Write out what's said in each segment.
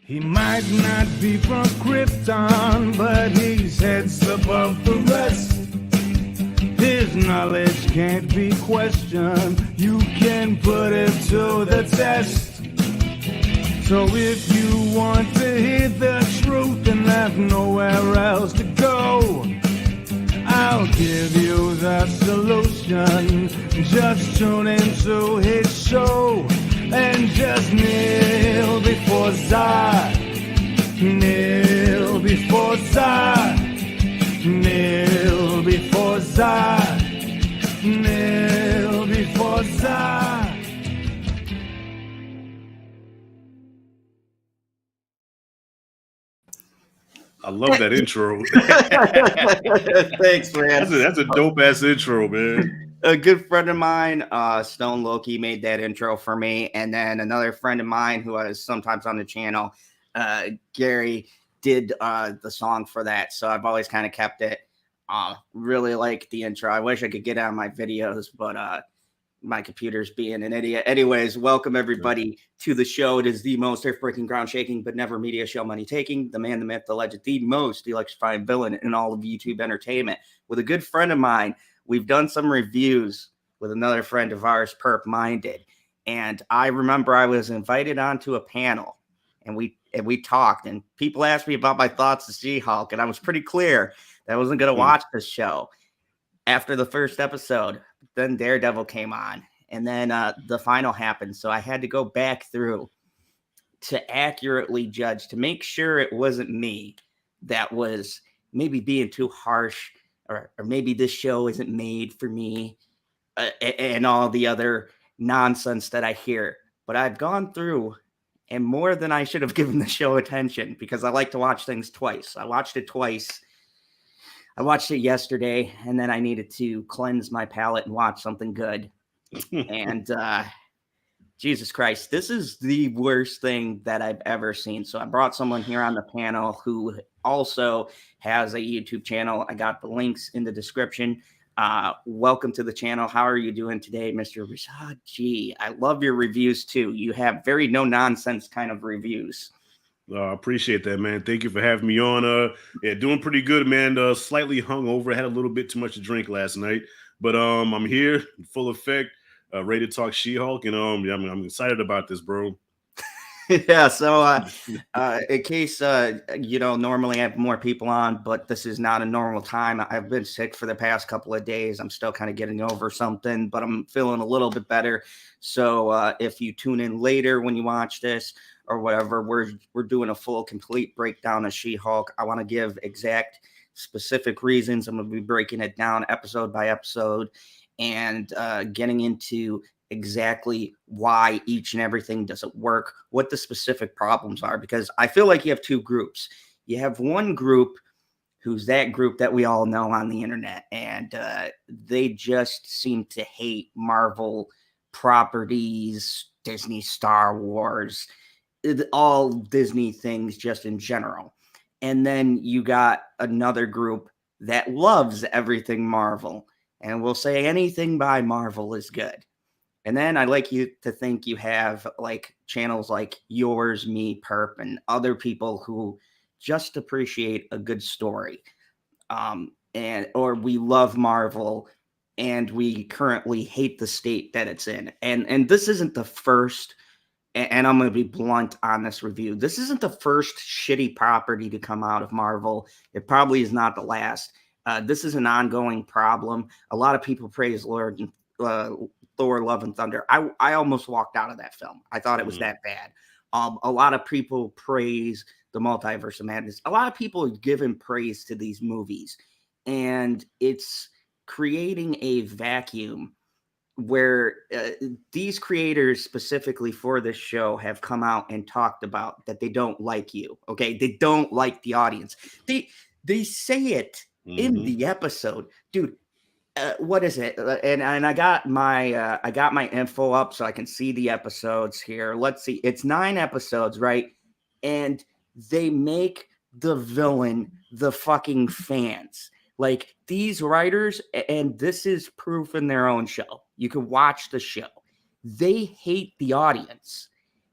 He might not be from Krypton, but he's heads above the rest. His knowledge can't be questioned. You can put it to the test. So if you want to hear the truth and have nowhere else to go, I'll give you the solution. Just tune into his show and just kneel before Zod. Kneel before Zod. Kneel before Zod. Kneel before Zod. I love that intro. Thanks, man. That's a dope ass intro, man. A good friend of mine, Stone Loki, made that intro for me, and then another friend of mine who is sometimes on the channel, Gary, did the song for that. So I've always kind of kept it. Really like the intro. I wish I could get on my videos, but my computer's being an idiot. Anyways, welcome everybody to the show. It is the most earth-breaking, ground-shaking, but never media show money taking. The man, the myth, the legend, the most electrifying villain in all of YouTube entertainment. With a good friend of mine, we've done some reviews with another friend of ours, Perp Minded. And I remember I was invited onto a panel, and we talked, and people asked me about my thoughts of She-Hulk, and I was pretty clear that I wasn't going to watch this show. After the first episode, then Daredevil came on, and then the final happened. So I had to go back through to accurately judge, to make sure it wasn't me that was maybe being too harsh, or maybe this show isn't made for me, and all the other nonsense that I hear. But I've gone through, and more than I should have given the show attention, because I like to watch things twice. I watched it twice. I watched it yesterday, and then I needed to cleanse my palate and watch something good. And Jesus Christ, this is the worst thing that I've ever seen. So I brought someone here on the panel who also has a YouTube channel. I got the links in the description. Welcome to the channel. How are you doing today, Mr. Rashad G? I love your reviews too. You have very no nonsense kind of reviews. I appreciate that, man. Thank you for having me on. Yeah, doing pretty good, man. Slightly hungover. Had a little bit too much to drink last night, but I'm here, full effect, ready to talk She-Hulk, and I'm excited about this, bro. Yeah. So, in case normally I have more people on, but this is not a normal time. I've been sick for the past couple of days. I'm still kind of getting over something, but I'm feeling a little bit better. So, if you tune in later when you watch this, or whatever, we're doing a full, complete breakdown of She-Hulk. I want to give exact, specific reasons. I'm going to be breaking it down episode by episode, and getting into exactly why each and everything doesn't work, what the specific problems are, because I feel like you have two groups. You have one group who's that group that we all know on the internet, and they just seem to hate Marvel properties, Disney, Star Wars, all Disney things just in general. And then you got another group that loves everything Marvel and will say anything by Marvel is good. And then I like you to think you have like channels like yours, me, Perp, and other people who just appreciate a good story. Or we love Marvel and we currently hate the state that it's in. And this isn't the first, and I'm going to be blunt on this review, this isn't the first shitty property to come out of Marvel. It probably is not the last. This is an ongoing problem. A lot of people praise Thor, Love and Thunder. I almost walked out of that film. I thought it was that bad. A lot of people praise the Multiverse of Madness. A lot of people have given praise to these movies, and it's creating a vacuum where these creators specifically for this show have come out and talked about that they don't like you. Okay, they don't like the audience. They say it in the episode, dude. What is it? And I got my info up so I can see the episodes here. Let's see. It's 9 episodes, right? And they make the villain the fucking fans. Like these writers, and this is proof in their own show. You can watch the show. They hate the audience.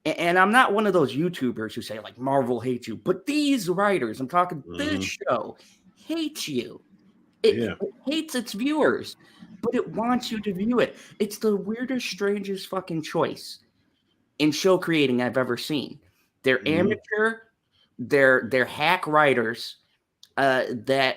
And I'm not one of those YouTubers who say like Marvel hates you, but these writers, I'm talking this show, hates you. It hates its viewers, but it wants you to view it. It's the weirdest, strangest fucking choice in show creating I've ever seen. They're amateur, they're hack writers that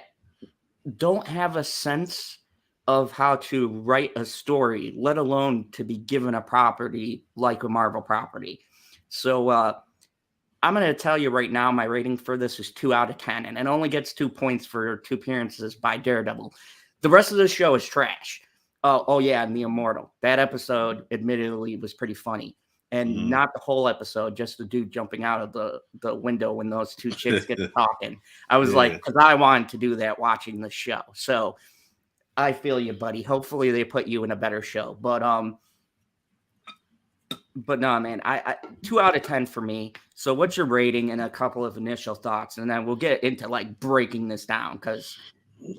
don't have a sense of how to write a story, let alone to be given a property like a Marvel property. So I'm going to tell you right now, my rating for this is 2 out of 10, and it only gets 2 points for 2 appearances by Daredevil. The rest of the show is trash. Oh yeah, and The Immortal. That episode, admittedly, was pretty funny. And not the whole episode, just the dude jumping out of the window when those two chicks get to talking. I was like, because I wanted to do that watching the show. So I feel you, buddy. Hopefully they put you in a better show. But no, man, I 2 out of 10 for me. So what's your rating and a couple of initial thoughts? And then we'll get into like breaking this down because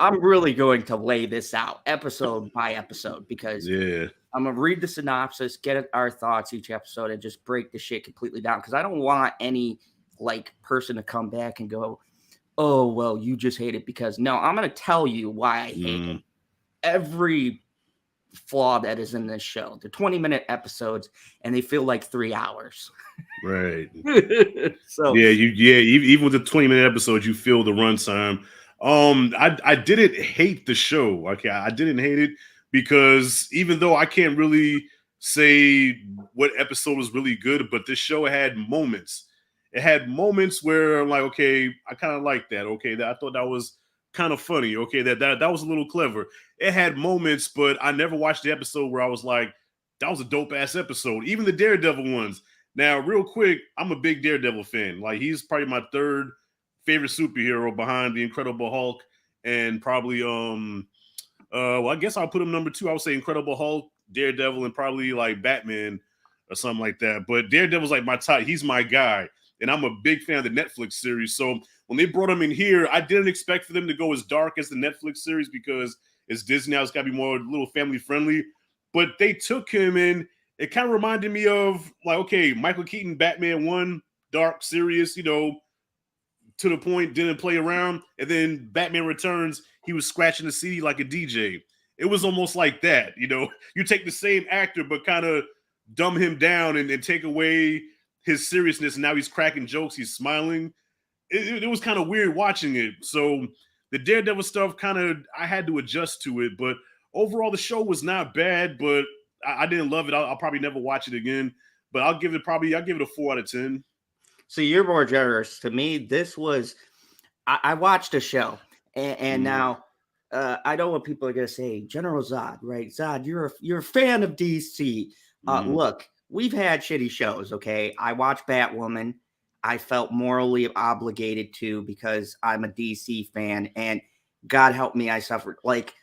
I'm really going to lay this out episode by episode because I'm going to read the synopsis, get our thoughts each episode, and just break the shit completely down because I don't want any like person to come back and go, oh, well, you just hate it because no, I'm going to tell you why I hate it. Every flaw that is in this show. They're 20-minute episodes and they feel like 3 hours. Right. So even with the 20-minute episodes, you feel the runtime. I didn't hate the show. Okay, I didn't hate it because even though I can't really say what episode was really good, but this show had moments. It had moments where I'm like, okay, I kind of like that. Okay, I thought that was kind of funny. Okay, that was a little clever. It had moments, but I never watched the episode where I was like, that was a dope ass episode. Even the Daredevil ones. Now, real quick, I'm a big Daredevil fan. Like, he's probably my third favorite superhero behind the Incredible Hulk and probably well, I guess I'll put him number 2. I would say Incredible Hulk, Daredevil, and probably like Batman or something like that. But Daredevil's like my top. He's my guy, and I'm a big fan of the Netflix series. So when they brought him in here, I didn't expect for them to go as dark as the Netflix series because it's Disney now. It's got to be more a little family friendly. But they took him in. It kind of reminded me of like, okay, Michael Keaton, Batman 1, dark, serious, to the point, didn't play around. And then Batman Returns, he was scratching the CD like a DJ. It was almost like that, You take the same actor, but kind of dumb him down and take away his seriousness. And now he's cracking jokes. He's smiling. It was kind of weird watching it. So the Daredevil stuff I had to adjust to it. But overall, the show was not bad, but I didn't love it. I'll probably never watch it again. But I'll give it a 4 out of 10. So you're more generous. To me, this was I watched a show, and now I know what people are gonna say. General Zod, right? Zod, you're a fan of DC. Look, we've had shitty shows. Okay, I watched Batwoman. I felt morally obligated to because I'm a DC fan, and God help me, I suffered like.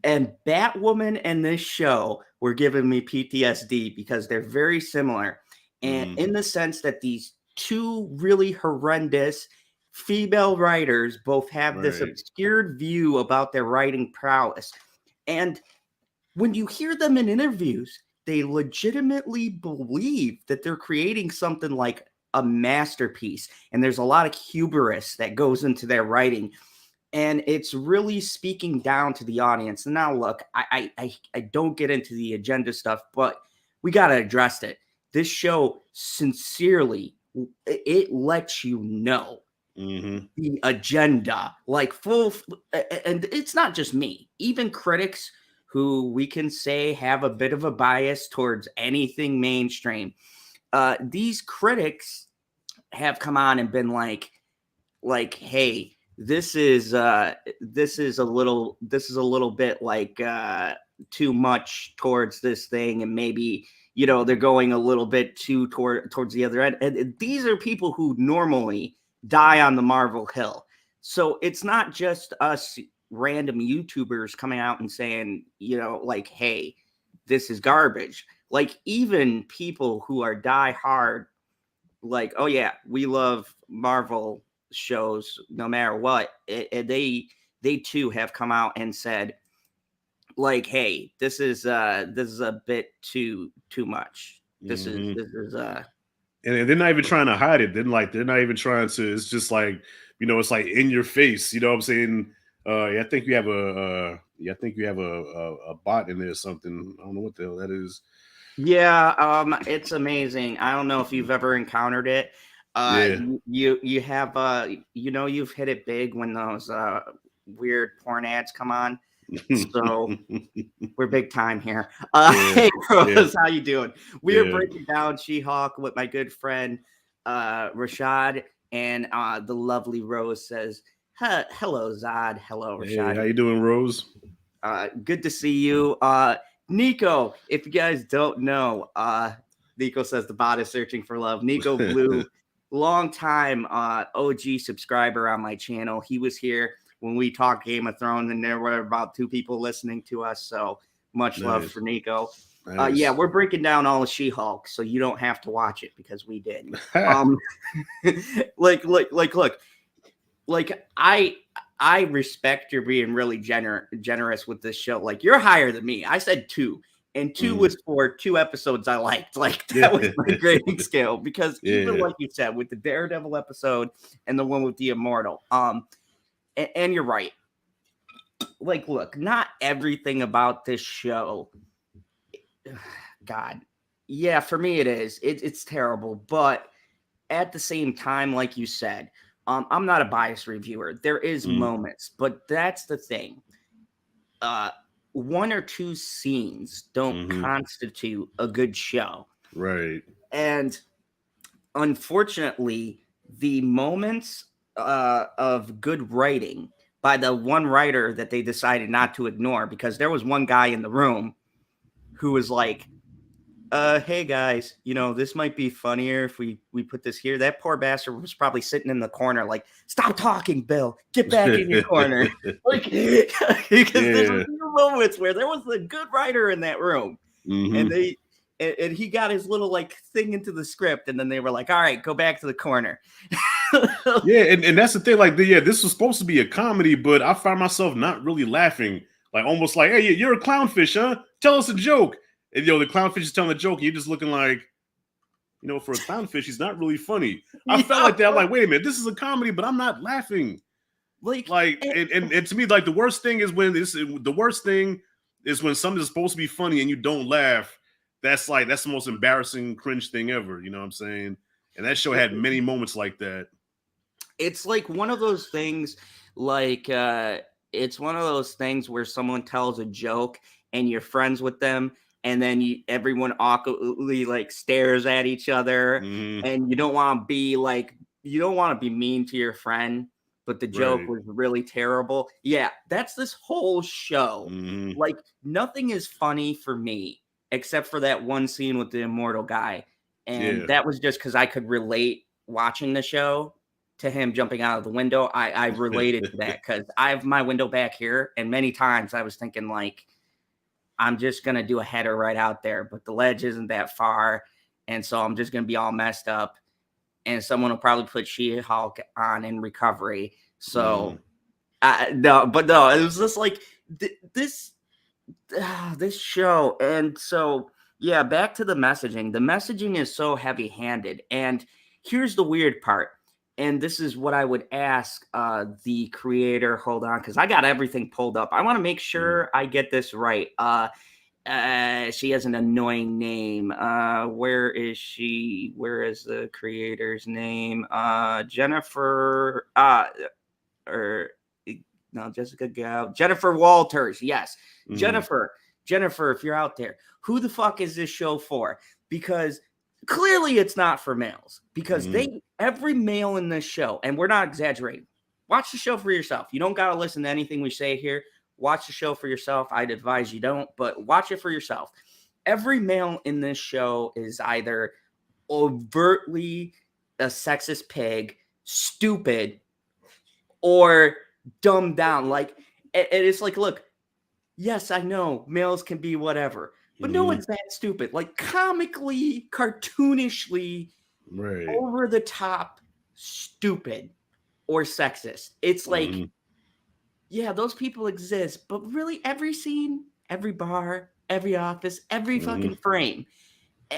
And Batwoman and this show were giving me PTSD because they're very similar. And in the sense that these two really horrendous female writers both have this obscured view about their writing prowess. And when you hear them in interviews, they legitimately believe that they're creating something like a masterpiece. And there's a lot of hubris that goes into their writing. And it's really speaking down to the audience. And now, look, I don't get into the agenda stuff, but we got to address it. This show, sincerely, it lets you know the agenda, like full. And it's not just me. Even critics who we can say have a bit of a bias towards anything mainstream. These critics have come on and been like, hey, this is a little bit like too much towards this thing, and maybe they're going a little bit too towards the other end. And these are people who normally die on the Marvel Hill, so it's not just us random YouTubers coming out and saying like, hey, this is garbage. Like even people who are die hard, like, oh yeah, we love Marvel shows no matter what, they too have come out and said like, hey, this is a bit too much. This is Mhm. this is And they're not even trying to hide it. They're not even trying to. It's just like, it's like in your face. You know what I'm saying? Yeah, I think you have a bot in there or something. I don't know what the hell that is. it's amazing. I don't know if you've ever encountered it. Yeah. You have you've hit it big when those weird porn ads come on. So we're big time here. Yeah. Hey Yeah. Rose, how you doing? We are Yeah. breaking down She-Hulk with my good friend Rashad, and the lovely Rose says, "Hello Zod, hello Hey, Rashad. how you doing, Rose? Good to see you." Nico, if you guys don't know, Nico says the bot is searching for love. Nico Blue, long time OG subscriber on my channel. He was here when we talked Game of Thrones, and there were about 2 people listening to us. So much love Nice. for Nico. Nice. Yeah, we're breaking down all of She-Hulk, so you don't have to watch it because we did. Look, I respect your being really generous with this show. Like, you're higher than me. I said 2, and 2 was for 2 episodes I liked. Like, that was my grading scale, because even like you said, with the Daredevil episode and the one with the Immortal, and you're right. Like, look, not everything about this show, God, yeah, for me it is. It's terrible, but at the same time, like you said, I'm not a biased reviewer. There is moments, but that's the thing. 1 or 2 scenes don't constitute a good show. Right. And unfortunately, the moments of good writing by the one writer that they decided not to ignore, because there was one guy in the room who was like, hey guys, this might be funnier if we put this here. That poor bastard was probably sitting in the corner like, stop talking, Bill, get back in your corner. Like, because there's a few moments where there was a good writer in that room, and he got his little like thing into the script, and then they were like, all right, go back to the corner. Yeah, and that's the thing. Like, this was supposed to be a comedy, but I found myself not really laughing. Like, almost like, hey, you're a clownfish, huh? Tell us a joke. And the clownfish is telling a joke, and you're just looking like, for a clownfish, he's not really funny. I felt like that. I'm like, wait a minute, this is a comedy, but I'm not laughing. And to me, like, the worst thing is when something's supposed to be funny and you don't laugh. That's the most embarrassing, cringe thing ever. You know what I'm saying? And that show had many moments like that. It's like one of those things, like it's one of those things where someone tells a joke and you're friends with them, and then everyone awkwardly like stares at each other, and you don't want to be mean to your friend, but the joke was really terrible. Yeah, that's this whole show. Like, nothing is funny for me except for that one scene with the Immortal guy, and that was just because I could relate watching the show to him jumping out of the window. I related to that because I have my window back here, and many times I was thinking like, I'm just going to do a header right out there, but the ledge isn't that far. And so I'm just going to be all messed up, and someone will probably put She-Hulk on in recovery. So no, it was just like this show. And so, yeah, back to the messaging. The messaging is so heavy handed. And here's the weird part. And this is what I would ask the creator. Hold on, because I got everything pulled up. I want to make sure I get this right. She has an annoying name. Where is she? Where is the creator's name? Jennifer. Jessica Gao. Jennifer Walters. Yes, Jennifer, if you're out there, who the fuck is this show for? Because clearly it's not for males, because every male in this show, and we're not exaggerating, watch the show for yourself. You don't got to listen to anything we say here. Watch the show for yourself. I'd advise you don't, but watch it for yourself. Every male in this show is either overtly a sexist pig, stupid, or dumbed down. Like, and it's like, look, yes, I know males can be whatever, but no one's that stupid. Like, comically, cartoonishly, over the top, stupid or sexist. It's like, yeah, those people exist, but really every scene, every bar, every office, every fucking frame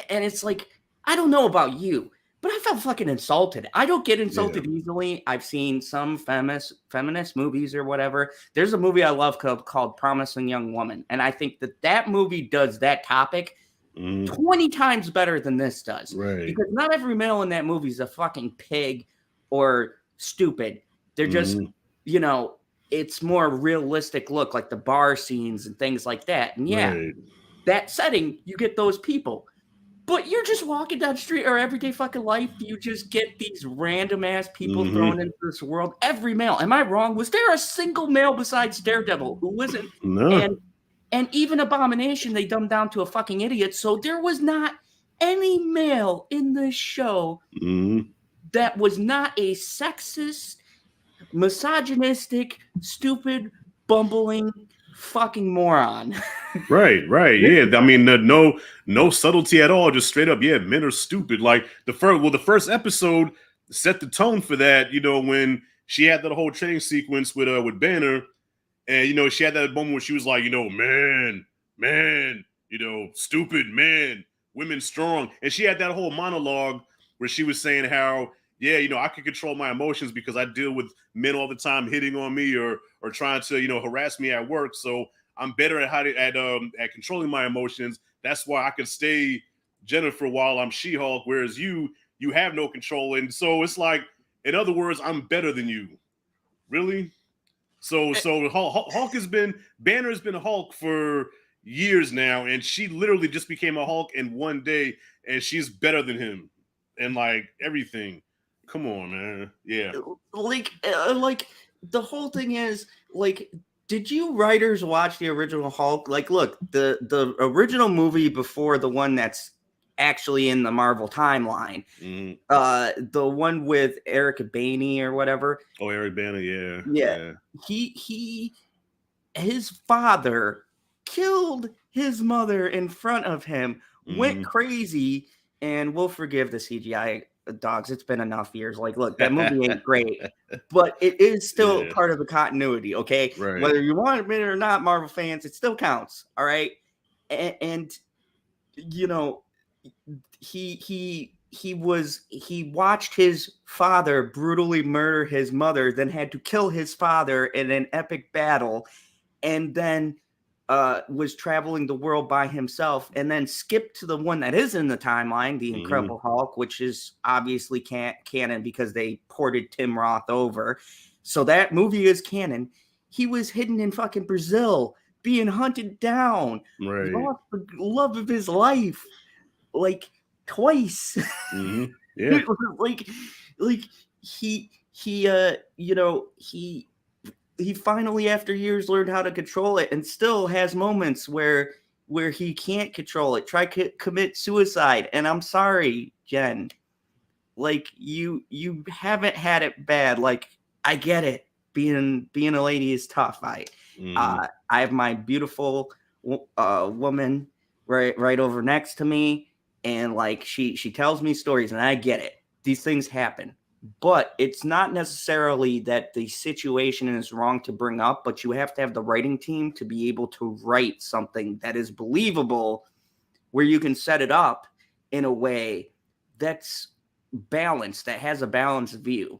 And it's like, I don't know about you, but I felt fucking insulted. I don't get insulted easily. I've seen some feminist movies or whatever. There's a movie I love called Promising Young Woman. And I think that movie does that topic 20 times better than this does. Right. Because not every male in that movie is a fucking pig or stupid. They're just, you know, it's more realistic look, like the bar scenes and things like that. And that setting, you get those people. But you're just walking down the street or everyday fucking life. You just get these random ass people thrown into this world. Every male. Am I wrong? Was there a single male besides Daredevil who wasn't? No. And even Abomination, they dumbed down to a fucking idiot. So there was not any male in this show that was not a sexist, misogynistic, stupid, bumbling fucking moron. Right. Yeah. I mean, no subtlety at all. Just straight up, men are stupid. Like the first episode set the tone for that. You know, when she had that whole training sequence with Banner, and you know, she had that moment where she was like, you know, man, you know, stupid man, women strong, and she had that whole monologue where she was saying how, you know, I can control my emotions because I deal with men all the time hitting on me or trying to, you know, harass me at work. So I'm better at controlling my emotions. That's why I can stay Jennifer while I'm She-Hulk, whereas you have no control. And so it's like, in other words, I'm better than you. Really? So Hulk Banner has been Hulk for years now, and she literally just became a Hulk in one day, and she's better than him and like everything. Come on, man. Yeah. Like the whole thing is like, did you writers watch the original Hulk? Like, look, the original movie before the one that's actually in the Marvel timeline, the one with Eric Baney or whatever. Oh, Eric Banner, yeah. His father killed his mother in front of him, went crazy, and we'll forgive the CGI dogs. It's been enough years. Like, look, that movie ain't great, but it is still part of the continuity. Okay, right. Whether you want to admit it or not, Marvel fans, it still counts. All right, and you know, he watched his father brutally murder his mother, then had to kill his father in an epic battle, and then was traveling the world by himself, and then skipped to the one that is in the timeline, the Incredible Hulk, which is obviously canon because they ported Tim Roth over. So that movie is canon. He was hidden in fucking Brazil, being hunted down, lost the love of his life, like twice. Yeah. like he you know, he finally, after years, learned how to control it, and still has moments where he can't control it. Try to commit suicide, and I'm sorry, Jen. Like you haven't had it bad. Like, I get it. Being a lady is tough. I have my beautiful woman right over next to me, and like she tells me stories, and I get it. These things happen. But it's not necessarily that the situation is wrong to bring up, but you have to have the writing team to be able to write something that is believable, where you can set it up in a way that's balanced, that has a balanced view,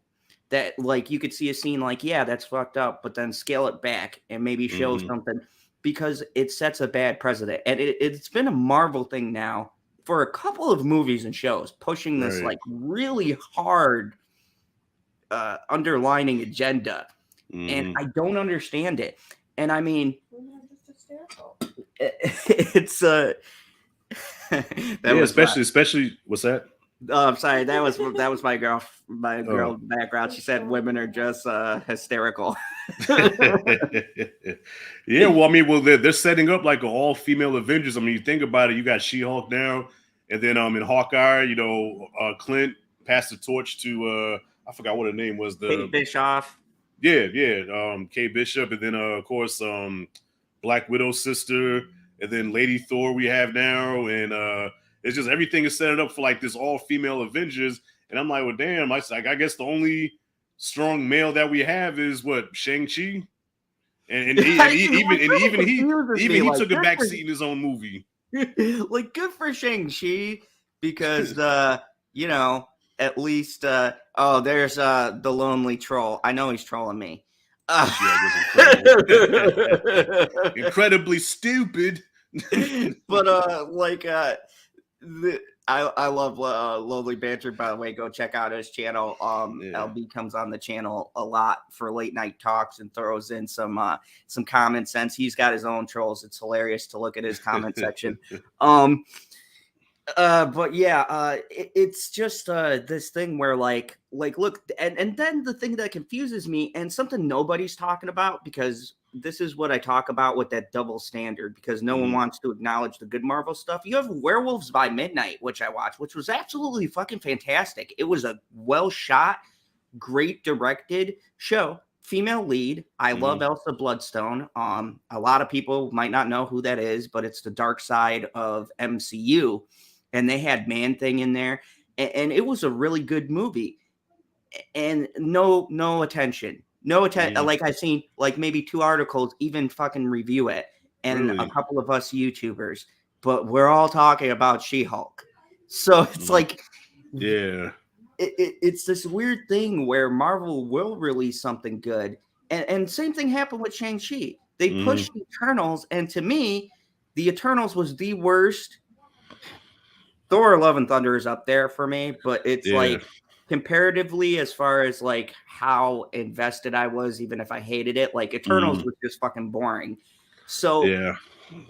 that like you could see a scene like, yeah, that's fucked up, but then scale it back and maybe show something, because it sets a bad precedent. And it's been a Marvel thing now for a couple of movies and shows, pushing this like really hard underlining agenda, and I don't understand it. And I mean, it's especially what's that? I'm sorry, that was my girl background. She said women are just hysterical. Yeah, well, I mean, they're setting up like an all-female Avengers. I mean, you think about it, you got She-Hulk now, and then in Hawkeye, you know, Clint passed the torch to I forgot what her name was. Kate Bischoff. Yeah. Kate Bishop, and then of course Black Widow's sister, and then Lady Thor we have now, and it's just everything is set up for like this all-female Avengers. And I'm like, well, damn, I guess the only strong male that we have is what, Shang-Chi, and even he took a back seat in his own movie. Like, good for Shang-Chi because, you know, at least, oh, there's the lonely troll. I know he's trolling me. Incredibly stupid. But, like, I love Lonely Banter, by the way. Go check out his channel. LB comes on the channel a lot for late night talks and throws in some common sense. He's got his own trolls. It's hilarious to look at his comment section. But yeah, it's just this thing where like look, and then the thing that confuses me and something nobody's talking about, because this is what I talk about with that double standard, because no one wants to acknowledge the good Marvel stuff. You have Werewolves by Midnight, which I watched, which was absolutely fucking fantastic. It was a well shot, great directed show. Female lead. I love Elsa Bloodstone. A lot of people might not know who that is, but it's the dark side of MCU. And they had Man-Thing in there, and it was a really good movie. And no attention. Like, I've seen like maybe 2 articles even fucking review it, and a couple of us YouTubers, but we're all talking about She-Hulk. So it's like, yeah, it's this weird thing where Marvel will release something good, and same thing happened with Shang-Chi. They pushed Eternals, and to me, the Eternals was the worst. Thor: Love and Thunder is up there for me, but it's like, comparatively, as far as like how invested I was, even if I hated it, like Eternals was just fucking boring. So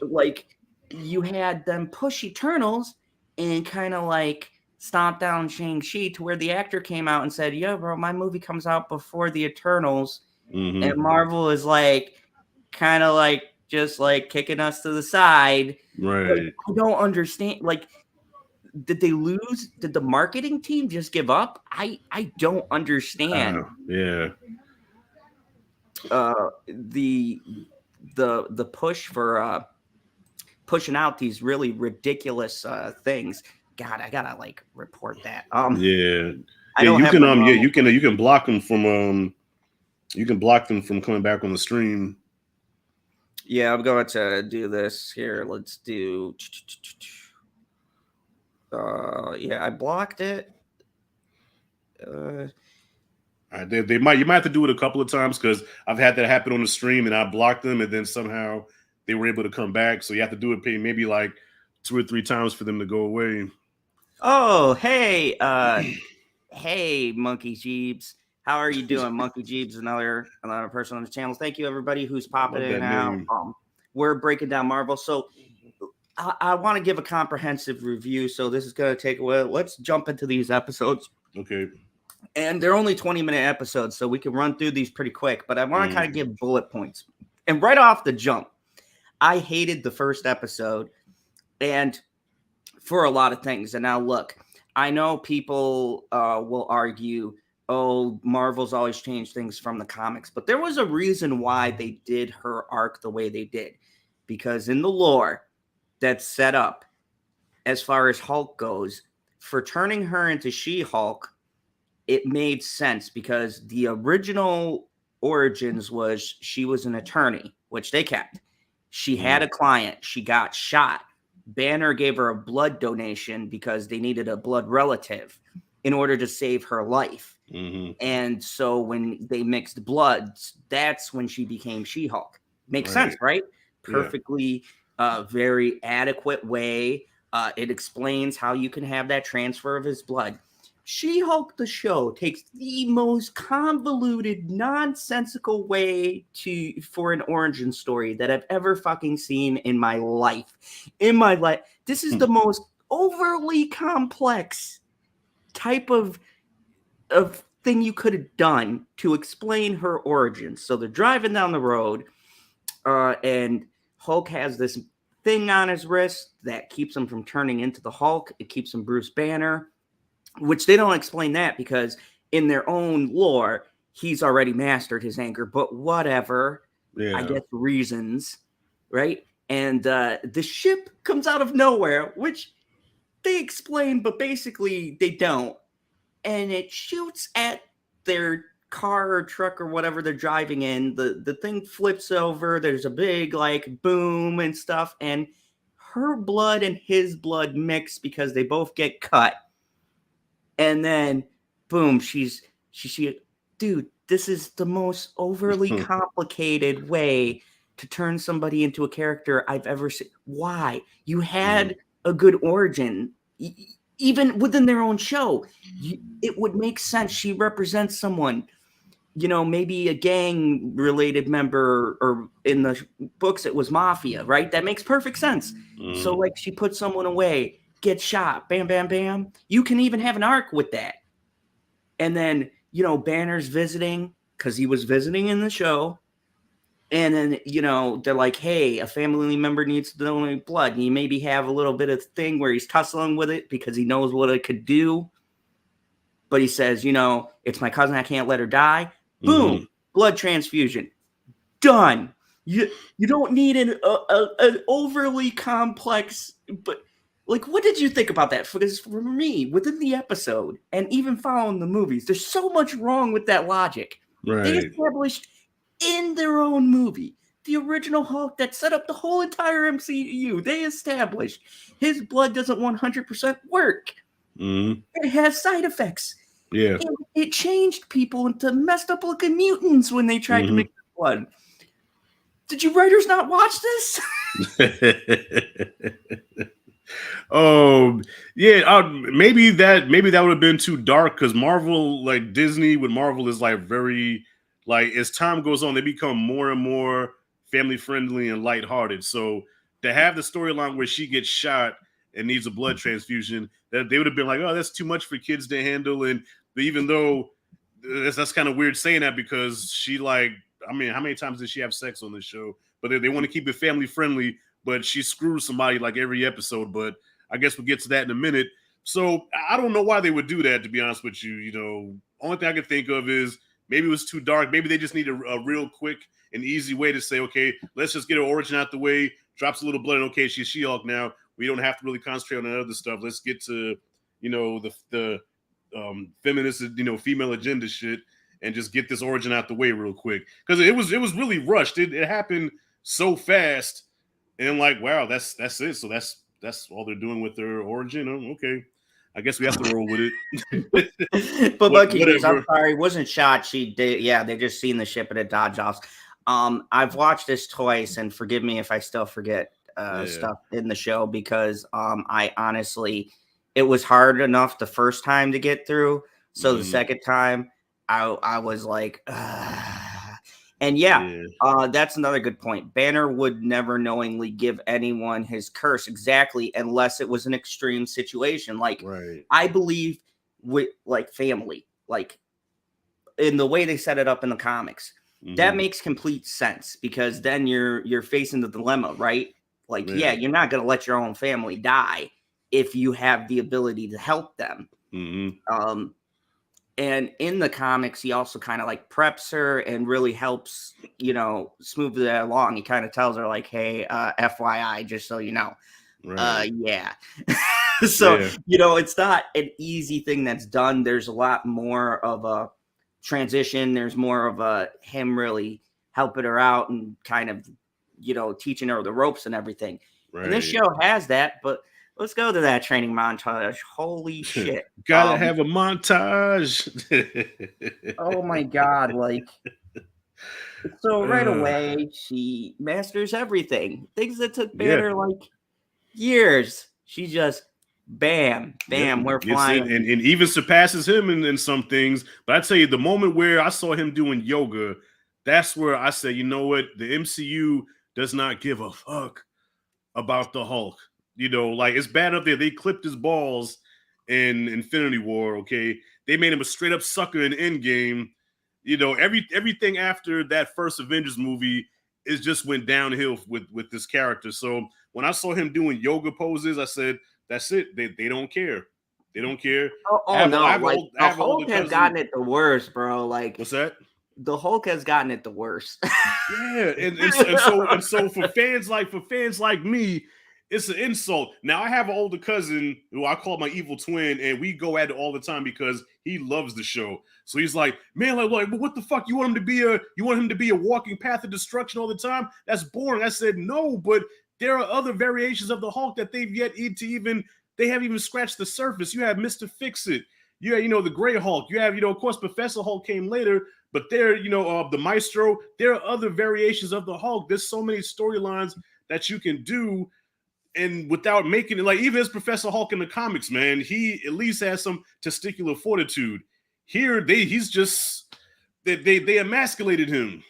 like, you had them push Eternals and kind of like stomp down Shang-Chi to where the actor came out and said, "Yo, bro, my movie comes out before the Eternals," and Marvel is like kind of like just like kicking us to the side. Right. Like, I don't understand. Like, did they lose? Did the marketing team just give up? I don't understand. The push for pushing out these really ridiculous things. God, I gotta like report that. You can block them from coming back on the stream. Yeah, I'm going to do this here. Let's do. Yeah, I blocked it. You might have to do it a couple of times, because I've had that happen on the stream and I blocked them, and then somehow they were able to come back. So you have to do it maybe like 2 or 3 times for them to go away. Oh, hey, hey, Monkey Jeebs. How are you doing? Monkey Jeebs, another person on the channel. Thank you, everybody who's popping in and out. We're breaking down Marvel. So I want to give a comprehensive review. So this is going to take a while. Let's jump into these episodes. Okay. And they're only 20-minute episodes, so we can run through these pretty quick. But I want to kind of give bullet points. And right off the jump, I hated the first episode, and for a lot of things. And now look, I know people will argue, oh, Marvel's always changed things from the comics, but there was a reason why they did her arc the way they did, because in the lore that's set up, as far as Hulk goes, for turning her into She-Hulk, it made sense, because the original origins was she was an attorney, which they kept. She had a client. She got shot. Banner gave her a blood donation because they needed a blood relative in order to save her life. And so when they mixed bloods, that's when she became She-Hulk. Makes sense, right? Perfectly, very adequate way. It explains how you can have that transfer of his blood. She-Hulk, the show, takes the most convoluted, nonsensical way for an origin story that I've ever fucking seen in my life. This is the most overly complex type of thing you could have done to explain her origins. So they're driving down the road, and Hulk has this thing on his wrist that keeps him from turning into the Hulk. It keeps him Bruce Banner, which they don't explain that, because in their own lore, he's already mastered his anger, but whatever. I guess reasons, right? And the ship comes out of nowhere, which they explain, but basically they don't. And it shoots at their car or truck or whatever they're driving in. The thing flips over. There's a big like boom and stuff. And her blood and his blood mix because they both get cut. And then, boom, she dude, this is the most overly complicated way to turn somebody into a character I've ever seen. Why? You had a good origin, even within their own show. It would make sense. She represents someone, maybe a gang-related member, or in the books it was mafia, right? That makes perfect sense. So, like, she puts someone away, gets shot, bam, bam, bam. You can even have an arc with that. And then, Banner's visiting, because he was visiting in the show. And then, they're like, hey, a family member needs to donate blood. And you maybe have a little bit of thing where he's tussling with it because he knows what it could do. But he says, it's my cousin. I can't let her die. Boom. Blood transfusion. Done. You don't need an overly complex, but like, what did you think about that? Because for me, within the episode and even following the movies, there's so much wrong with that logic. Right. They established in their own movie, the original Hulk that set up the whole entire MCU, they established his blood doesn't 100% work. It has side effects. Yeah. It changed people into messed up looking mutants when they tried to make blood. Did you writers not watch this? Oh, yeah. Maybe that would have been too dark, because Marvel, like Disney with Marvel, is like very, like, as time goes on, they become more and more family friendly and lighthearted. So to have the storyline where she gets shot and needs a blood transfusion, that they would have been like, oh, that's too much for kids to handle. And even though that's kind of weird saying that, because she, like, I mean, how many times did she have sex on this show? But they want to keep it family friendly, but she screws somebody like every episode. But I guess we'll get to that in a minute. So I don't know why they would do that, to be honest with you. Only thing I can think of is maybe it was too dark. Maybe they just need a real quick and easy way to say, okay, let's just get her origin out the way, drops a little blood, and okay, she's She-Hulk now. We don't have to really concentrate on that other stuff. Let's get to, the feminist, female agenda shit, and just get this origin out the way real quick. Because it was really rushed. It happened so fast, and like, wow, that's it. So that's all they're doing with their origin. Oh, okay. I guess we have to roll with it. But lucky news, I'm sorry, wasn't shot. She did. Yeah, they just seen the ship at a Dodge House. I've watched this twice, and forgive me if I still forget stuff in the show, because I honestly, it was hard enough the first time to get through. So the second time, I was like, and that's another good point. Banner would never knowingly give anyone his curse exactly, unless it was an extreme situation. Like, I believe with like family, like in the way they set it up in the comics, that makes complete sense, because then you're facing the dilemma, right? Like, you're not going to let your own family die if you have the ability to help them. And in the comics, he also kind of like preps her and really helps, smooth that along. He kind of tells her like, hey, FYI, just so you know. So, it's not an easy thing that's done. There's a lot more of a transition. There's more of him really helping her out and kind of, teaching her the ropes and everything. And this show has that, but let's go to that training montage. Holy shit. Gotta have a montage. Oh my God. Like, so right away, she masters everything. Things that took Banner like years. She just, bam, we're flying. And even surpasses him in some things. But I tell you, the moment where I saw him doing yoga, that's where I said, you know what? The MCU does not give a fuck about the Hulk. Like, it's bad up there. They clipped his balls in Infinity War, okay? They made him a straight up sucker in Endgame. Everything after that first Avengers movie is just went downhill with this character. So when I saw him doing yoga poses, I said, that's it. They don't care. They don't care. The Hulk has gotten it the worst, bro. Like, what's that? The Hulk has gotten it the worst. Yeah, and so for fans like me, it's an insult. Now, I have an older cousin who I call my evil twin, and we go at it all the time because he loves the show. So he's like, man, like, what the fuck? You want him to be a walking path of destruction all the time? That's boring. I said, no, but there are other variations of the Hulk that they haven't even scratched the surface. You have Mr. Fix-It. You have, the Gray Hulk. You have, of course, Professor Hulk came later, but the Maestro. There are other variations of the Hulk. There's so many storylines that you can do, and without making it like, even as Professor Hulk in the comics, man, he at least has some testicular fortitude. Here, they emasculated him.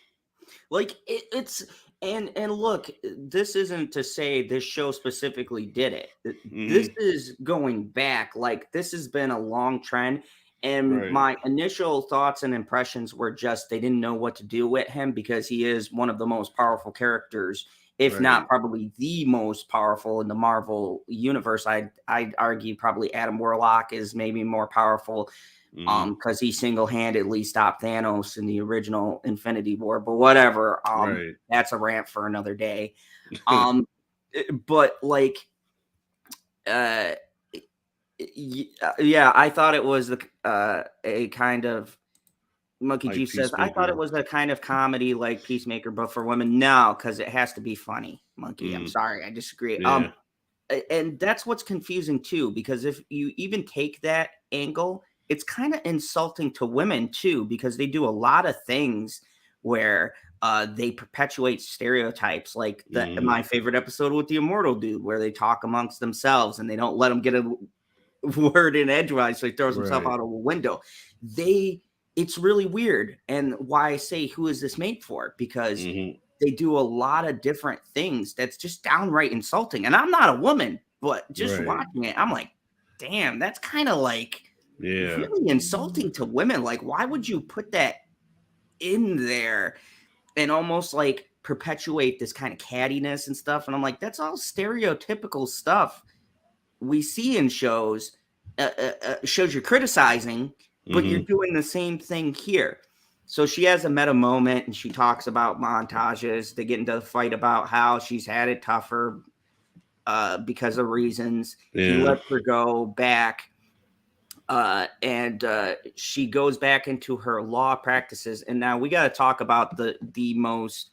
Like it's. And look, this isn't to say this show specifically did it. This is going back. Like, this has been a long trend. And my initial thoughts and impressions were just they didn't know what to do with him because he is one of the most powerful characters, if not probably the most powerful in the Marvel universe. I'd argue probably Adam Warlock is maybe more powerful. Because he single-handedly stopped Thanos in the original Infinity War, but whatever. That's a rant for another day. But like, yeah, I thought it was a kind of Monkey G says. I thought it was a kind of comedy like Peacemaker, but for women. No, because it has to be funny. Monkey, I'm sorry, I disagree. Yeah. And that's what's confusing too, because if you even take that angle, it's kind of insulting to women too, because they do a lot of things where they perpetuate stereotypes, like my favorite episode with the Immortal Dude, where they talk amongst themselves and they don't let him get a word in edgewise, so he throws himself out of a window. It's really weird, and why I say who is this made for? Because they do a lot of different things that's just downright insulting. And I'm not a woman, but just watching it, I'm like, damn, that's kind of like. Yeah, really insulting to women. Like, why would you put that in there and almost like perpetuate this kind of cattiness and stuff? And I'm like, that's all stereotypical stuff we see in shows. Shows you're criticizing, but you're doing the same thing here. So she has a meta moment and she talks about montages. They get into the fight about how she's had it tougher because of reasons. He lets her go back. And she goes back into her law practices. And now we got to talk about the most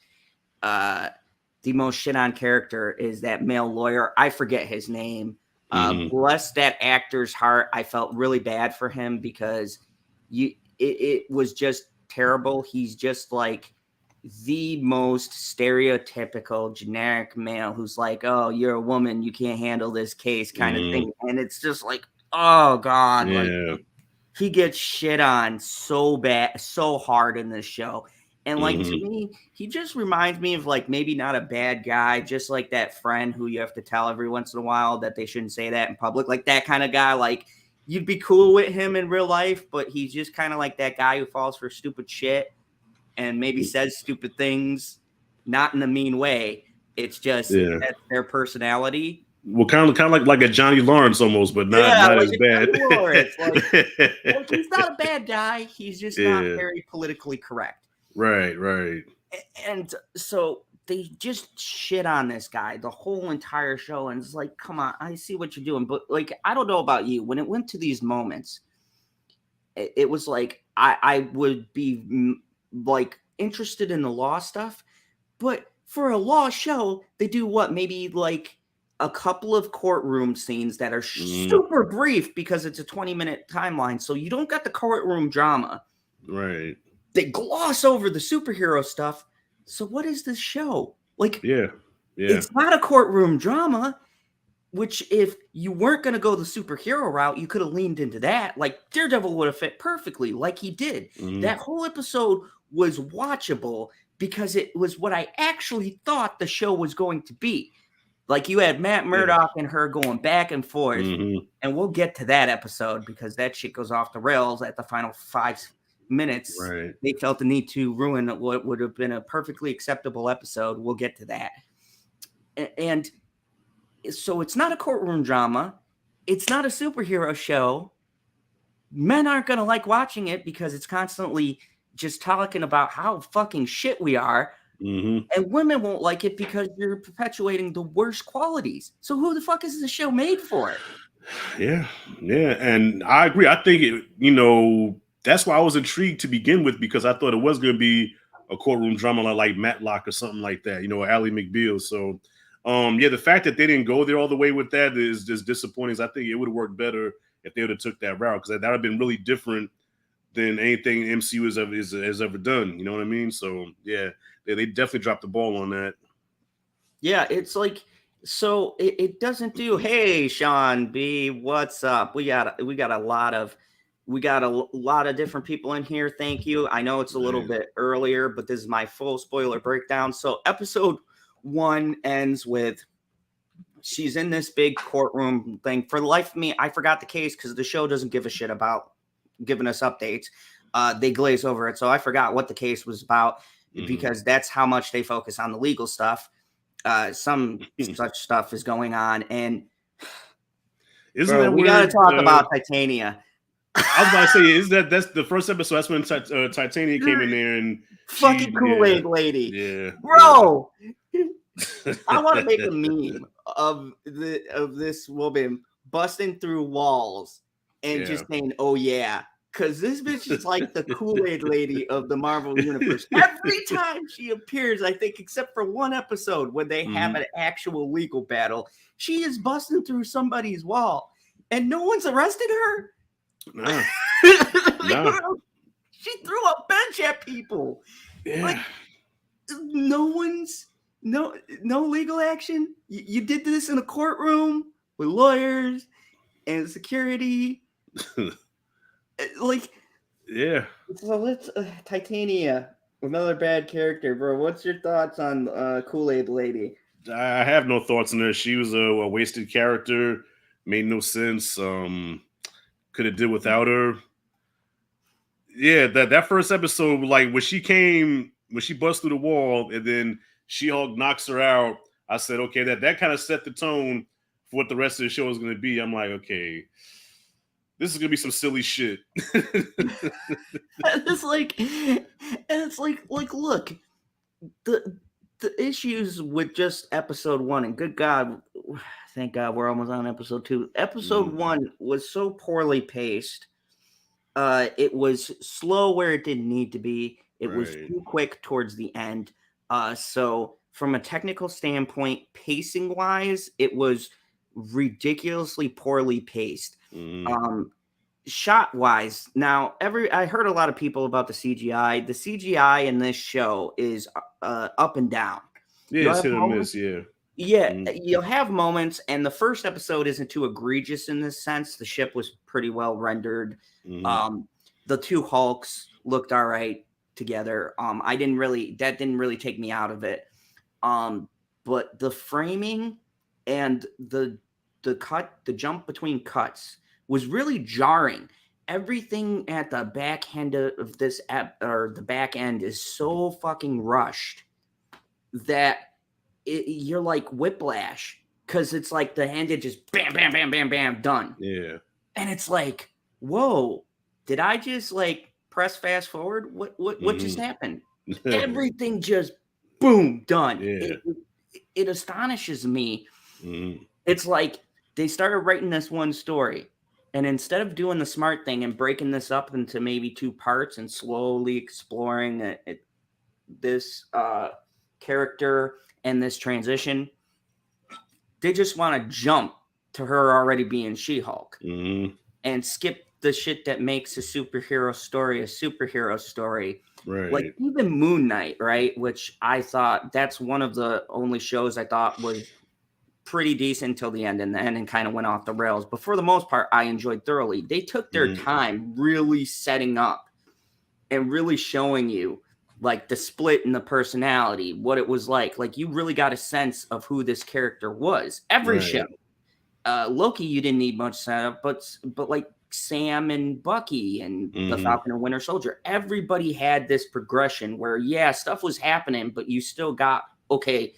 shit on character is that male lawyer. I forget his name. Bless that actor's heart. I felt really bad for him because it was just terrible. He's just like the most stereotypical generic male who's like, oh, you're a woman, you can't handle this case kind of thing. And it's just like, oh God, like he gets shit on so bad, so hard in this show. And like to me, he just reminds me of like maybe not a bad guy, just like that friend who you have to tell every once in a while that they shouldn't say that in public. Like that kind of guy, like you'd be cool with him in real life, but he's just kind of like that guy who falls for stupid shit and maybe says stupid things, not in a mean way. It's just that's their personality. Well, kind of like a Johnny Lawrence almost, but not like as bad. Like, he's not a bad guy. He's just not very politically correct. Right. And so they just shit on this guy the whole entire show. And it's like, come on, I see what you're doing. But like, I don't know about you. When it went to these moments, it was like, I would be like interested in the law stuff. But for a law show, they do what? Maybe like a couple of courtroom scenes that are super brief because it's a 20-minute timeline. So you don't got the courtroom drama. Right. They gloss over the superhero stuff. So what is this show? Like, it's not a courtroom drama, which if you weren't going to go the superhero route, you could have leaned into that. Like Daredevil would have fit perfectly like he did. That whole episode was watchable because it was what I actually thought the show was going to be. Like you had Matt Murdock and her going back and forth, and we'll get to that episode because that shit goes off the rails at the final 5 minutes. Right. They felt the need to ruin what would have been a perfectly acceptable episode. We'll get to that. And so it's not a courtroom drama. It's not a superhero show. Men aren't going to like watching it because it's constantly just talking about how fucking shit we are. And women won't like it because you're perpetuating the worst qualities. So who the fuck is the show made for? Yeah. And I agree. I think that's why I was intrigued to begin with, because I thought it was going to be a courtroom drama like Matlock or something like that, or Ally McBeal. So Yeah, the fact that they didn't go there all the way with that is just disappointing. I think it would have worked better if they would have took that route, because that would have been really different than anything MCU has ever done. You know what I mean? So yeah, they definitely dropped the ball on that. Yeah, it's like, so it doesn't do. Hey, Sean B, what's up? We got a lot of different people in here. Thank you. I know it's a little bit earlier, but this is my full spoiler breakdown. So episode 1 ends with she's in this big courtroom thing. For the life of me, I forgot the case because the show doesn't give a shit about giving us updates. They glaze over it, so I forgot what the case was about because that's how much they focus on the legal stuff. Some such stuff is going on, and we got to talk about Titania. I was about to say, that's the first episode? That's when Titania came in there and fucking Kool-Aid Lady, yeah, bro. Yeah. I want to make a meme of this woman busting through walls and just saying, "Oh yeah." Because this bitch is like the Kool-Aid Lady of the Marvel Universe. Every time she appears, I think, except for one episode when they have an actual legal battle, she is busting through somebody's wall, and no one's arrested her. No. She threw a bench at people. Yeah. Like, no legal action. You did this in a courtroom with lawyers and security. Like, yeah. So let's Titania, another bad character, bro. What's your thoughts on Kool-Aid Lady? I have no thoughts on her. She was a wasted character. Made no sense. Could have did without her. Yeah, that first episode, like when she bust through the wall and then She-Hulk knocks her out, I said, okay, that kind of set the tone for what the rest of the show is going to be. I'm like, okay, this is gonna be some silly shit. It's like, look, the issues with just episode 1, and good God, thank God we're almost on episode 2. Episode 1 was so poorly paced. It was slow where it didn't need to be. It was too quick towards the end. So from a technical standpoint, pacing wise, it was ridiculously poorly paced. Shot wise, now I heard a lot of people about the CGI. The CGI in this show is up and down. Yeah, it's hit or miss. Yeah. You'll have moments, and the first episode isn't too egregious in this sense. The ship was pretty well rendered. The two Hulks looked all right together. That didn't really take me out of it. But the framing and the jump between cuts was really jarring. Everything at the back end of this the back end is so fucking rushed that you're like whiplash, because it's like the end, it just bam, bam, bam, bam, bam, done. Yeah. And it's like, whoa, did I just like press fast forward? What just happened? Everything just boom, done. Yeah. It astonishes me. It's like they started writing this one story, and instead of doing the smart thing and breaking this up into maybe 2 parts and slowly exploring this character and this transition, they just want to jump to her already being She-Hulk and skip the shit that makes a superhero story. Right. Like even Moon Knight, right? Which I thought that's one of the only shows I thought was pretty decent until the end, and the ending kind of went off the rails. But for the most part, I enjoyed thoroughly. They took their time really setting up and really showing you like the split in the personality, what it was like. Like you really got a sense of who this character was. Every show. Loki, you didn't need much setup, but like Sam and Bucky and the Falcon and Winter Soldier, everybody had this progression where stuff was happening, but you still got, okay,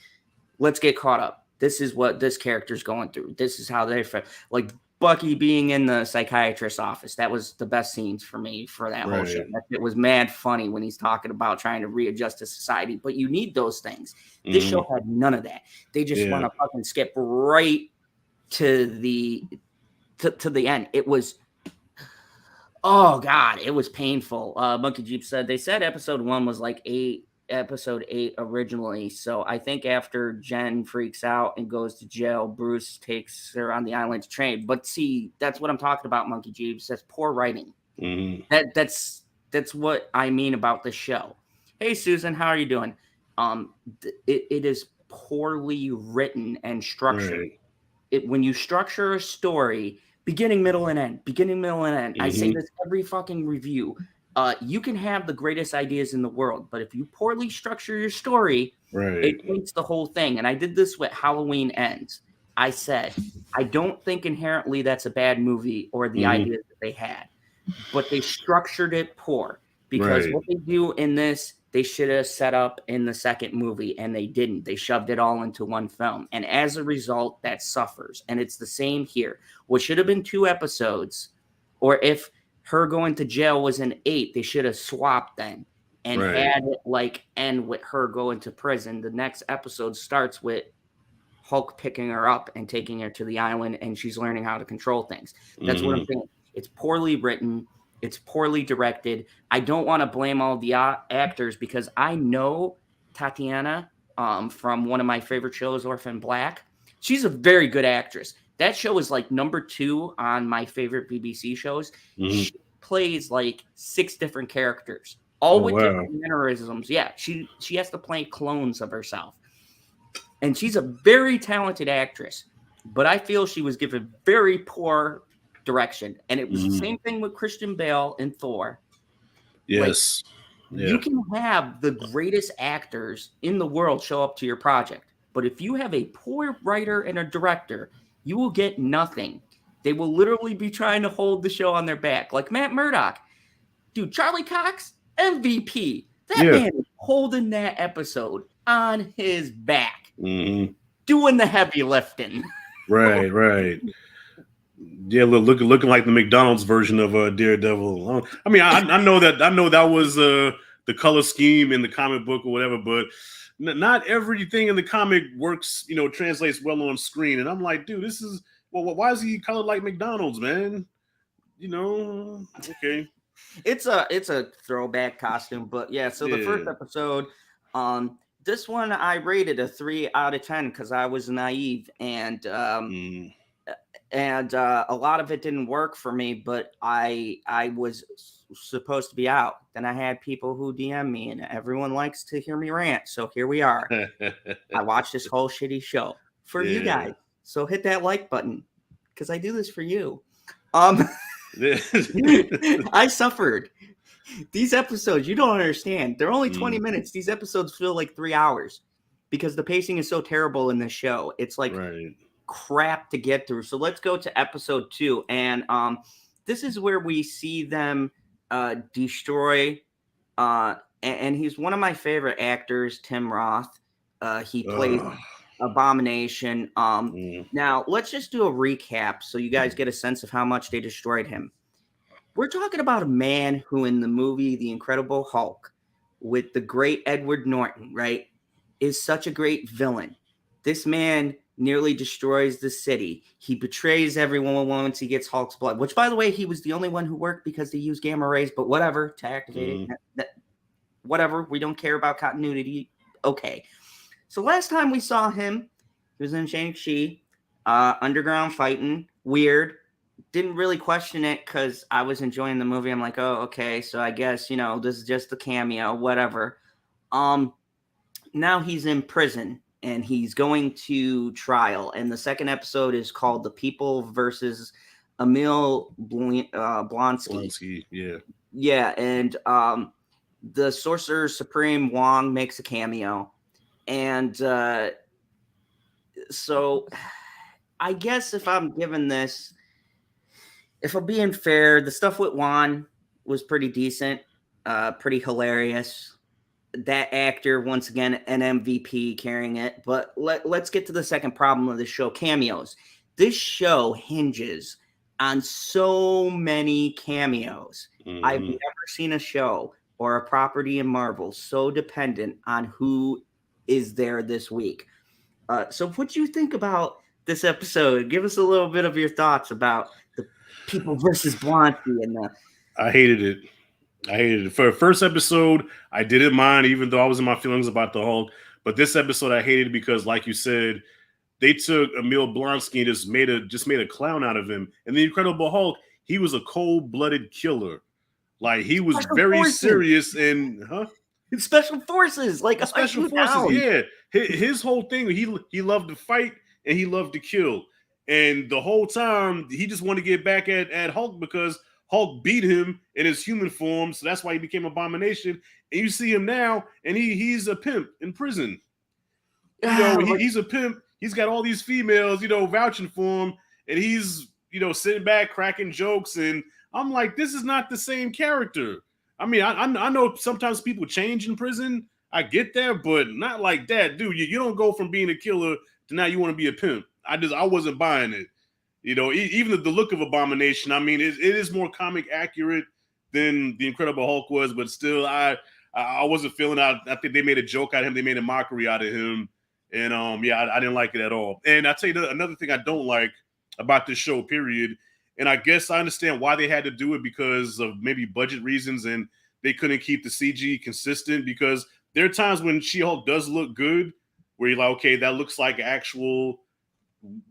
let's get caught up. This is what this character's going through. This is how they feel. Like Bucky being in the psychiatrist's office. That was the best scenes for me for that whole show. It was mad funny when he's talking about trying to readjust to society, but you need those things. This show had none of that. They just want to fucking skip right to the end. It was, oh God, it was painful. Monkey Jeep said, they said episode 1 was like episode 8 originally. So I think after Jen freaks out and goes to jail, Bruce takes her on the island to train. But see, that's what I'm talking about, Monkey Jeeves. That's poor writing. That's what I mean about the show. Hey, Susan, how are you doing? It is poorly written and structured. Right. When you structure a story, beginning, middle, and end, I say this every fucking review. You can have the greatest ideas in the world, but if you poorly structure your story, it taints the whole thing. And I did this with Halloween Ends. I said, I don't think inherently that's a bad movie or the ideas that they had, but they structured it poor, because what they do in this, they should have set up in the second movie, and they didn't. They shoved it all into one film. And as a result, that suffers. And it's the same here. What should have been 2 episodes, or if her going to jail was in 8, they should have swapped then and had it like end with her going to prison. The next episode starts with Hulk picking her up and taking her to the island, and she's learning how to control things. That's what I'm saying. It's poorly written. It's poorly directed. I don't want to blame all the actors, because I know Tatiana from one of my favorite shows, Orphan Black. She's a very good actress. That show is like number 2 on my favorite BBC shows. She plays like 6 different characters, all with different mannerisms. Yeah, she has to play clones of herself. And she's a very talented actress, but I feel she was given very poor direction. And it was the same thing with Christian Bale in Thor. Yes. You can have the greatest actors in the world show up to your project, but if you have a poor writer and a director, you will get nothing. They will literally be trying to hold the show on their back, like Matt Murdock. Dude, Charlie Cox, MVP. That man is holding that episode on his back, doing the heavy lifting. Right. Yeah, looking like the McDonald's version of Daredevil. I mean, I know that was the color scheme in the comic book or whatever, but not everything in the comic works, translates well on screen. And I'm like, dude, this is why is he colored like McDonald's, man? Okay. It's a throwback costume, but yeah. So the first episode, this one I rated a 3 out of 10 because I was naive, and a lot of it didn't work for me, but I was supposed to be out. Then I had people who DM me, and everyone likes to hear me rant. So here we are. I watched this whole shitty show for you guys. So hit that like button, because I do this for you. I suffered. These episodes, you don't understand. They're only 20 minutes. These episodes feel like 3 hours because the pacing is so terrible in this show. It's like crap to get through. So let's go to episode 2. And this is where we see them destroy. And he's one of my favorite actors, Tim Roth. He plays Abomination. Now, let's just do a recap so you guys get a sense of how much they destroyed him. We're talking about a man who in the movie The Incredible Hulk with the great Edward Norton, right, is such a great villain. This man nearly destroys the city. He betrays everyone once he gets Hulk's blood, which, by the way, he was the only one who worked because they used gamma rays, but whatever, to activate it. Whatever, we don't care about continuity. Okay. So last time we saw him, he was in Shang-Chi, underground fighting, weird. Didn't really question it because I was enjoying the movie. I'm like, oh, okay, so I guess, this is just a cameo, whatever. Now he's in prison and he's going to trial. And the second episode is called The People versus Emile Blonsky. Yeah, and the Sorcerer Supreme Wong makes a cameo. And so I guess if I'm giving this, if I'm being fair, the stuff with Juan was pretty decent, pretty hilarious. That actor, once again, an MVP carrying it. But let's get to the second problem of the show, cameos. This show hinges on so many cameos. I've never seen a show or a property in Marvel so dependent on who is there this week. So what do you think about this episode? Give us a little bit of your thoughts about the People versus Blonsky and I hated it. I hated it. For the first episode, I didn't mind, even though I was in my feelings about the Hulk. But this episode, I hated because, like you said, they took Emile Blonsky and just made a clown out of him. And the Incredible Hulk, he was a cold-blooded killer. Like, he was Special very forces. serious and It's special forces, like special forces. Yeah, his whole thing, he loved to fight and he loved to kill. And the whole time, he just wanted to get back at Hulk because Hulk beat him in his human form. So that's why he became Abomination. And you see him now, and he's a pimp in prison. You know, he's a pimp. He's got all these females, vouching for him, and he's, sitting back cracking jokes. And I'm like, this is not the same character. I mean, I know sometimes people change in prison. I get that, but not like that, dude. You don't go from being a killer to now you want to be a pimp. I wasn't buying it. Even the look of Abomination. I mean, it is more comic accurate than the Incredible Hulk was, but still, I wasn't feeling. I think they made a joke out of him. They made a mockery out of him. And I didn't like it at all. And I tell you another thing I don't like about this show, period. And I guess I understand why they had to do it because of maybe budget reasons, and they couldn't keep the CG consistent because there are times when She-Hulk does look good, where you're like, okay, that looks like actual,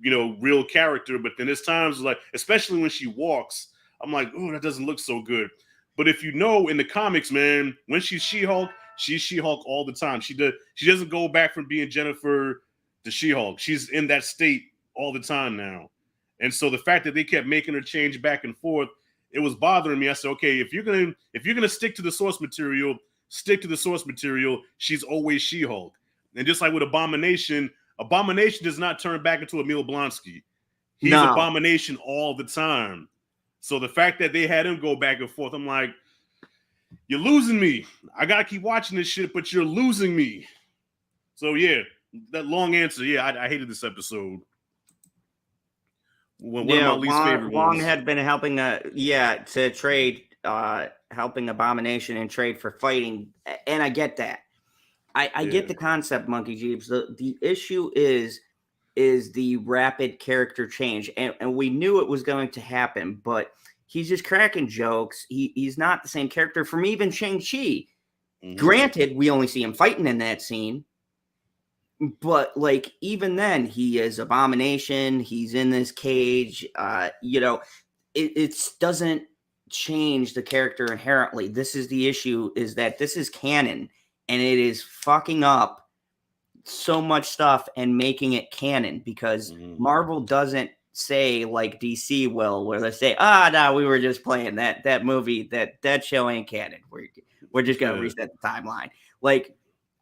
real character. But then there's times like, especially when she walks, I'm like, oh, that doesn't look so good. But if in the comics, man, when she's She-Hulk all the time. She doesn't go back from being Jennifer to She-Hulk. She's in that state all the time now. And so the fact that they kept making her change back and forth, it was bothering me. I said, okay, if you're gonna stick to the source material, stick to the source material. She's always She-Hulk. And just like with Abomination does not turn back into Emile Blonsky. He's Abomination all the time. So the fact that they had him go back and forth, I'm like, you're losing me. I gotta keep watching this shit, but you're losing me. So yeah, that long answer. Yeah, I hated this episode. One of my least favorite Wong ones. had been helping to trade, helping Abomination and trade for fighting, and I get that. I get the concept, Monkey Jeeves. The issue is the rapid character change, and we knew it was going to happen, but he's just cracking jokes. He's not the same character from even Shang-Chi. Mm-hmm. Granted, we only see him fighting in that scene, but like even then, he is Abomination. He's in this cage. It doesn't change the character inherently. This is the issue: is that this is canon, and it is fucking up so much stuff and making it canon because Marvel doesn't say like DC will, where they say, no, we were just playing that movie, that show ain't canon. We're just gonna reset the timeline. Like,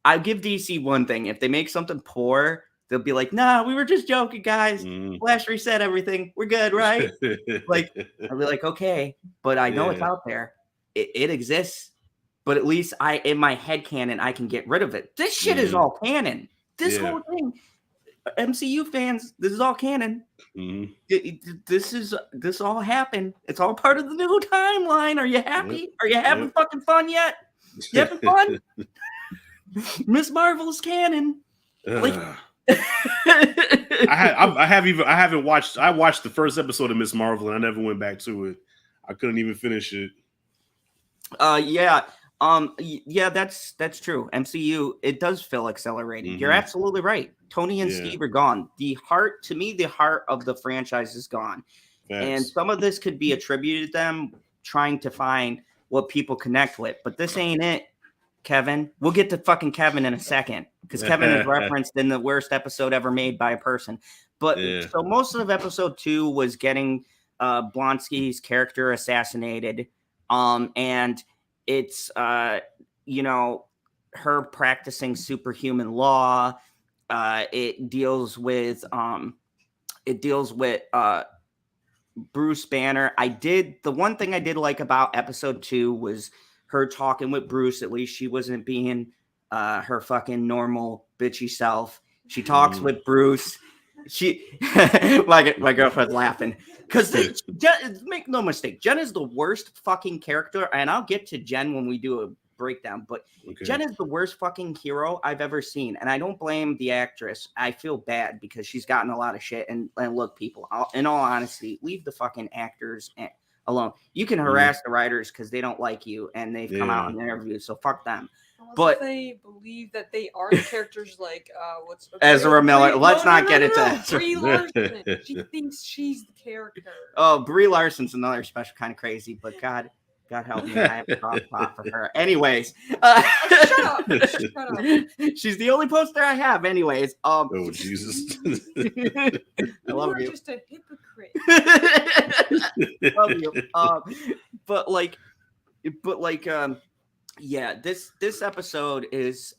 I give DC one thing: if they make something poor, they'll be like, nah, we were just joking, guys. Flash reset everything. We're good, right? Like, I'll be like, okay, but I know it's out there. It exists, but at least in my head canon, I can get rid of it. This shit is all canon. This whole thing. MCU fans, this is all canon. This all happened. It's all part of the new timeline. Are you happy? Are you having fucking fun yet? You having fun? Miss Marvel's canon. Like, I haven't watched. I watched the first episode of Miss Marvel and I never went back to it. I couldn't even finish it. Yeah, that's true. MCU, it does feel accelerated. You're absolutely right. Tony and Steve are gone. The heart of the franchise is gone. Thanks. And some of this could be attributed to them trying to find what people connect with, but this ain't it. Kevin, we'll get to fucking Kevin in a second because Kevin is referenced in the worst episode ever made by a person. But so most of episode 2 was getting Blonsky's character assassinated. And it's her practicing superhuman law. It deals with Bruce Banner. The one thing I did like about episode 2 was her talking with Bruce. At least she wasn't being her fucking normal bitchy self. She talks with Bruce. My girlfriend's laughing because make no mistake, Jen is the worst fucking character, and I'll get to Jen when we do a breakdown. But Jen is the worst fucking hero I've ever seen, and I don't blame the actress. I feel bad because she's gotten a lot of shit. And look, people, in all honesty, leave the fucking actors alone. You can harass the writers because they don't like you and they've come out in interviews, so fuck them. But they believe that they are the characters like what's Ezra Miller. Let's not get into that. Brie Larson. She thinks she's the character. Oh, Brie Larson's another special kind of crazy, but God help me, I have to talk about for her. Anyways, Shut up. She's the only poster I have. Anyways, oh Jesus, I love you. Just a hypocrite. Love you. Yeah, this episode is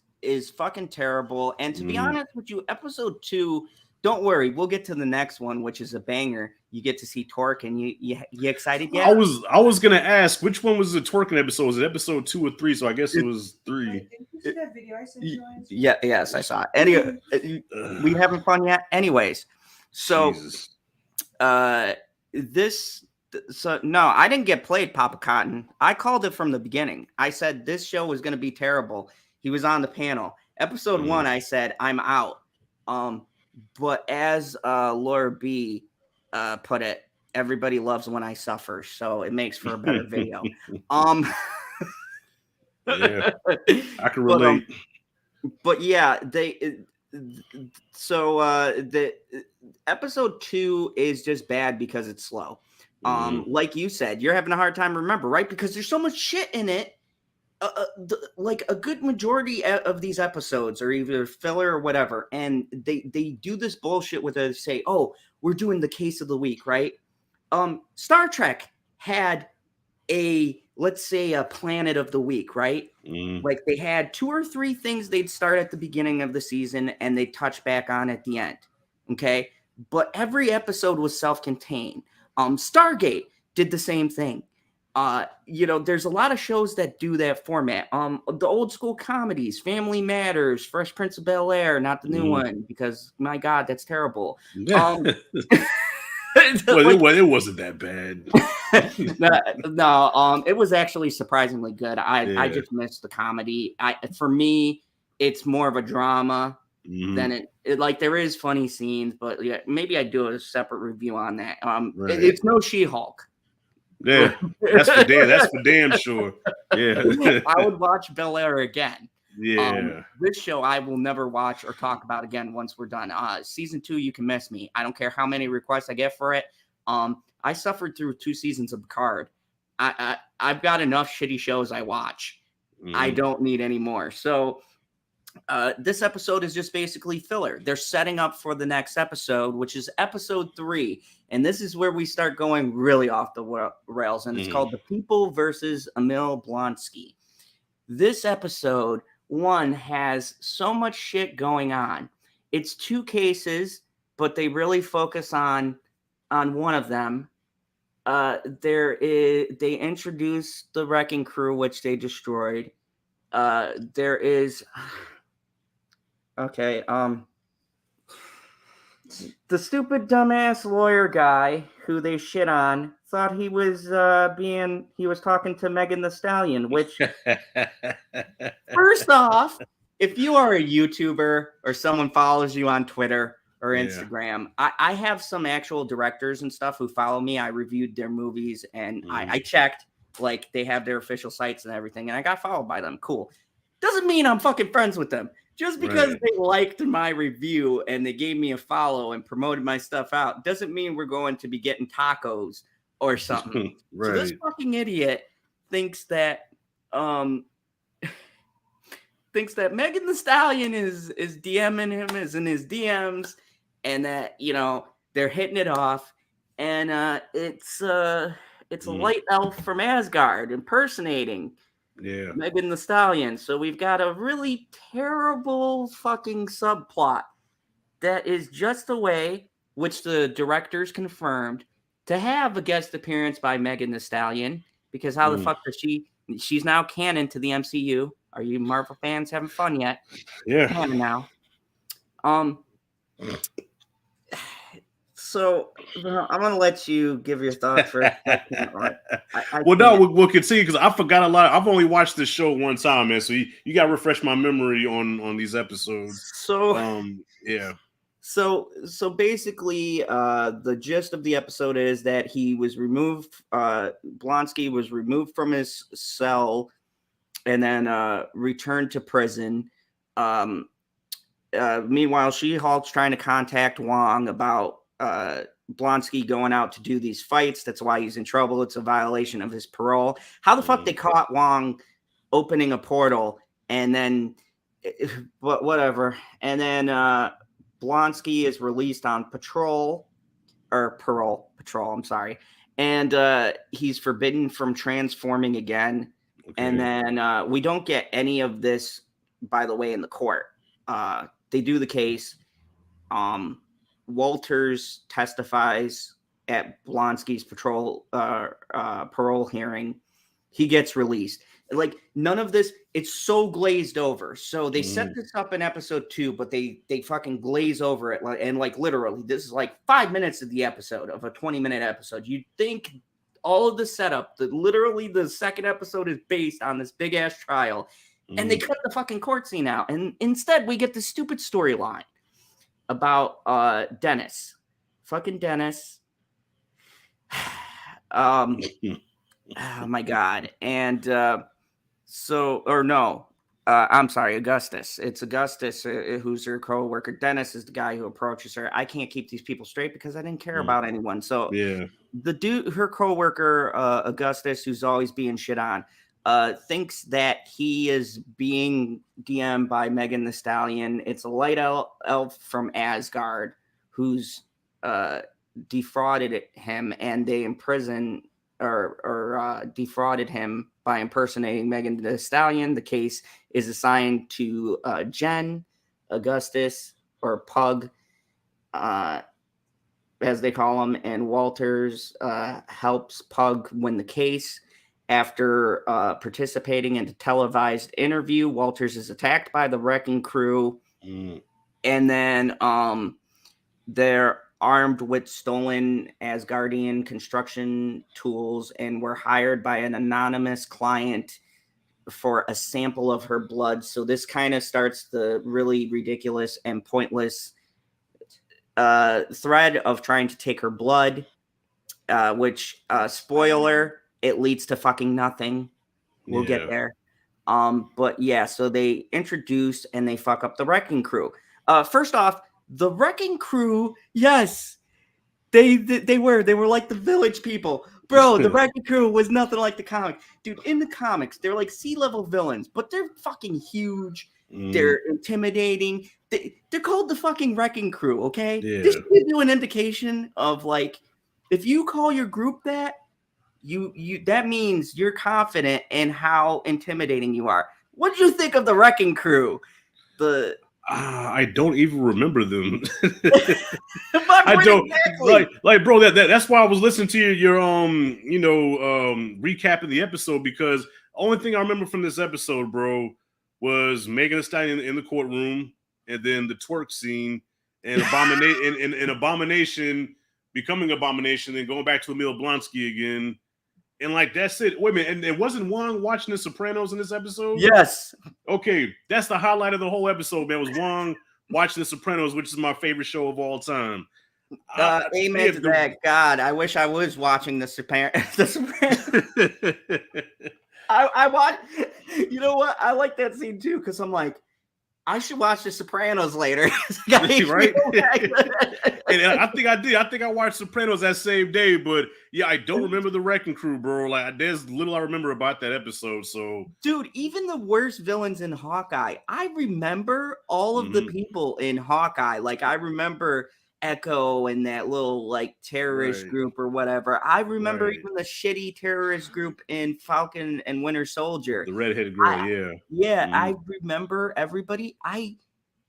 fucking terrible. And to be honest with you, episode 2, don't worry, we'll get to the next one, which is a banger. You get to see Torque, and you excited yet? I was gonna ask which one was the twerking episode? Was it episode 2 or 3? So I guess it was 3. Did you see that video I sent you? Yes, I saw it. Anyway, we having fun yet? Anyways, so Jesus. No, I didn't get played, Papa Cotton. I called it from the beginning. I said this show was going to be terrible. He was on the panel. Episode 1, I said, I'm out. But as Laura B put it, everybody loves when I suffer, so it makes for a better video. Yeah, I can relate. But yeah, the episode 2 is just bad because it's slow. Like you said, you're having a hard time remember, right? Because there's so much shit in it. Like a good majority of these episodes are either filler or whatever, and they do this bullshit with it. Say, oh, we're doing the case of the week, right? Star Trek had let's say a planet of the week, right? Like they had 2 or 3 things they'd start at the beginning of the season and they touch back on at the end. Okay, but every episode was self-contained. Stargate did the same thing. There's a lot of shows that do that format. The old school comedies, Family Matters, Fresh Prince of Bel-Air, not the new one, because my God, that's terrible. It wasn't that bad. No, it was actually surprisingly good. I just missed the comedy. For me, it's more of a drama than it like there is funny scenes, but yeah, maybe I do a separate review on that. It's no She-Hulk. Yeah, that's for damn sure. Yeah, I would watch Bel-Air again. Yeah, this show I will never watch or talk about again once we're done. Season 2, you can miss me. I don't care how many requests I get for it. I suffered through 2 seasons of Picard. I've got enough shitty shows I watch. I don't need any more. So this episode is just basically filler. They're setting up for the next episode, which is episode 3. And this is where we start going really off the rails. And it's called The People versus Emile Blonsky. This episode 1 has so much shit going on. It's 2 cases, but they really focus on one of them. They introduce the Wrecking Crew, which they destroyed. There is the stupid dumbass lawyer guy who they shit on thought he was talking to Megan Thee Stallion, which first off, if you are a YouTuber or someone follows you on Twitter or Instagram, I have some actual directors and stuff who follow me. I reviewed their movies and I checked, like, they have their official sites and everything, and I got followed by them. Cool. Doesn't mean I'm fucking friends with them. Just because they liked my review and they gave me a follow and promoted my stuff out doesn't mean we're going to be getting tacos or something. So this fucking idiot thinks that Megan Thee Stallion is DMing him, is in his DMs, and that, they're hitting it off. And it's a light elf from Asgard impersonating Megan Thee Stallion. So we've got a really terrible fucking subplot that is just a way, which the directors confirmed, to have a guest appearance by Megan Thee Stallion, because how the fuck does she's now canon to the MCU. Are you Marvel fans having fun yet? Yeah. Canon now. So I'm gonna let you give your thoughts first. We'll continue because I forgot a lot. I've only watched this show one time, man. So you got to refresh my memory on these episodes. So So basically, the gist of the episode is that he was removed. Blonsky was removed from his cell and then returned to prison. Meanwhile, She-Hulk's trying to contact Wong about Blonsky going out to do these fights. That's why he's in trouble. It's a violation of his parole. How the fuck they caught Wong opening a portal and then, whatever. And then Blonsky is released on parole. I'm sorry. And he's forbidden from transforming again. Okay. And then we don't get any of this, by the way, in the court. They do the case. Walters testifies at Blonsky's parole hearing. He gets released. Like, none of this, it's so glazed over. So they set this up in episode 2, but they fucking glaze over it. And like, literally, this is like 5 minutes of the episode, of a 20-minute episode. You'd think all of the setup, literally the second episode is based on this big ass trial. And they cut the fucking court scene out. And instead, we get this stupid storyline about Dennis. Fucking Dennis. Oh, my God. And I'm sorry, Augustus. It's Augustus who's her co-worker. Dennis is the guy who approaches her. I can't keep these people straight because I didn't care about anyone. So the dude, her co-worker, Augustus, who's always being shit on, thinks that he is being DM'd by Megan Thee Stallion. It's a light elf from Asgard who's defrauded him, and they imprison or defrauded him by impersonating Megan Thee Stallion. The case is assigned to Jen, Augustus, or Pug, as they call him, and Walters helps Pug win the case. After participating in a televised interview, Walters is attacked by the Wrecking Crew, and then they're armed with stolen Asgardian construction tools and were hired by an anonymous client for a sample of her blood. So this kind of starts the really ridiculous and pointless thread of trying to take her blood, which, spoiler, it leads to fucking nothing. We'll get there. But yeah, so they introduce and they fuck up the Wrecking Crew. First off, the Wrecking Crew, yes, they were like the Village people. Bro, the Wrecking Crew was nothing like the comic. Dude, in the comics, they're like sea-level villains, but they're fucking huge. They're intimidating. They're called the fucking Wrecking Crew, okay? Yeah. This should give you an indication of, like, if you call your group that, you that means you're confident in how intimidating you are. What did you think of the Wrecking Crew? I don't even remember them. I don't exactly. like bro. That's why I was listening to your recap of the episode, because only thing I remember from this episode, bro, was Megan Thee Stallion in the courtroom, and then the twerk scene, and Abomination becoming Abomination, and going back to Emile Blonsky again. And like, that's it. Wait a minute. And it wasn't Wong watching The Sopranos in this episode? Yes. Okay. That's the highlight of the whole episode, man. Was Wong watching The Sopranos, which is my favorite show of all time. Amen to that. God, I wish I was watching The Sopranos. I watch. You know what? I like that scene too, because I'm like, I should watch The Sopranos later. Right? And I think I did. I think I watched Sopranos that same day, but yeah, I don't remember the Wrecking Crew, bro. Like, there's little I remember about that episode. So, dude, even the worst villains in Hawkeye, I remember all of the people in Hawkeye. Like, I remember Echo and that little like terrorist group or whatever. I remember even the shitty terrorist group in Falcon and Winter Soldier. The redheaded girl, I remember everybody.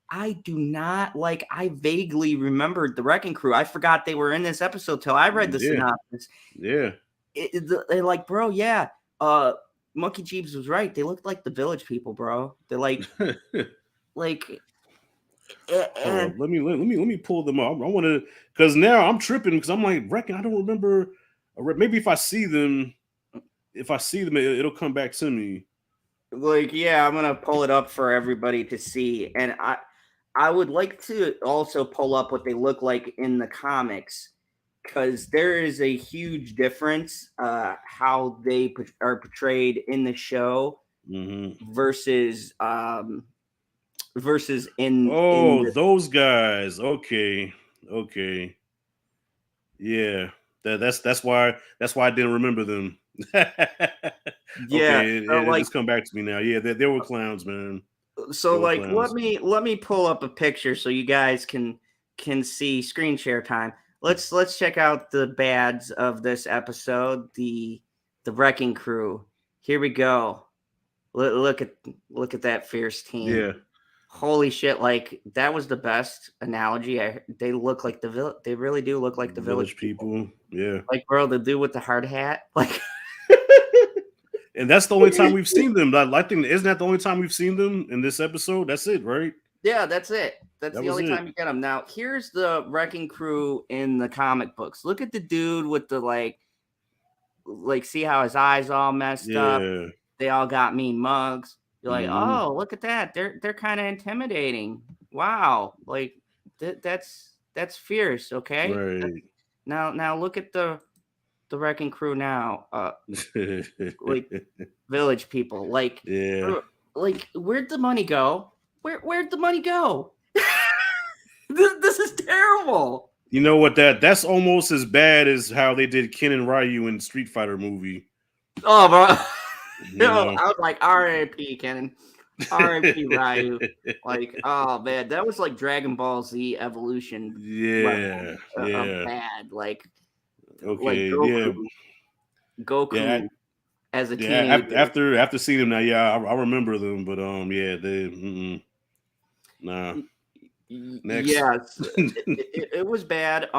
I do not like. I vaguely remembered the Wrecking Crew. I forgot they were in this episode till I read the synopsis. Yeah, they're like, bro, yeah. Monkey Jeeves was right. They looked like the Village people, bro. They're like, like. Let me pull them up. I want to, because now I'm tripping, because I'm like, I don't remember. Maybe if I see them, it'll come back to me. Like, yeah, I'm gonna pull it up for everybody to see. And I would like to also pull up what they look like in the comics, because there is a huge difference how they are portrayed in the show versus versus in the, those guys. Okay. Yeah. That's why I didn't remember them. yeah. Okay, So it like, just come back to me now. Yeah, they were clowns, man. so They were like, clowns. let me pull up a picture so you guys can see screen share time. Let's check out the bads of this episode, the Wrecking Crew. Here we go. Look at that fierce team. Yeah. Holy shit! Like, that was the best analogy. They look like they really do look like the village people. Yeah. Like, bro, the dude with the hard hat. Like, and that's the only time we've seen them. I think, isn't that the only time we've seen them in this episode? That's it, right? yeah, that's it. That's the only it. time you get them. Now, here's the Wrecking Crew in the comic books. Look at the dude with the like see how his eyes all messed up. They all got mean mugs. You're like, oh, look at that. They're kind of intimidating. Wow, like that's fierce. Okay, right. Now look at the Wrecking Crew now. Like village people. Like, like, where'd the money go? Where'd the money go? This is terrible. You know what? That's almost as bad as how they did Ken and Ryu in Street Fighter movie. Oh, bro. No, I was like, R.I.P. Ken, R.I.P. Ryu. Like, oh man, that was like Dragon Ball Z evolution. Yeah, of bad. Like, okay, like Goku as a teenager. After seeing them now, I remember them, but they nah. Next. Yes, it was bad.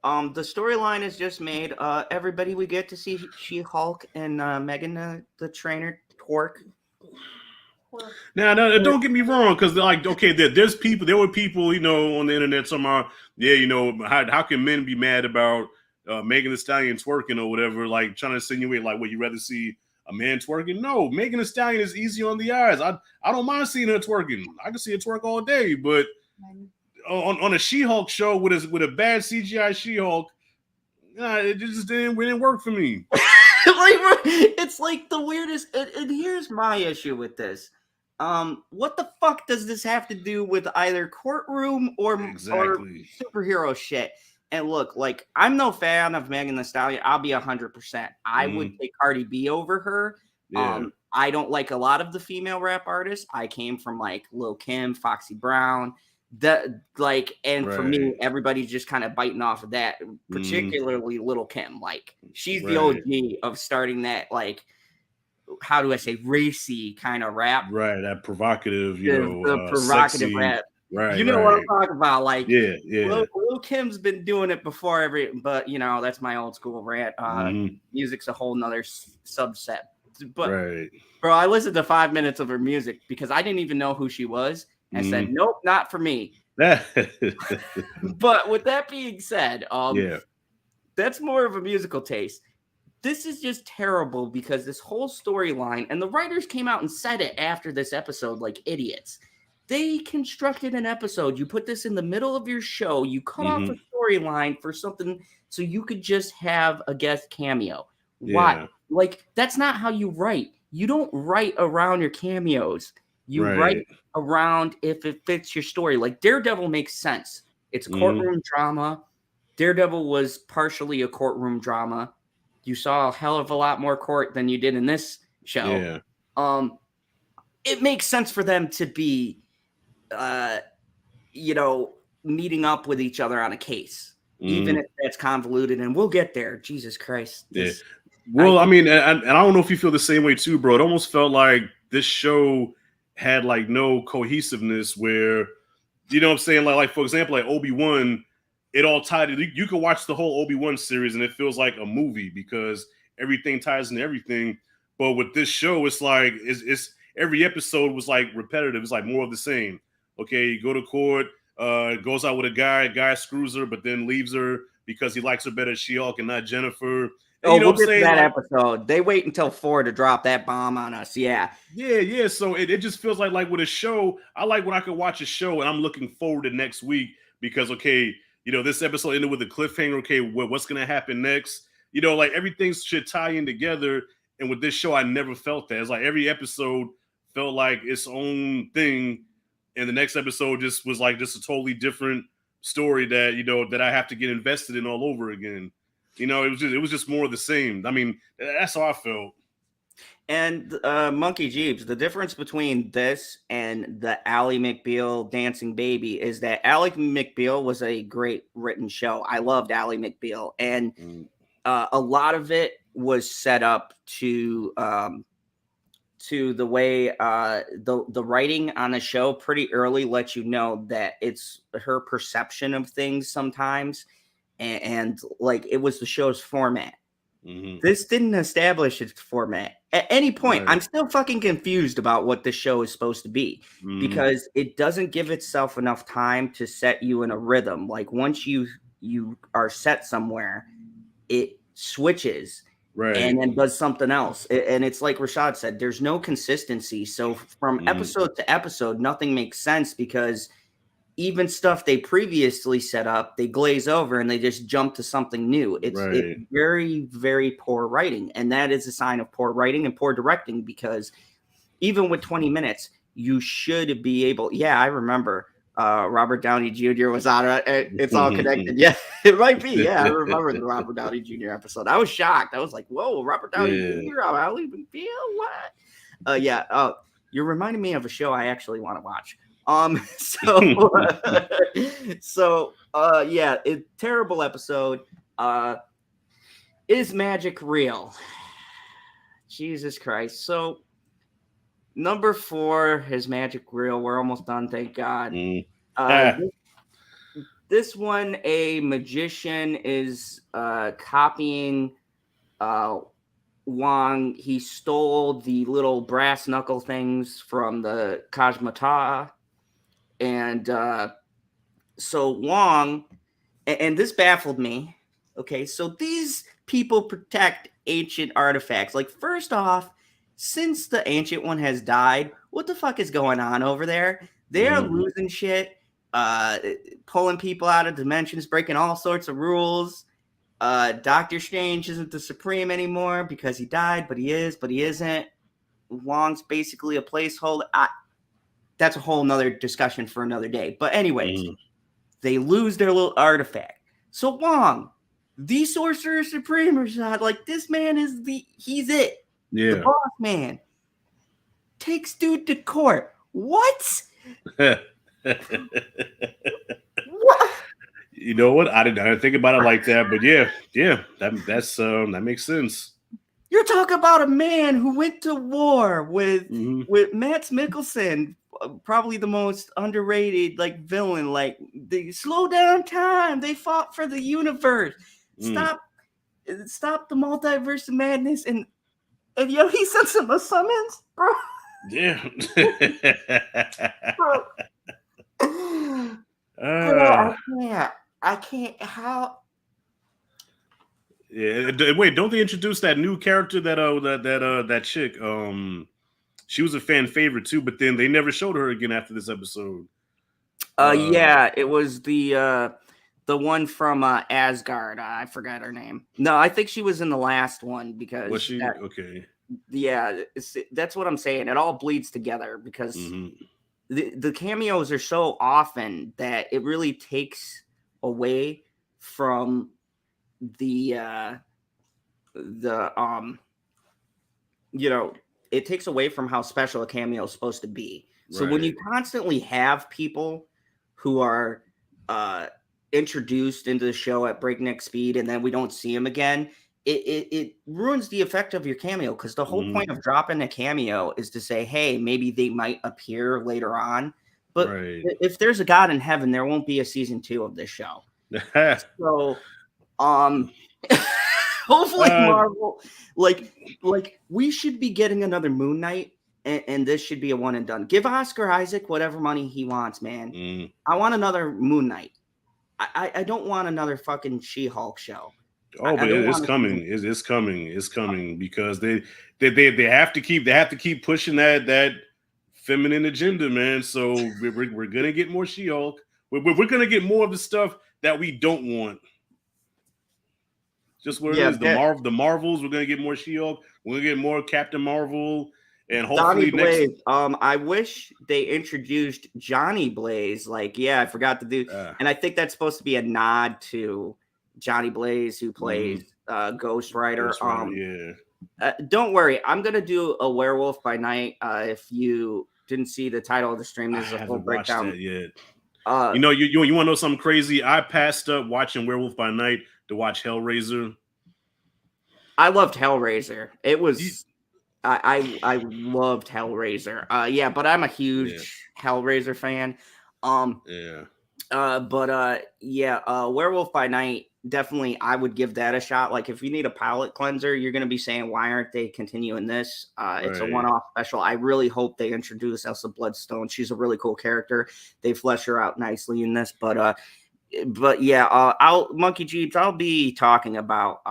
The storyline is just made. Everybody, we get to see She-Hulk and Megan the trainer twerk. Now, don't get me wrong, because like, okay, there were people, on the internet somehow, how can men be mad about Megan Thee Stallion twerking or whatever, like trying to insinuate like, would you rather see a man twerking? No, Megan Thee Stallion is easy on the eyes. I don't mind seeing her twerking. I can see her twerk all day, but on a She-Hulk show with a bad CGI She-Hulk, it just didn't work for me. It's like the weirdest. And here's my issue with this. What the fuck does this have to do with either courtroom or superhero shit? And look, like, I'm no fan of Megan Thee Stallion. I'll be 100%. I would take Cardi B over her. Yeah. I don't like a lot of the female rap artists. I came from like Lil Kim, Foxy Brown. For me, everybody's just kind of biting off of that, particularly Lil Kim. Like, she's the OG of starting that, like, how do I say, racy kind of rap. Right, that provocative, the provocative sexy rap. Right. You know what I'm talking about. Like, yeah. Lil Kim's been doing it before but that's my old school rant. Music's a whole nother subset. But bro, I listened to 5 minutes of her music because I didn't even know who she was. I said, nope, not for me. But with that being said, that's more of a musical taste. This is just terrible because this whole storyline, and the writers came out and said it after this episode like idiots. They constructed an episode. You put this in the middle of your show. You cut off a storyline for something so you could just have a guest cameo. Why? Like, that's not how you write. You don't write around your cameos. You write around if it fits your story. Like, Daredevil makes sense. It's a courtroom drama. Daredevil was partially a courtroom drama. You saw a hell of a lot more court than you did in this show. It makes sense for them to be, meeting up with each other on a case, even if that's convoluted. And we'll get there. Jesus Christ. Well, I mean, and I don't know if you feel the same way too, bro. It almost felt like this show had like no cohesiveness where, you know what I'm saying? Like for example, like Obi-Wan, it all tied. You could watch the whole Obi-Wan series and it feels like a movie because everything ties into everything. But with this show, it's like, it's every episode was like repetitive. It's like more of the same. Okay, you go to court, goes out with a guy screws her, but then leaves her because he likes her better as She-Hulk and not Jennifer. Oh, you know we'll what I'm get to saying? that Like, episode. They wait until 4 to drop that bomb on us. Yeah. yeah. So it just feels like with a show, I like when I can watch a show and I'm looking forward to next week because okay, you know, this episode ended with a cliffhanger. Okay, what's gonna happen next? You know, like everything should tie in together. And with this show, I never felt that. It's like every episode felt like its own thing, and the next episode just was like just a totally different story that you know that I have to get invested in all over again. You know, it was just more of the same. I mean, that's how I felt. And Monkey Jeeps, the difference between this and the Ally McBeal Dancing Baby is that Ally McBeal was a great written show. I loved Ally McBeal, and a lot of it was set up to the way the writing on the show pretty early lets you know that it's her perception of things sometimes, and like it was the show's format. This didn't establish its format at any point. Right. I'm still fucking confused about what this show is supposed to be because it doesn't give itself enough time to set you in a rhythm. Like once you are set somewhere, it switches Right. and then does something else. And it's like Rashad said, there's no consistency. So from episode to episode, nothing makes sense because even stuff they previously set up, they glaze over and they just jump to something new. It's very, very poor writing. And that is a sign of poor writing and poor directing because even with 20 minutes, you should be able. Yeah, I remember Robert Downey Jr. was on it. It's all connected. Yeah, it might be. Yeah, I remember the Robert Downey Jr. episode. I was shocked. I was like, whoa, Robert Downey Jr. I'll even feel what? Yeah. You're reminding me of a show I actually want to watch. Yeah, terrible episode. Is magic real? Jesus Christ. So number 4 is magic real. We're almost done, thank God. This one, a magician is copying Wong. He stole the little brass knuckle things from the Kajmata. And so Wong, and this baffled me. Okay, so these people protect ancient artifacts. Like, first off, since the ancient one has died, what the fuck is going on over there? They are losing shit, pulling people out of dimensions, breaking all sorts of rules. Doctor Strange isn't the Supreme anymore because he died, but he is, but he isn't. Wong's basically a placeholder. That's a whole nother discussion for another day. But anyways, they lose their little artifact. So Wong, the Sorcerer Supreme, Rashad, like this man is he's it. Yeah. The boss man. Takes dude to court. What? What? You know what? I didn't think about it like that, but yeah, that makes sense. You're talking about a man who went to war with Mads Mikkelsen, probably the most underrated like villain. Like they slow down time. They fought for the universe. Stop the multiverse of madness. And yo, he sent some summons, bro. Yeah. Bro. Bro, I can't. How? Yeah. Wait, don't they introduce that new character that chick? She was a fan favorite too, but then they never showed her again after this episode. Yeah, it was the one from Asgard. I forgot her name. No, I think she was in the last one because was she okay? Yeah, that's what I'm saying. It all bleeds together because the cameos are so often that it really takes away from it takes away from how special a cameo is supposed to be. So when you constantly have people who are introduced into the show at breakneck speed and then we don't see them again, it ruins the effect of your cameo because the whole point of dropping a cameo is to say, hey, maybe they might appear later on. But if there's a God in heaven, there won't be a season 2 of this show. So hopefully Marvel like we should be getting another Moon Knight and this should be a one and done. Give Oscar Isaac whatever money he wants, man. I want another Moon Knight. I don't want another fucking She-Hulk show. Oh, I but don't it's want to. coming. It's coming. It's coming because they have to keep pushing that feminine agenda, man. So we're gonna get more She-Hulk. We're gonna get more of the stuff that we don't want. Just what it Yeah, is. The Marvels. We're gonna get more She-Hulk. We're gonna get more Captain Marvel, and Johnny hopefully next. Blaze. I wish they introduced Johnny Blaze. Like, yeah, I forgot to do, and I think that's supposed to be a nod to Johnny Blaze, who plays Ghost Rider. Ghost Rider, yeah. Don't worry, I'm gonna do a Werewolf by Night. If you didn't see the title of the stream, this is a full breakdown. Watched that yet. You want to know something crazy? I passed up watching Werewolf by Night to watch Hellraiser. I loved Hellraiser. It was I loved Hellraiser. Yeah, but I'm a huge Hellraiser fan. Werewolf by Night, definitely I would give that a shot. Like, if you need a palate cleanser, you're gonna be saying, why aren't they continuing this? It's a one-off special. I really hope they introduce Elsa Bloodstone. She's a really cool character. They flesh her out nicely in this, but Monkey Jeeps, I'll be talking about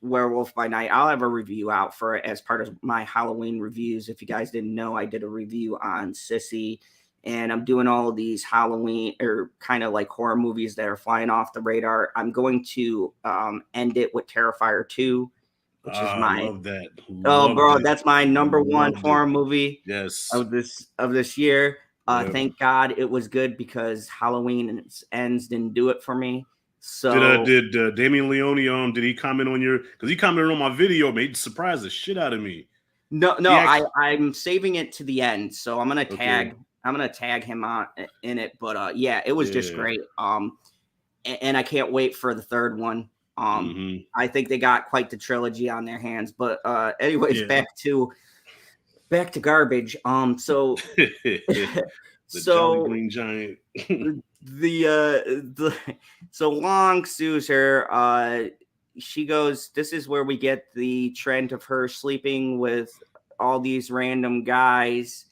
Werewolf by Night. I'll have a review out for it as part of my Halloween reviews. If you guys didn't know, I did a review on Sissy, and I'm doing all of these Halloween or kind of like horror movies that are flying off the radar. I'm going to end it with Terrifier 2, which is my love that. That's my number one horror movie of this year. Thank God it was good, because Halloween Ends didn't do it for me. So did Damien Leone did he comment on your, because he commented on my video, made surprise the shit out of me. No, I'm saving it to the end, so I'm gonna tag him on in it. But it was just great. And I can't wait for the third one. I think they got quite the trilogy on their hands. But anyways, back to garbage. So Jolly Green Giant. So Long sues her. She goes, this is where we get the trend of her sleeping with all these random guys.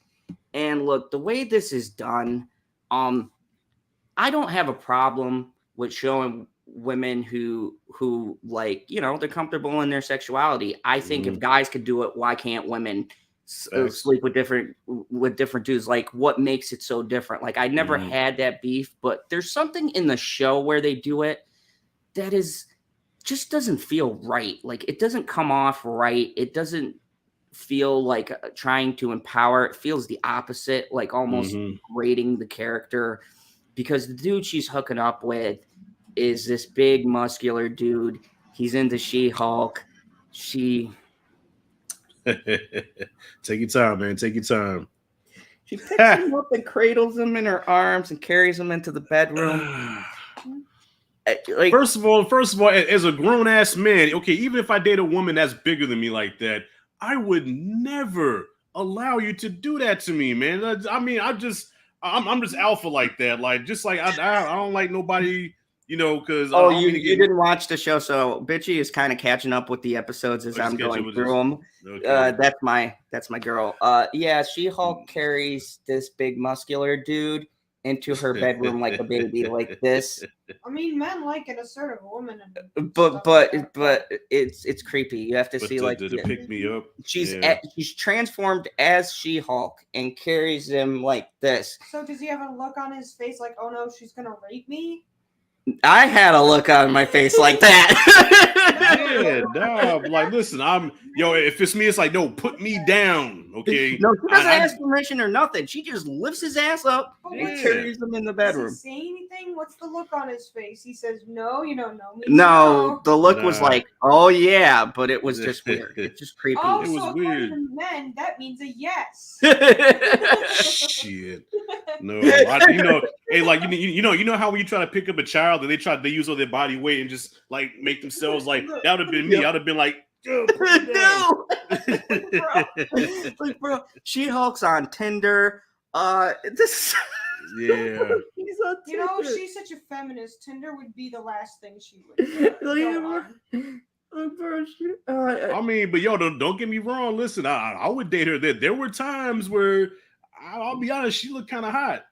And look, the way this is done, I don't have a problem with showing women who like, they're comfortable in their sexuality. I think if guys could do it, why can't women sleep with different dudes? Like, what makes it so different? Like, I never had that beef, but there's something in the show where they do it that just doesn't feel right. Like, it doesn't come off right. It doesn't feel like trying to empower. It feels the opposite, like almost rating the character, because the dude she's hooking up with is this big muscular dude. He's into She-Hulk. Take your time, man. Take your time. She picks him up and cradles him in her arms and carries him into the bedroom. Like, first of all, as a grown ass man, okay, even if I date a woman that's bigger than me like that, I would never allow you to do that to me, man. I mean, I'm just alpha like that. Like, just like I don't like nobody, because you didn't watch the show, so Bitchy is kind of catching up with the episodes as I'm going through them. Okay. That's my girl. She-Hulk carries this big muscular dude into her bedroom like a baby, like this. I mean, men like an assertive woman. But it's creepy. You have to see to pick me up. She's transformed as She-Hulk and carries him like this. So does he have a look on his face like, oh no, she's gonna rape me? I had a look on my face like that. Like, listen, if it's me, it's like, no, put me down, okay? No, she doesn't ask permission or nothing. She just lifts his ass up and carries him in the bedroom. Does he say anything? What's the look on his face? He says, no, you don't know me. No, the look was like, oh yeah, but it was just weird. It's just creepy. Oh, it was so weird. According to men, that means a yes. Shit. No, hey, like you know how when you try to pick up a child and they use all their body weight and just like make themselves like, that would have been me. I'd have been like, no. Like, bro, She-Hulk's on Tinder. This. Yeah. He's on Tinder. She's such a feminist. Tinder would be the last thing she would go on. I mean, but don't get me wrong. Listen, I would date her. There were times where I'll be honest, she looked kind of hot.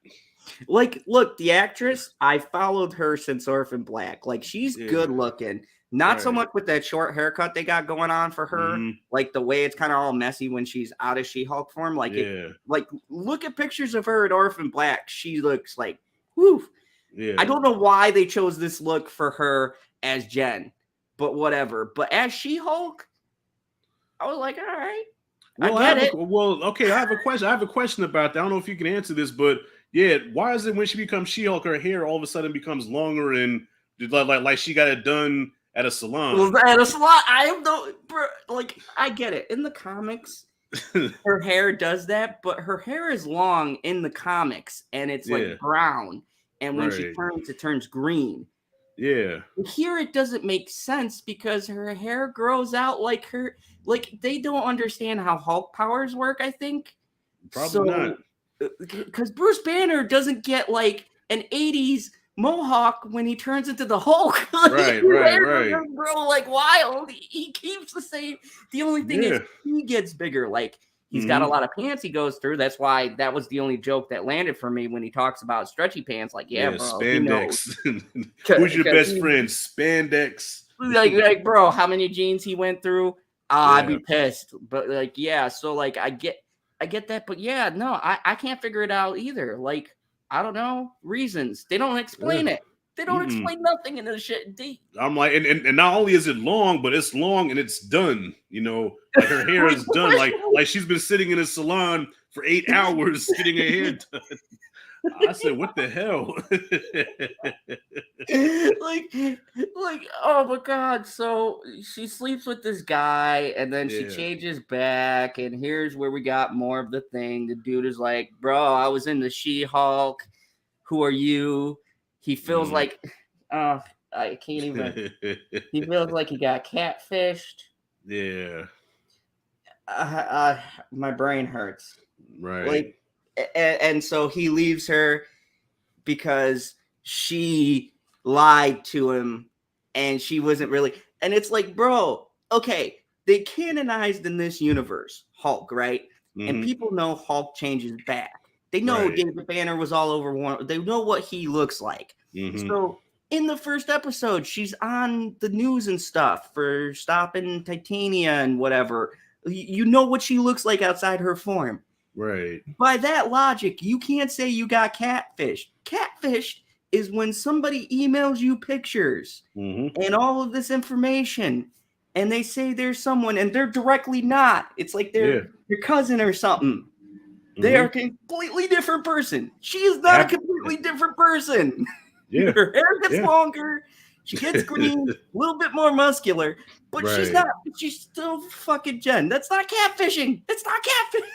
Like, look, the actress, I followed her since Orphan Black. Like, she's good looking. Not so much with that short haircut they got going on for her. Like, the way it's kind of all messy when she's out of She-Hulk form. Like, look at pictures of her at Orphan Black. She looks like, whew. Yeah. I don't know why they chose this look for her as Jen, but whatever. But as She-Hulk, I was like, all right. Well, I have a question. I have a question about that. I don't know if you can answer this, but yeah, why is it when she becomes She-Hulk, her hair all of a sudden becomes longer and like she got it done at a salon? Well, at a salon, I have no, bro, like, I get it. In the comics, her hair does that, but her hair is long in the comics, and it's like brown, and when she turns, it turns green. Yeah. Here it doesn't make sense because her hair grows out like her. Like, they don't understand how Hulk powers work, I think. Probably not. Because Bruce Banner doesn't get like an 80s mohawk when he turns into the Hulk. Right. Grow like wild. He keeps the same. The only thing is he gets bigger. Like, he's got a lot of pants he goes through. That's why that was the only joke that landed for me when he talks about stretchy pants. Like, bro. Spandex. Who's your best friend? Spandex. Like, bro, how many jeans he went through? I'd be pissed. But like, so like I get that, but no, I can't figure it out either. Like, I don't know reasons. They don't explain it. They don't explain nothing in this shit. I'm like, and not only is it long, but it's long and it's done. You know, like her hair is done. Like she's been sitting in a salon for 8 hours getting her hair done. I said, what the hell? like, oh my God. So she sleeps with this guy and then she changes back. And here's where we got more of the thing. The dude is like, bro, I was in the She-Hulk. Who are you? He feels like, I can't even. He feels like he got catfished. Yeah. My brain hurts. Right. Like, and so he leaves her because she lied to him and she wasn't really. And it's like, bro, okay, they canonized in this universe Hulk, right? And people know Hulk changes back. They know David Banner was all over one. They know what he looks like. So in the first episode, she's on the news and stuff for stopping Titania and whatever. You know what she looks like outside her form. Right. By that logic, you can't say you got catfished. Catfished is when somebody emails you pictures and all of this information, and they say there's someone, and they're directly not. It's like they're your cousin or something. They are a completely different person. She is not a completely different person. Yeah. Her hair gets longer. She gets green, a little bit more muscular, but she's not. She's still fucking Jen. That's not catfishing. It's not catfishing.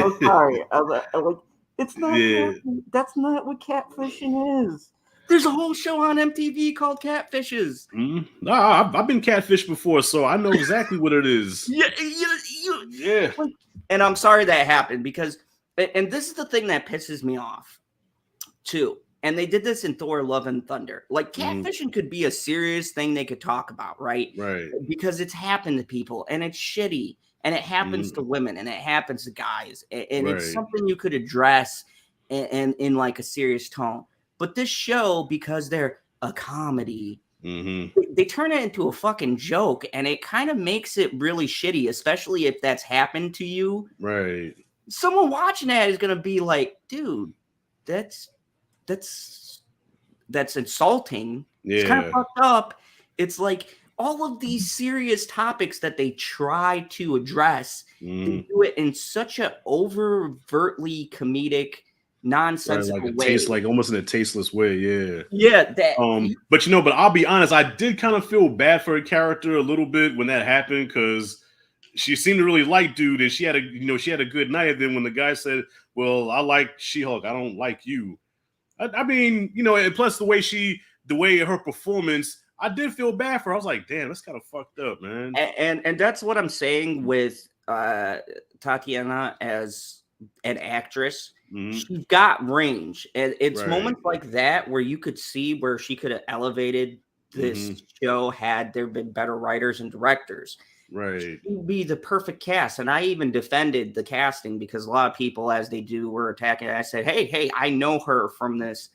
I'm sorry. Like, it's not. That's not what catfishing is. There's a whole show on MTV called Catfishes. No, I've been catfished before, so I know exactly what it is. Yeah. And I'm sorry that happened because, and this is the thing that pisses me off, too. And they did this in Thor: Love and Thunder. Like, catfishing could be a serious thing they could talk about, right? Right. Because it's happened to people, and it's shitty, and it happens to women, and it happens to guys, and it's something you could address in like a serious tone. But this show, because they're a comedy, they turn it into a fucking joke, and it kind of makes it really shitty, especially if that's happened to you. Right. Someone watching that is gonna be like, dude, that's insulting. It's kind of fucked up. It's like all of these serious topics that they try to address, they do it in such an overtly comedic, nonsensical way. Taste, like almost in a tasteless way. Yeah. But but I'll be honest, I did kind of feel bad for her character a little bit when that happened because she seemed to really like dude, and she had a good night. And then when the guy said, "Well, I like She-Hulk, I don't like you." I mean, and plus the way her performance, I did feel bad for her. I was like, damn, that's kind of fucked up, man. And that's what I'm saying with Tatiana as an actress. She's got range, and it's moments like that where you could see where she could have elevated this show had there been better writers and directors. Right. She would be the perfect cast. And I even defended the casting because a lot of people, as they do, were attacking. I said, hey, I know her from this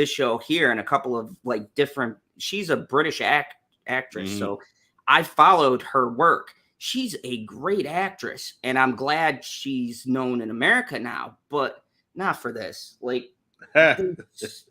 show here and a couple of like different. She's a British actress, so I followed her work. She's a great actress, and I'm glad she's known in America now, but not for this. Like, they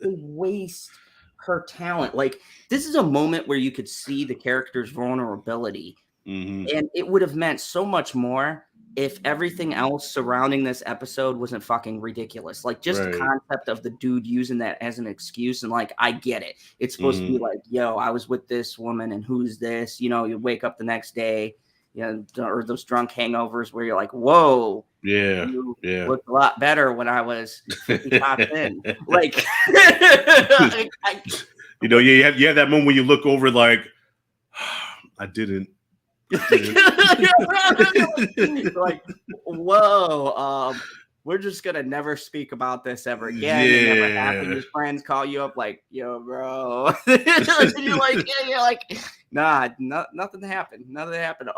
waste her talent. Like, this is a moment where you could see the character's vulnerability, and it would have meant so much more if everything else surrounding this episode wasn't fucking ridiculous. Like, just the concept of the dude using that as an excuse, and like, I get it. It's supposed to be like, yo, I was with this woman, and who's this? You know, you wake up the next day, you know, or those drunk hangovers where you're like, whoa, you looked a lot better when I was 50 pops in. Like, you know, you have that moment when you look over like, I didn't. Like, whoa, we're just gonna never speak about this ever again. It never happened. Your friends call you up like, yo, bro. You're like, nah, nothing happened. Nothing happened.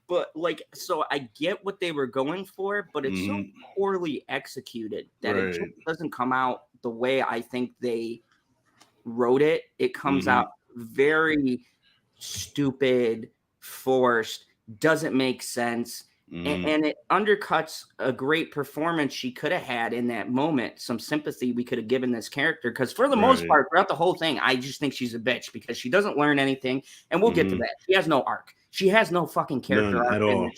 But like, so I get what they were going for, but it's so poorly executed that it just doesn't come out the way I think they wrote it. It comes out very stupid, forced, doesn't make sense, and it undercuts a great performance she could have had in that moment. Some sympathy we could have given this character, because for the most part, throughout the whole thing, I just think she's a bitch because she doesn't learn anything, and we'll get to that. She has no arc. She has no fucking character arc at all.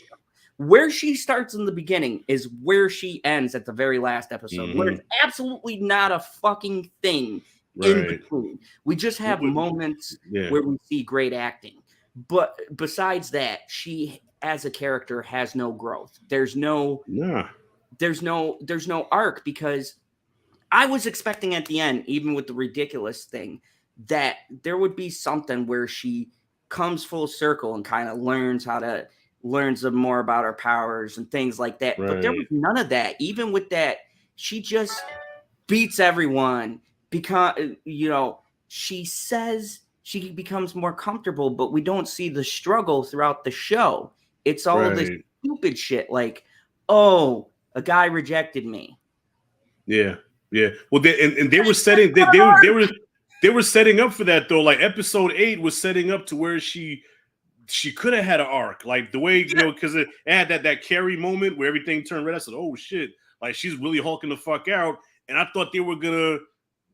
Where she starts in the beginning is where she ends at the very last episode, where it's absolutely not a fucking thing in between. We just have moments where we see great acting. But besides that, she as a character has no growth. There's no arc, because I was expecting at the end, even with the ridiculous thing, that there would be something where she comes full circle and kind of learns some more about her powers and things like that. But there was none of that. Even with that, she just beats everyone because, you know, she says she becomes more comfortable, but we don't see the struggle throughout the show. It's all of this stupid shit like, oh, a guy rejected me. Yeah. Well, they were setting they were setting up for that though. Like episode 8 was setting up to where she could have had an arc, like the way, you know, because it had that Carrie moment where everything turned red. I said, oh shit, like she's really hulking the fuck out, and I thought they were gonna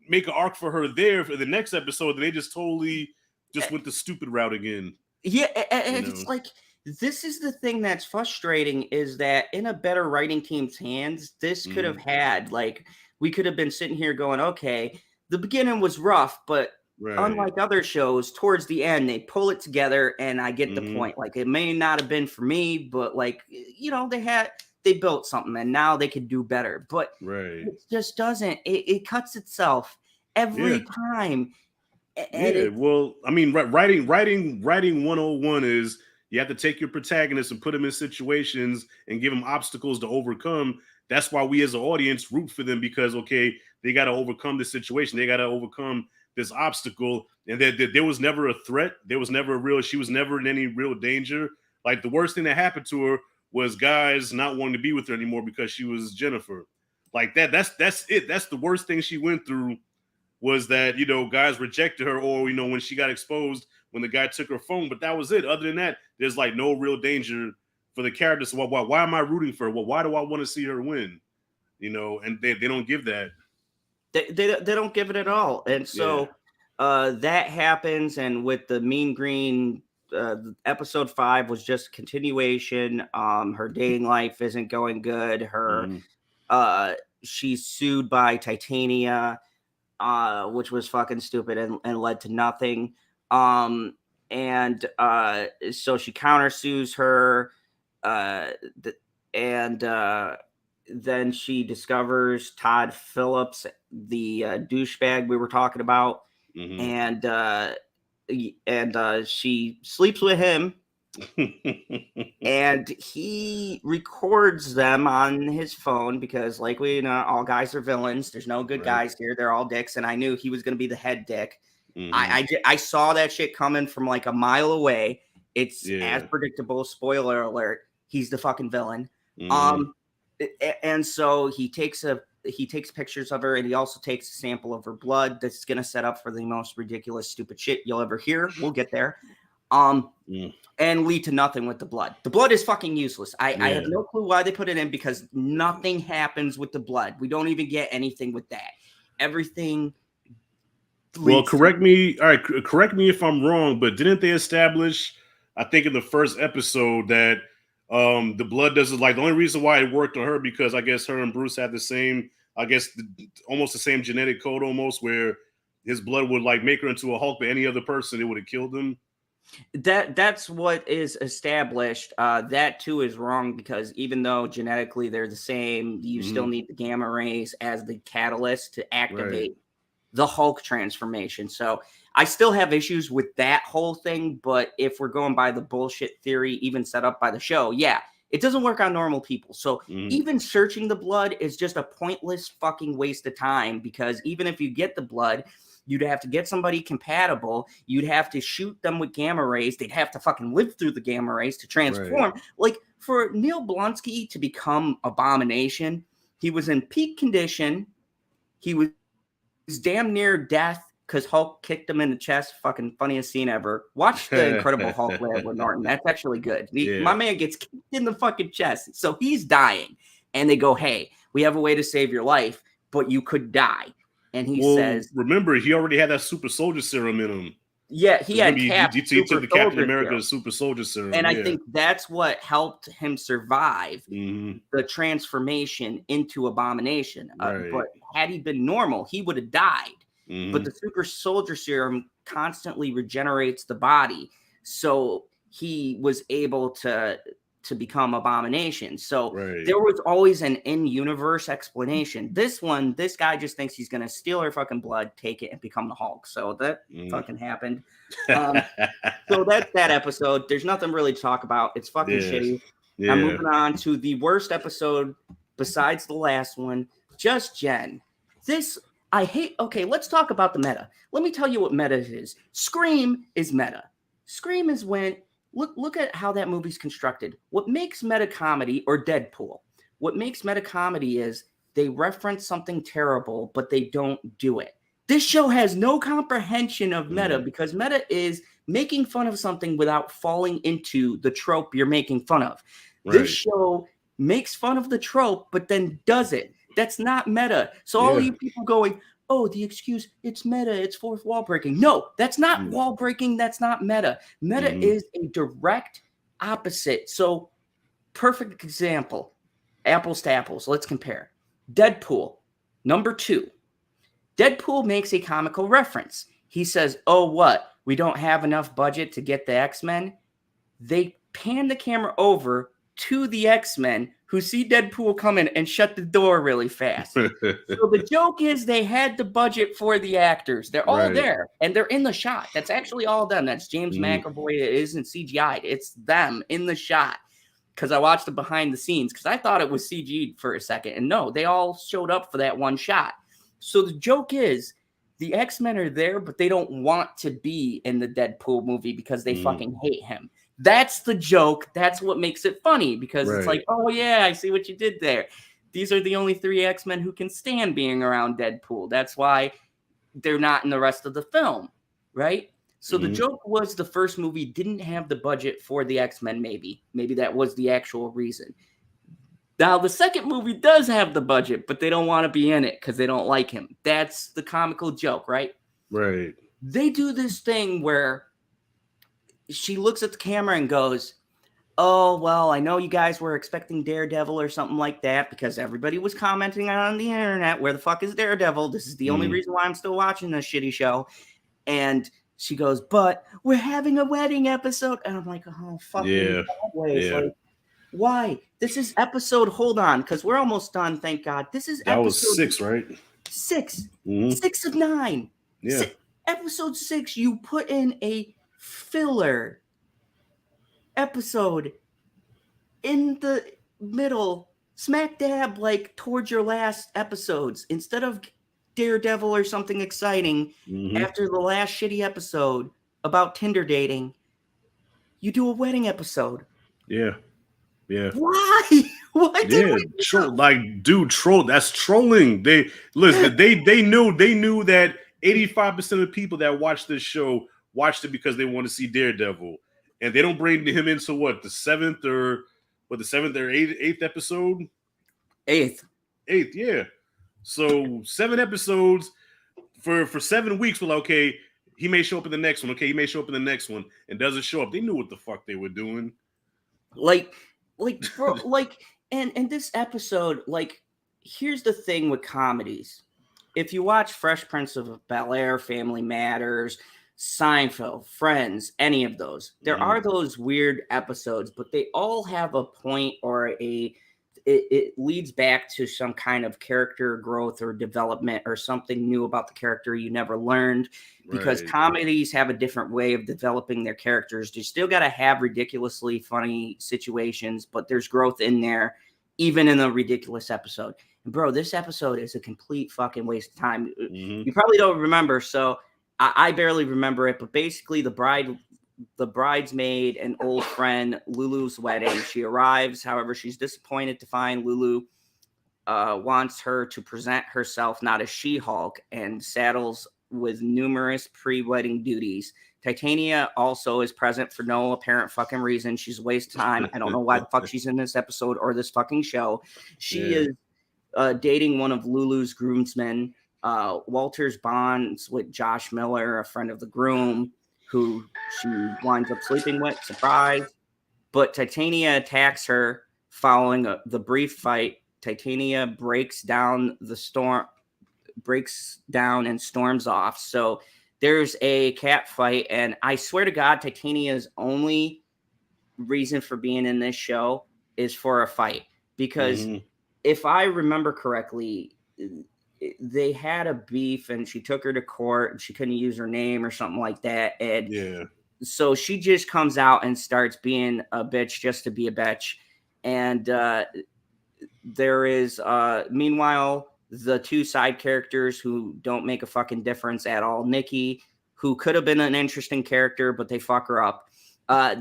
make an arc for her there for the next episode. They just totally just went the stupid route again. Yeah, and it's like, this is the thing that's frustrating, is that in a better writing team's hands, this could have had, like, we could have been sitting here going, okay, the beginning was rough, but unlike other shows, towards the end, they pull it together, and I get the point. Like, it may not have been for me, but, like, you know, they built something, and now they could do better. But it just doesn't. It cuts itself every time. And well, I mean, writing 101 is you have to take your protagonists and put them in situations and give them obstacles to overcome. That's why we as an audience root for them, because, okay, they got to overcome this situation. They got to overcome this obstacle. And there was never a threat. There was never she was never in any real danger. Like, the worst thing that happened to her was guys not wanting to be with her anymore because she was Jennifer. Like that's it. That's the worst thing she went through, was that, you know, guys rejected her, or, you know, when she got exposed, when the guy took her phone. But that was it. Other than that, there's like no real danger for the character. So why am I rooting for her? Well, why do I want to see her win? You know, and they don't give that. They don't give it at all. And so that happens. And with the Mean Green, episode 5 was just continuation. Her dating life isn't going good. Her she's sued by Titania, which was fucking stupid and led to nothing. So she countersues her, then she discovers Todd Phillips, the douchebag we were talking about, and she sleeps with him, and he records them on his phone because, like, we know, all guys are villains. There's no good guys here. They're all dicks, and I knew he was going to be the head dick. I saw that shit coming from like a mile away. It's as Yeah. predictable. Spoiler alert: he's the fucking villain. Mhm. And so he takes pictures of her, and he also takes a sample of her blood. That's gonna set up for the most ridiculous, stupid shit you'll ever hear. We'll get there. And lead to nothing with the blood. The blood is fucking useless. I have no clue why they put it in, because nothing happens with the blood. We don't even get anything with that. Everything. Well, correct me. All right, correct me if I'm wrong, but didn't they establish, I think in the first episode, that the blood doesn't, like, the only reason why it worked on her, because I guess her and Bruce had the same, I guess almost the same genetic code, almost, where his blood would like make her into a Hulk, but any other person it would have killed him. That's what is established. That too is wrong, because even though genetically they're the same, you still need the gamma rays as the catalyst to activate the Hulk transformation. So I still have issues with that whole thing. But if we're going by the bullshit theory even set up by the show, it doesn't work on normal people. So even searching the blood is just a pointless fucking waste of time, because even if you get the blood, you'd have to get somebody compatible. You'd have to shoot them with gamma rays. They'd have to fucking live through the gamma rays to transform. Like, for Emile Blonsky to become Abomination, he was in peak condition. He was damn near death because Hulk kicked him in the chest. Fucking funniest scene ever. Watch the Incredible Hulk with Edward Norton. That's actually good. My man gets kicked in the fucking chest. So he's dying. And they go, hey, we have a way to save your life, but you could die. And he says, remember, he already had that super soldier serum in him. Yeah, he had he took the Captain America super soldier serum. And I think that's what helped him survive the transformation into Abomination. But had he been normal, he would have died. But the super soldier serum constantly regenerates the body. So he was able to become Abomination. So there was always an in-universe explanation. This guy just thinks he's going to steal her fucking blood, take it, and become the Hulk. So that fucking happened. So that's that episode. There's nothing really to talk about. It's fucking shitty. I'm moving on to the worst episode besides the last one, Just Jen. This, I hate. Okay, let's talk about the meta. Let me tell you what meta is. Scream is meta. Scream is when... Look at how that movie's constructed. What makes meta comedy, or Deadpool, what makes meta comedy is they reference something terrible, but they don't do it. This show has no comprehension of meta, because meta is making fun of something without falling into the trope you're making fun of. This show makes fun of the trope, but then does it. That's not meta. So all you people going, oh, the excuse, it's meta, it's fourth wall breaking. No, that's not wall breaking. That's not meta. Meta is a direct opposite. So, perfect example, apples to apples. Let's compare. Deadpool, number 2. Deadpool makes a comical reference. He says, oh, what? We don't have enough budget to get the X-Men? They pan the camera over to the X-Men, who see Deadpool coming and shut the door really fast. So the joke is they had the budget for the actors. They're all there, and they're in the shot. That's actually all them. That's James McAvoy. It isn't CGI'd. It's them in the shot. Because I watched the behind the scenes, because I thought it was CG'd for a second. And no, they all showed up for that one shot. So the joke is the X-Men are there, but they don't want to be in the Deadpool movie because they fucking hate him. That's the joke. That's what makes it funny, because it's like, oh, yeah, I see what you did there. These are the only 3 X-Men who can stand being around Deadpool. That's why they're not in the rest of the film, right? So the joke was the first movie didn't have the budget for the X-Men, maybe. Maybe that was the actual reason. Now, the second movie does have the budget, but they don't want to be in it because they don't like him. That's the comical joke, right? Right. They do this thing where she looks at the camera and goes, oh, well, I know you guys were expecting Daredevil or something like that, because everybody was commenting on the internet, where the fuck is Daredevil? This is the only reason why I'm still watching this shitty show. And she goes, but we're having a wedding episode. And I'm like, oh, fuck. Like, why? This is episode, hold on, because we're almost done, thank God. This is that was 6, right? 6. 6 of 9. Yeah. Episode 6, you put in a filler episode in the middle, smack dab, like towards your last episodes, instead of Daredevil or something exciting after the last shitty episode about Tinder dating, you do a wedding episode. Yeah. Why? Why did we troll? That's trolling. They listen. They knew that 85% of the people that watch this show watched it because they want to see Daredevil, and they don't bring him into the seventh or eighth episode. Eighth, yeah. So 7 episodes for 7 weeks. Well, okay, he may show up in the next one. Okay, he may show up in the next one, and doesn't show up. They knew what the fuck they were doing. And this episode, here's the thing with comedies. If you watch Fresh Prince of Bel-Air, Family Matters, Seinfeld, Friends, any of those, there are those weird episodes, but they all have a point or it leads back to some kind of character growth or development or something new about the character you never learned, because comedies have a different way of developing their characters. You still got to have ridiculously funny situations, but there's growth in there, even in a ridiculous episode. And bro, this episode is a complete fucking waste of time. You probably don't remember, so I barely remember it, but basically the bridesmaid and old friend Lulu's wedding. She arrives. However, she's disappointed to find Lulu wants her to present herself not as She-Hulk and saddles with numerous pre-wedding duties. Titania also is present for no apparent fucking reason. She's a waste of time. I don't know why the fuck she's in this episode or this fucking show. She is dating one of Lulu's groomsmen. Walter's bonds with Josh Miller, a friend of the groom, who she winds up sleeping with, surprise. But Titania attacks her following the brief fight. Titania breaks down and storms off. So there's a cat fight, and I swear to God, Titania's only reason for being in this show is for a fight. Because if I remember correctly, they had a beef and she took her to court and she couldn't use her name or something like that. And so she just comes out and starts being a bitch just to be a bitch. And there is, meanwhile, the two side characters who don't make a fucking difference at all. Nikki, who could have been an interesting character, but they fuck her up.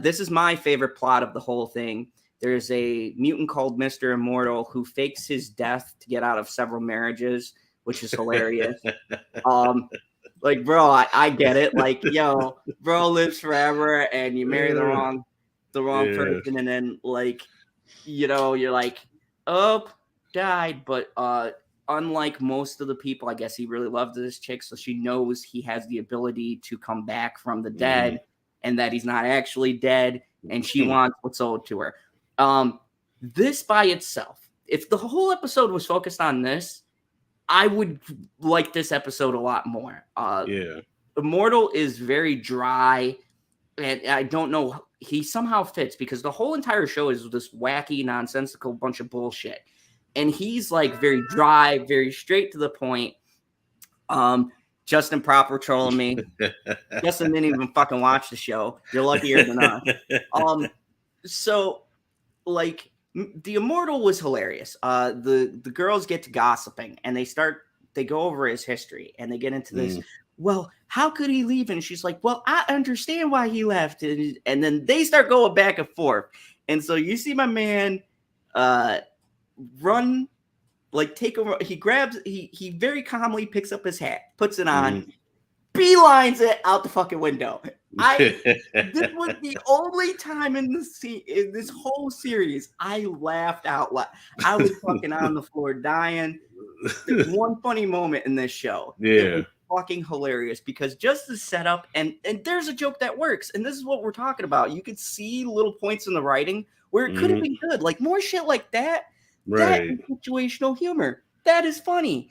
This is my favorite plot of the whole thing. There's a mutant called Mr. Immortal who fakes his death to get out of several marriages, which is hilarious. Bro, I get it. Bro lives forever and you marry the wrong person. And then you're like, oh, died. But unlike most of the people, I guess he really loved this chick. So she knows he has the ability to come back from the dead and that he's not actually dead. And she wants what's owed to her. This by itself, if the whole episode was focused on this, I would like this episode a lot more. Immortal is very dry, and I don't know. He somehow fits because the whole entire show is this wacky, nonsensical bunch of bullshit. And he's very dry, very straight to the point. Justin Proper trolling me. Justin didn't even fucking watch the show. You're luckier than us. The Immortal was hilarious. The girls get to gossiping and they go over his history and they get into this. Well, how could he leave? And she's like, well, I understand why he left. And then they start going back and forth. And so you see my man run, take over. He very calmly picks up his hat, puts it on, beelines it out the fucking window. This was the only time in this whole series I laughed out loud. I was fucking on the floor dying. There's one funny moment in this show. It was fucking hilarious because just the setup and there's a joke that works, and this is what we're talking about. You could see little points in the writing where it could have been good, more shit like that. That is situational humor. That is funny.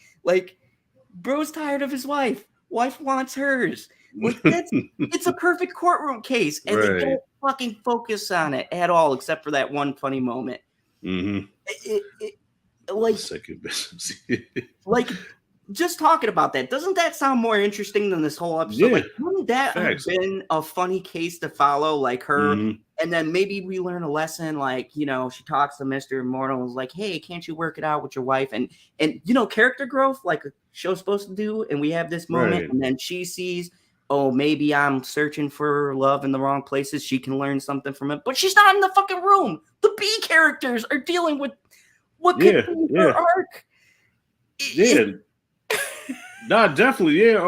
Bro's tired of his wife. Wife wants hers. It's a perfect courtroom case, and they don't fucking focus on it at all, except for that one funny moment. Just talking about that, doesn't that sound more interesting than this whole episode? Wouldn't that have been a funny case to follow? Her And then maybe we learn a lesson, like, you know, she talks to Mr. Immortal and is like, hey, can't you work it out with your wife? And you know, character growth, like a show's supposed to do. And we have this moment, and then she sees, oh, maybe I'm searching for love in the wrong places. She can learn something from it, but she's not in the fucking room. The B characters are dealing with what could be her arc. Nah, definitely, yeah.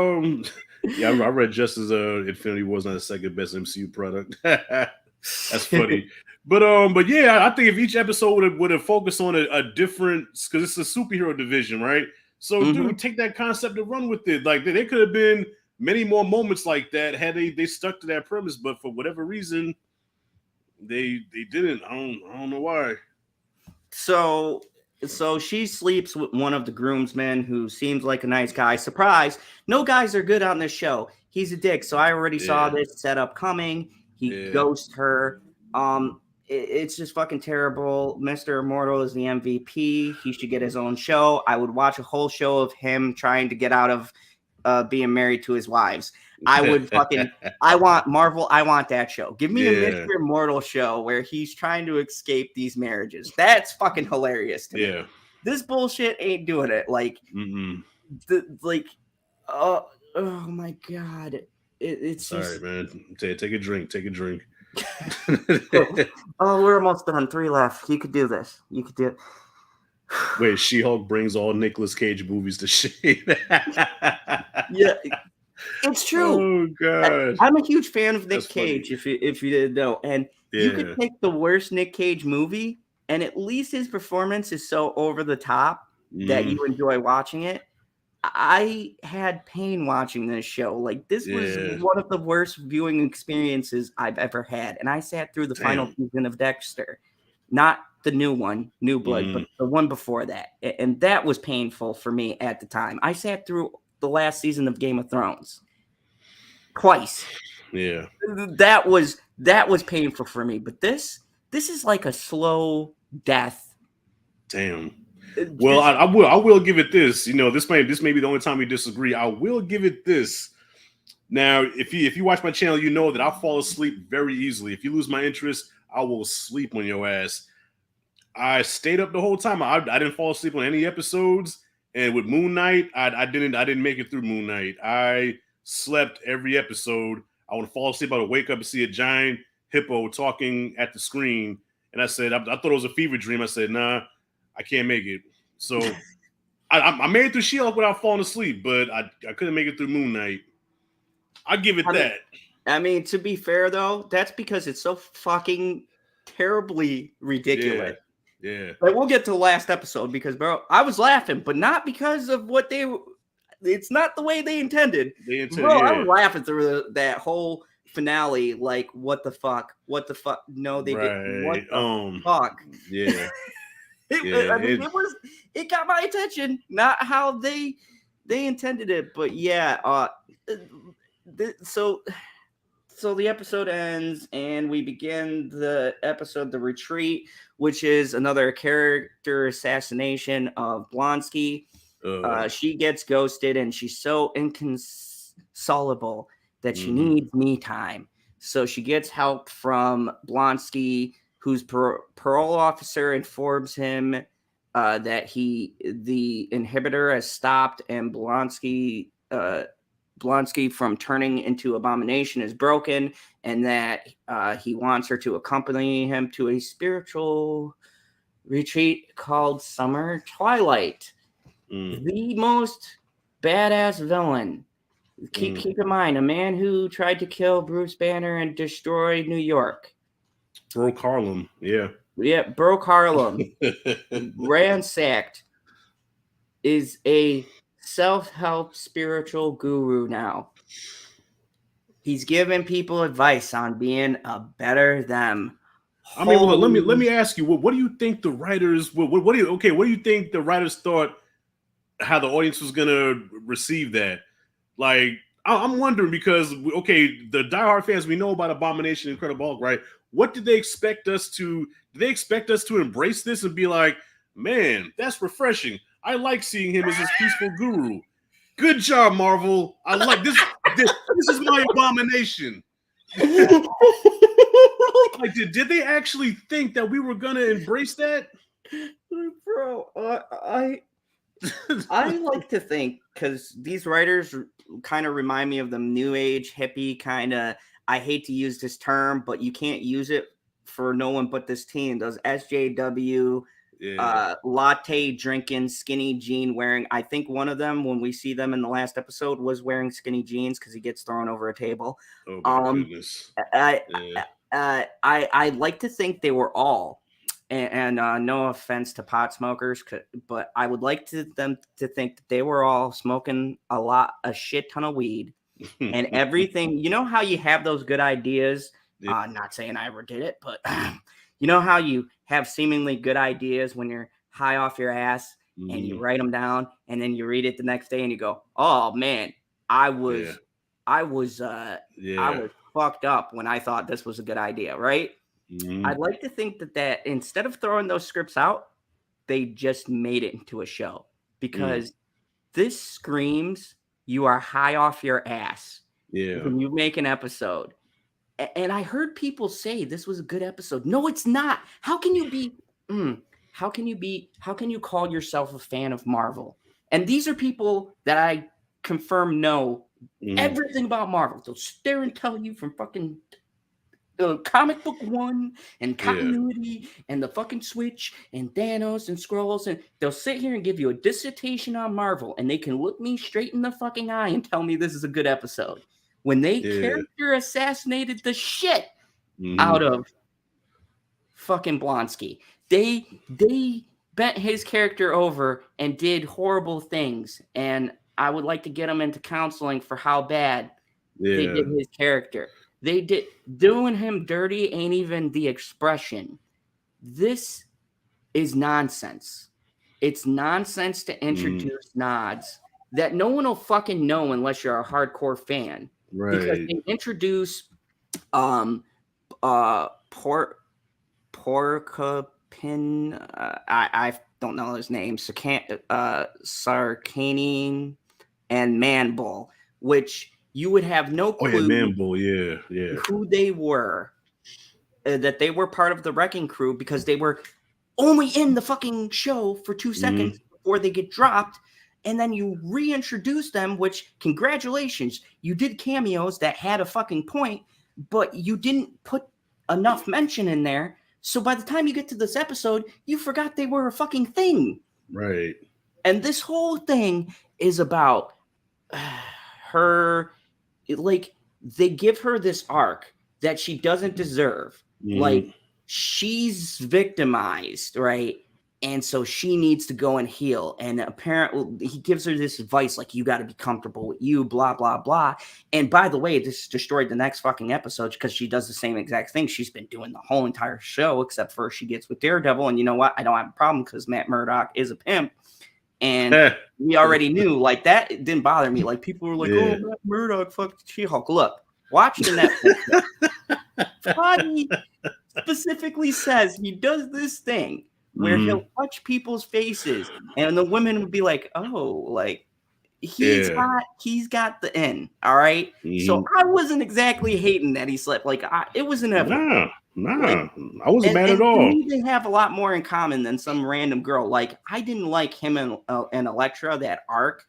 I read Justice Infinity War is not the second best MCU product. That's funny. But yeah, I think if each episode would have focused on a different, because it's a superhero division, right? So dude, take that concept and run with it. Like they could have been many more moments like that had they stuck to that premise, but for whatever reason, they didn't. I don't know why. So she sleeps with one of the groomsmen who seems like a nice guy. Surprise! No guys are good on this show. He's a dick. So I already saw this setup coming. He ghosts her. It's just fucking terrible. Mr. Immortal is the MVP. He should get his own show. I would watch a whole show of him trying to get out of being married to his wives. I would I want Marvel. I want that show. Give me a Mr. Immortal show where he's trying to escape these marriages. That's fucking hilarious to me. This bullshit ain't doing it. Like, oh my God. It's all just... right, man. Take a drink. Take a drink. Oh, we're almost done. 3 left. You could do this. You could do it. Wait, She-Hulk brings all Nicolas Cage movies to shade. Yeah, it's true. Oh God, I'm a huge fan of Nick Cage. If you didn't know, and you could pick the worst Nick Cage movie, and at least his performance is so over the top that you enjoy watching it. I had pain watching this show. Like, this was one of the worst viewing experiences I've ever had. And I sat through the final season of Dexter, not the new one, New Blood, but the one before that. And that was painful for me at the time. I sat through the last season of Game of Thrones twice. Yeah. That was painful for me. But this is like a slow death. Damn. Well, I will give it this. You know, this may be the only time we disagree. I will give it this. Now, if you watch my channel, you know that I fall asleep very easily. If you lose my interest, I will sleep on your ass. I stayed up the whole time. I didn't fall asleep on any episodes. And with Moon Knight, I didn't make it through Moon Knight. I slept every episode. I would fall asleep. I would wake up and see a giant hippo talking at the screen. And I said, I thought it was a fever dream. I said, nah, I can't make it. So I made it through She-Hulk without falling asleep, but I couldn't make it through Moon Knight. I'll give it that. I mean, to be fair, though, that's because it's so fucking terribly ridiculous. Yeah. But we'll get to the last episode because, bro, I was laughing, but not because of what it's not the way they intended. I was laughing through that whole finale. Like, what the fuck? What the fuck? No, they didn't. What the fuck? Yeah. It got my attention, not how they intended it, but yeah. So the episode ends, and we begin the episode, The Retreat, which is another character assassination of Blonsky. She gets ghosted, and she's so inconsolable that she needs me time. So she gets help from Blonsky, whose parole officer informs him that the inhibitor has stopped, and Blonsky from turning into Abomination is broken, and that he wants her to accompany him to a spiritual retreat called Summer Twilight. The most badass villain. Keep in mind, a man who tried to kill Bruce Banner and destroy New York. Broke Harlem, yeah, broke Harlem, ransacked, is a self-help spiritual guru now. He's giving people advice on being a better them. I mean, well, let me ask you, what do you think the writers? What do you think the writers thought how the audience was gonna receive that? Like, I'm wondering because the diehard fans, we know about Abomination and Incredible Hulk, right? What did they expect us to? Did they expect us to embrace this and be like, man, that's refreshing. I like seeing him as this peaceful guru. Good job, Marvel. I like this. This is my Abomination. Like, did they actually think that we were gonna embrace that? Bro, I like to think, because these writers kind of remind me of the new age hippie kind of, I hate to use this term, but you can't use it for no one but this team. Those SJW, latte drinking, skinny jean wearing. I think one of them, when we see them in the last episode, was wearing skinny jeans because he gets thrown over a table. Oh my goodness. I like to think they were all. And no offense to pot smokers, but I would like them to think that they were all smoking a shit ton of weed and everything. You know how you have those good ideas? Not saying I ever did it, but you know how you have seemingly good ideas when you're high off your ass and you write them down and then you read it the next day and you go, "Oh man, I was fucked up when I thought this was a good idea," right? I'd like to think that instead of throwing those scripts out, they just made it into a show, because this screams you are high off your ass when you make an episode. And I heard people say this was a good episode. No, it's not. How can you call yourself a fan of Marvel? And these are people that I confirm know everything about Marvel. They'll stare and tell you from fucking comic book one and continuity and the fucking Switch and Thanos and Skrulls, and they'll sit here and give you a dissertation on Marvel, and they can look me straight in the fucking eye and tell me this is a good episode when they character assassinated the shit out of fucking Blonsky. They bent his character over and did horrible things, and I would like to get them into counseling for how bad they did his character. They did. Doing him dirty ain't even the expression. This is nonsense. It's nonsense to introduce nods that no one will fucking know unless you're a hardcore fan. Right. Because they introduce Porcupine. I don't know his name. Sarkanian and Manbull, which you would have no clue who they were, that they were part of the Wrecking Crew, because they were only in the fucking show for 2 seconds before they get dropped. And then you reintroduce them, which, congratulations, you did cameos that had a fucking point, but you didn't put enough mention in there. So by the time you get to this episode, you forgot they were a fucking thing. Right. And this whole thing is about her. Like, they give her this arc that she doesn't deserve. Like, she's victimized, right? And so she needs to go and heal. And apparently he gives her this advice, like, you got to be comfortable with you, blah, blah, blah. And by the way, this destroyed the next fucking episode because she does the same exact thing she's been doing the whole entire show, except for she gets with Daredevil. And you know what? I don't have a problem because Matt Murdock is a pimp. And we already knew, like, that didn't bother me. Like, people were like, oh, Matt Murdock fucked She-Hulk. Look, watch the Netflix. Rodney specifically says he does this thing where he'll touch people's faces, and the women would be like, oh, like, he's got the in, all right? So I wasn't exactly hating that he slept. Like, it was inevitable. Nah, I wasn't mad at all. To me, they have a lot more in common than some random girl. Like, I didn't like him and Elektra, that arc.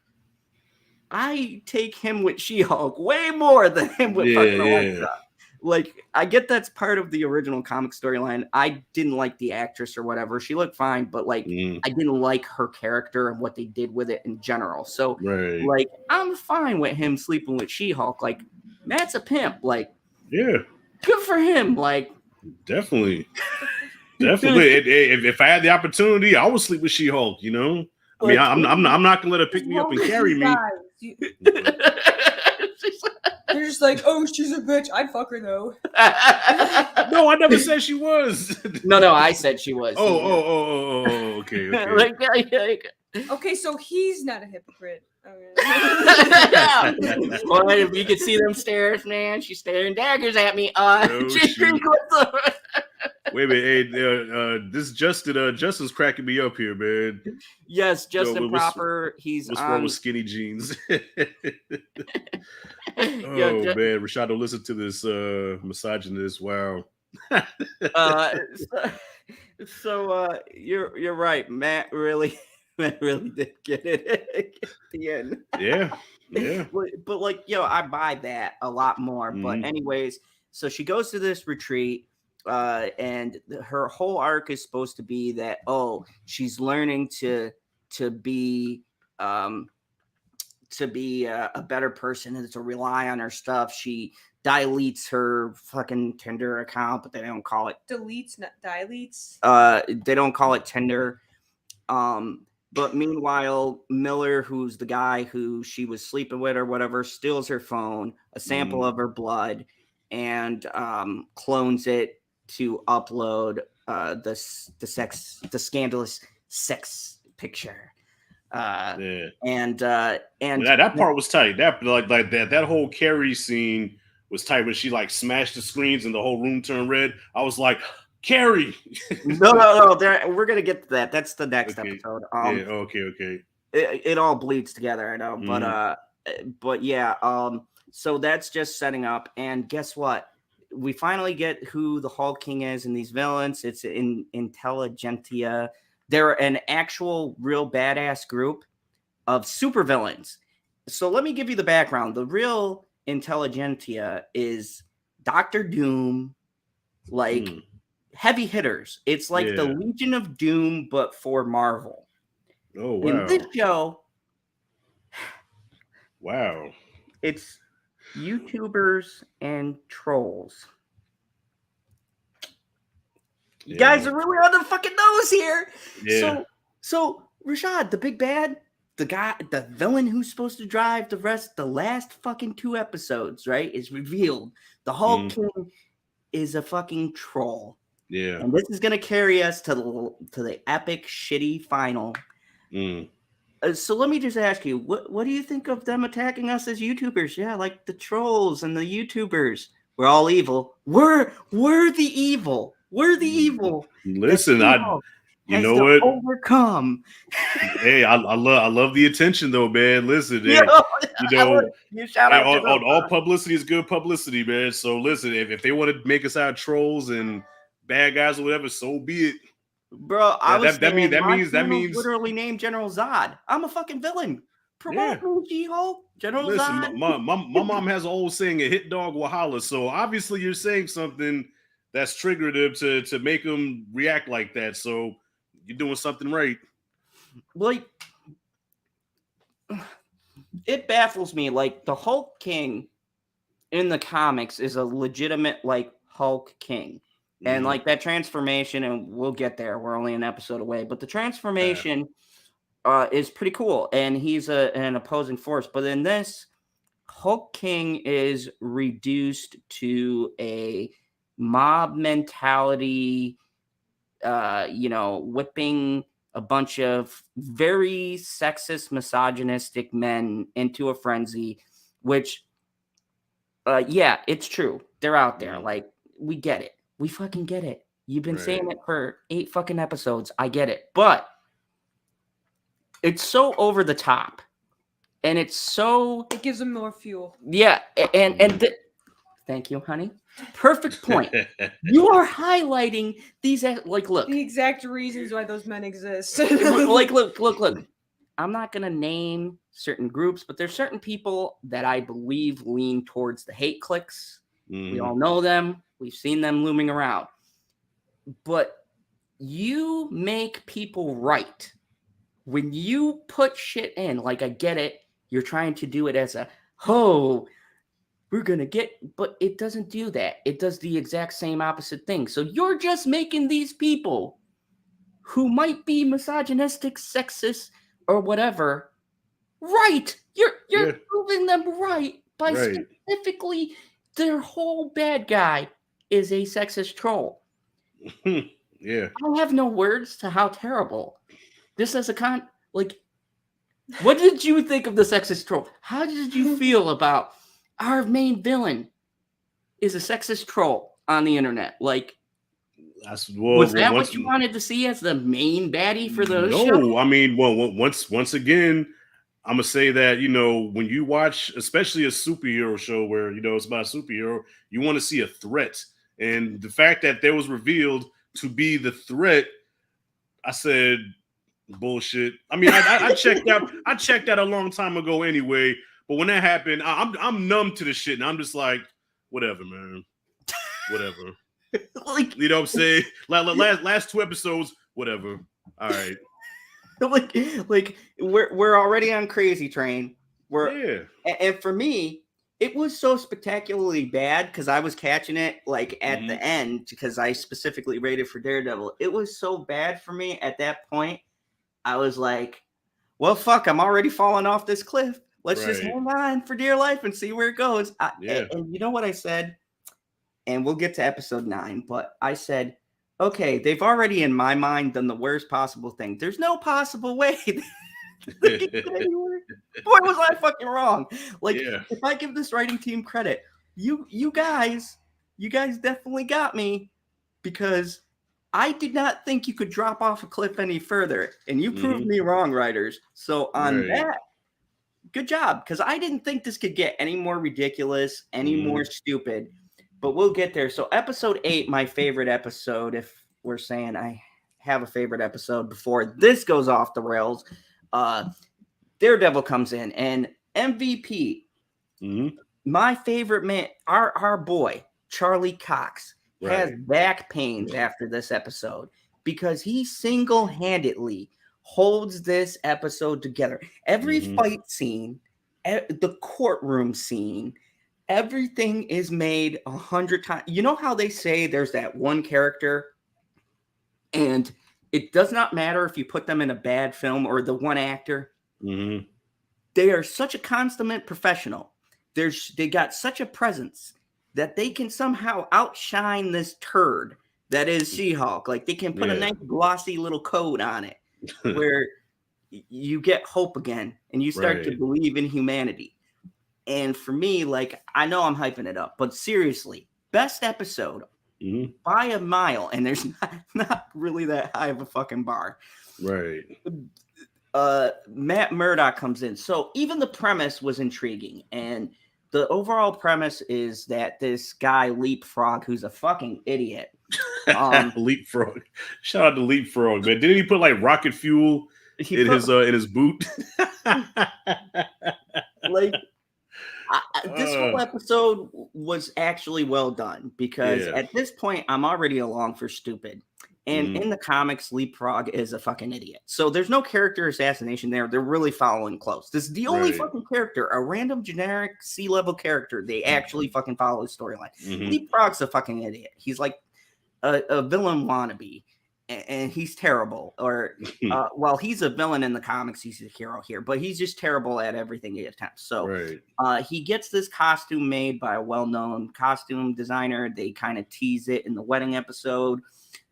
I take him with She-Hulk way more than him with fucking Elektra. Like, I get that's part of the original comic storyline. I didn't like the actress or whatever. She looked fine, but, like, I didn't like her character and what they did with it in general. So, like, I'm fine with him sleeping with She-Hulk. Like, Matt's a pimp. Like, good for him. Like, definitely. If I had the opportunity, I would sleep with She-Hulk. You know, I mean, I'm not gonna let her pick me up and carry me. They're just like, oh, she's a bitch. I'd fuck her though. No, I never said she was. No, I said she was. Okay. Okay, so he's not a hypocrite. Okay. Well, if you could see them stares, man, she's staring daggers at me. Wait a minute, hey, this Justin's cracking me up here, man. Yes, Justin Proper. What's wrong with skinny jeans? Man, Rashad, don't listen to this misogynist. Wow. So you're right. Matt really did get it at the end. Yeah. But like, I buy that a lot more. But anyways, so she goes to this retreat, and her whole arc is supposed to be that she's learning to be a better person and to rely on her stuff. She diletes her fucking Tinder account, but they don't call it deletes, not diletes. They don't call it Tinder. But meanwhile, Miller, who's the guy who she was sleeping with or whatever, steals her phone, a sample of her blood, and clones it to upload the scandalous sex picture. And that part was tight. That that whole Carrie scene was tight when she like smashed the screens and the whole room turned red. I was like, Carrie. No. We're gonna get to that. That's the next episode. Okay. It all bleeds together, I know, but yeah. So that's just setting up, and guess what? We finally get who the Hulk King is and these villains. It's in Intelligentsia. They're an actual, real badass group of supervillains. So let me give you the background. The real Intelligentsia is Dr. Doom, like heavy hitters. It's like the Legion of Doom, but for Marvel. Oh, wow. In this show, wow, it's YouTubers and trolls. You guys are really on the fucking nose here. Yeah. So Rashad, the big bad, the villain who's supposed to drive the last fucking 2 episodes, right, is revealed. The Hulk King is a fucking troll. Yeah. And this is gonna carry us to the epic shitty final. So let me just ask you, what do you think of them attacking us as YouTubers? Yeah, like the trolls and the YouTubers. We're all evil. We're the evil. We're the evil. Listen, you know what? Overcome. Hey, I love the attention though, man. Listen, all publicity is good publicity, man. So listen, if they want to make us out trolls and bad guys or whatever, so be it. Bro, that means literally named General Zod. I'm a fucking villain. Promote me, G-Hulk. General Zod. My mom has an old saying, a hit dog will holler. So obviously you're saying something that's triggered him to make him react like that. So you're doing something right. Like, it baffles me. Like, the Hulk King in the comics is a legitimate, like, Hulk King. And, like, that transformation, and we'll get there. We're only an episode away. But the transformation is pretty cool. And he's an opposing force. But in this, Hulk King is reduced to a mob mentality, whipping a bunch of very sexist, misogynistic men into a frenzy, which, it's true. They're out there. Like, we get it. We fucking get it. You've been saying it for 8 fucking episodes. I get it. But it's so over the top. And it gives them more fuel. Yeah. Thank you, honey. Perfect point. You are highlighting these, like, look. The exact reasons why those men exist. Like, look. I'm not going to name certain groups, but there's certain people that I believe lean towards the hate cliques. We all know them. We've seen them looming around. But you make people right. When you put shit in, like, I get it. You're trying to do it as we're going to get, but it doesn't do that. It does the exact same opposite thing. So you're just making these people who might be misogynistic, sexist, or whatever, right. You're proving them right by specifically their whole bad guy is a sexist troll. Yeah. I have no words to how terrible this as what did you think of the sexist troll? How did you feel about our main villain is a sexist troll on the internet? Like, was that what you wanted to see as the main baddie for the show? No, I mean, once again, I'm gonna say that, when you watch, especially a superhero show where it's about a superhero, you want to see a threat. And the fact that there was revealed to be the threat, I said, bullshit. I mean, I checked out. I checked out a long time ago anyway. But when that happened, I'm numb to the shit, and I'm just like, whatever, man, whatever. Like, you know what I'm saying? Last 2 episodes, whatever. All right. Like we're already on crazy train. And for me, it was so spectacularly bad because I was catching it like at the end because I specifically rated for Daredevil. It was so bad for me at that point. I was like, well, fuck, I'm already falling off this cliff. Let's just hang on for dear life and see where it goes. And you know what I said? And we'll get to episode 9, but I said, okay, they've already, in my mind, done the worst possible thing. There's no possible way they can get anywhere. Boy, was I fucking wrong. Like, if I give this writing team credit, you guys definitely got me because I did not think you could drop off a cliff any further. And you proved me wrong, writers. So on that, good job. Because I didn't think this could get any more ridiculous, any more stupid. But we'll get there. So episode 8, my favorite episode, if we're saying I have a favorite episode before this goes off the rails, Daredevil comes in and MVP, my favorite man, our boy, Charlie Cox, has back pains after this episode because he single-handedly holds this episode together. Every fight scene, the courtroom scene, everything is made 100 times. You know how they say there's that one character and it does not matter if you put them in a bad film or the one actor. They are such a consummate professional. They got such a presence that they can somehow outshine this turd that is She-Hulk. Like they can put a nice glossy little coat on it where you get hope again and you start to believe in humanity. And for me, like, I know I'm hyping it up, but seriously, best episode by a mile. And there's not really that high of a fucking bar. Matt Murdock comes in. So even the premise was intriguing. And the overall premise is that this guy, Leapfrog, who's a fucking idiot. Leapfrog. Shout out to Leapfrog, man. Didn't he put like rocket fuel in his boot? Like, this whole episode was actually well done because at this point I'm already along for stupid. And in the comics, Leapfrog is a fucking idiot. So there's no character assassination there. They're really following close. This is the only fucking character, a random generic C-level character. They actually fucking follow his storyline. Leapfrog's a fucking idiot. He's like a villain wannabe. And he's terrible. Or, well, he's a villain in the comics. He's a hero here. But he's just terrible at everything he attempts. So he gets this costume made by a well-known costume designer. They kind of tease it in the wedding episode.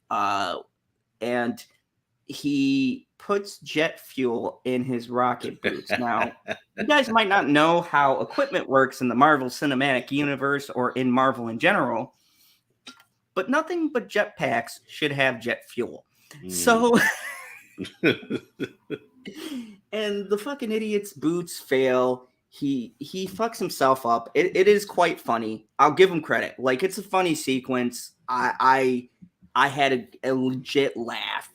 And he puts jet fuel in his rocket boots. Now, you guys might not know how equipment works in the Marvel Cinematic Universe or in Marvel in general. But nothing but jetpacks should have jet fuel. So, and the fucking idiot's boots fail. He fucks himself up. It is quite funny. I'll give him credit. Like, it's a funny sequence. I had a legit laugh.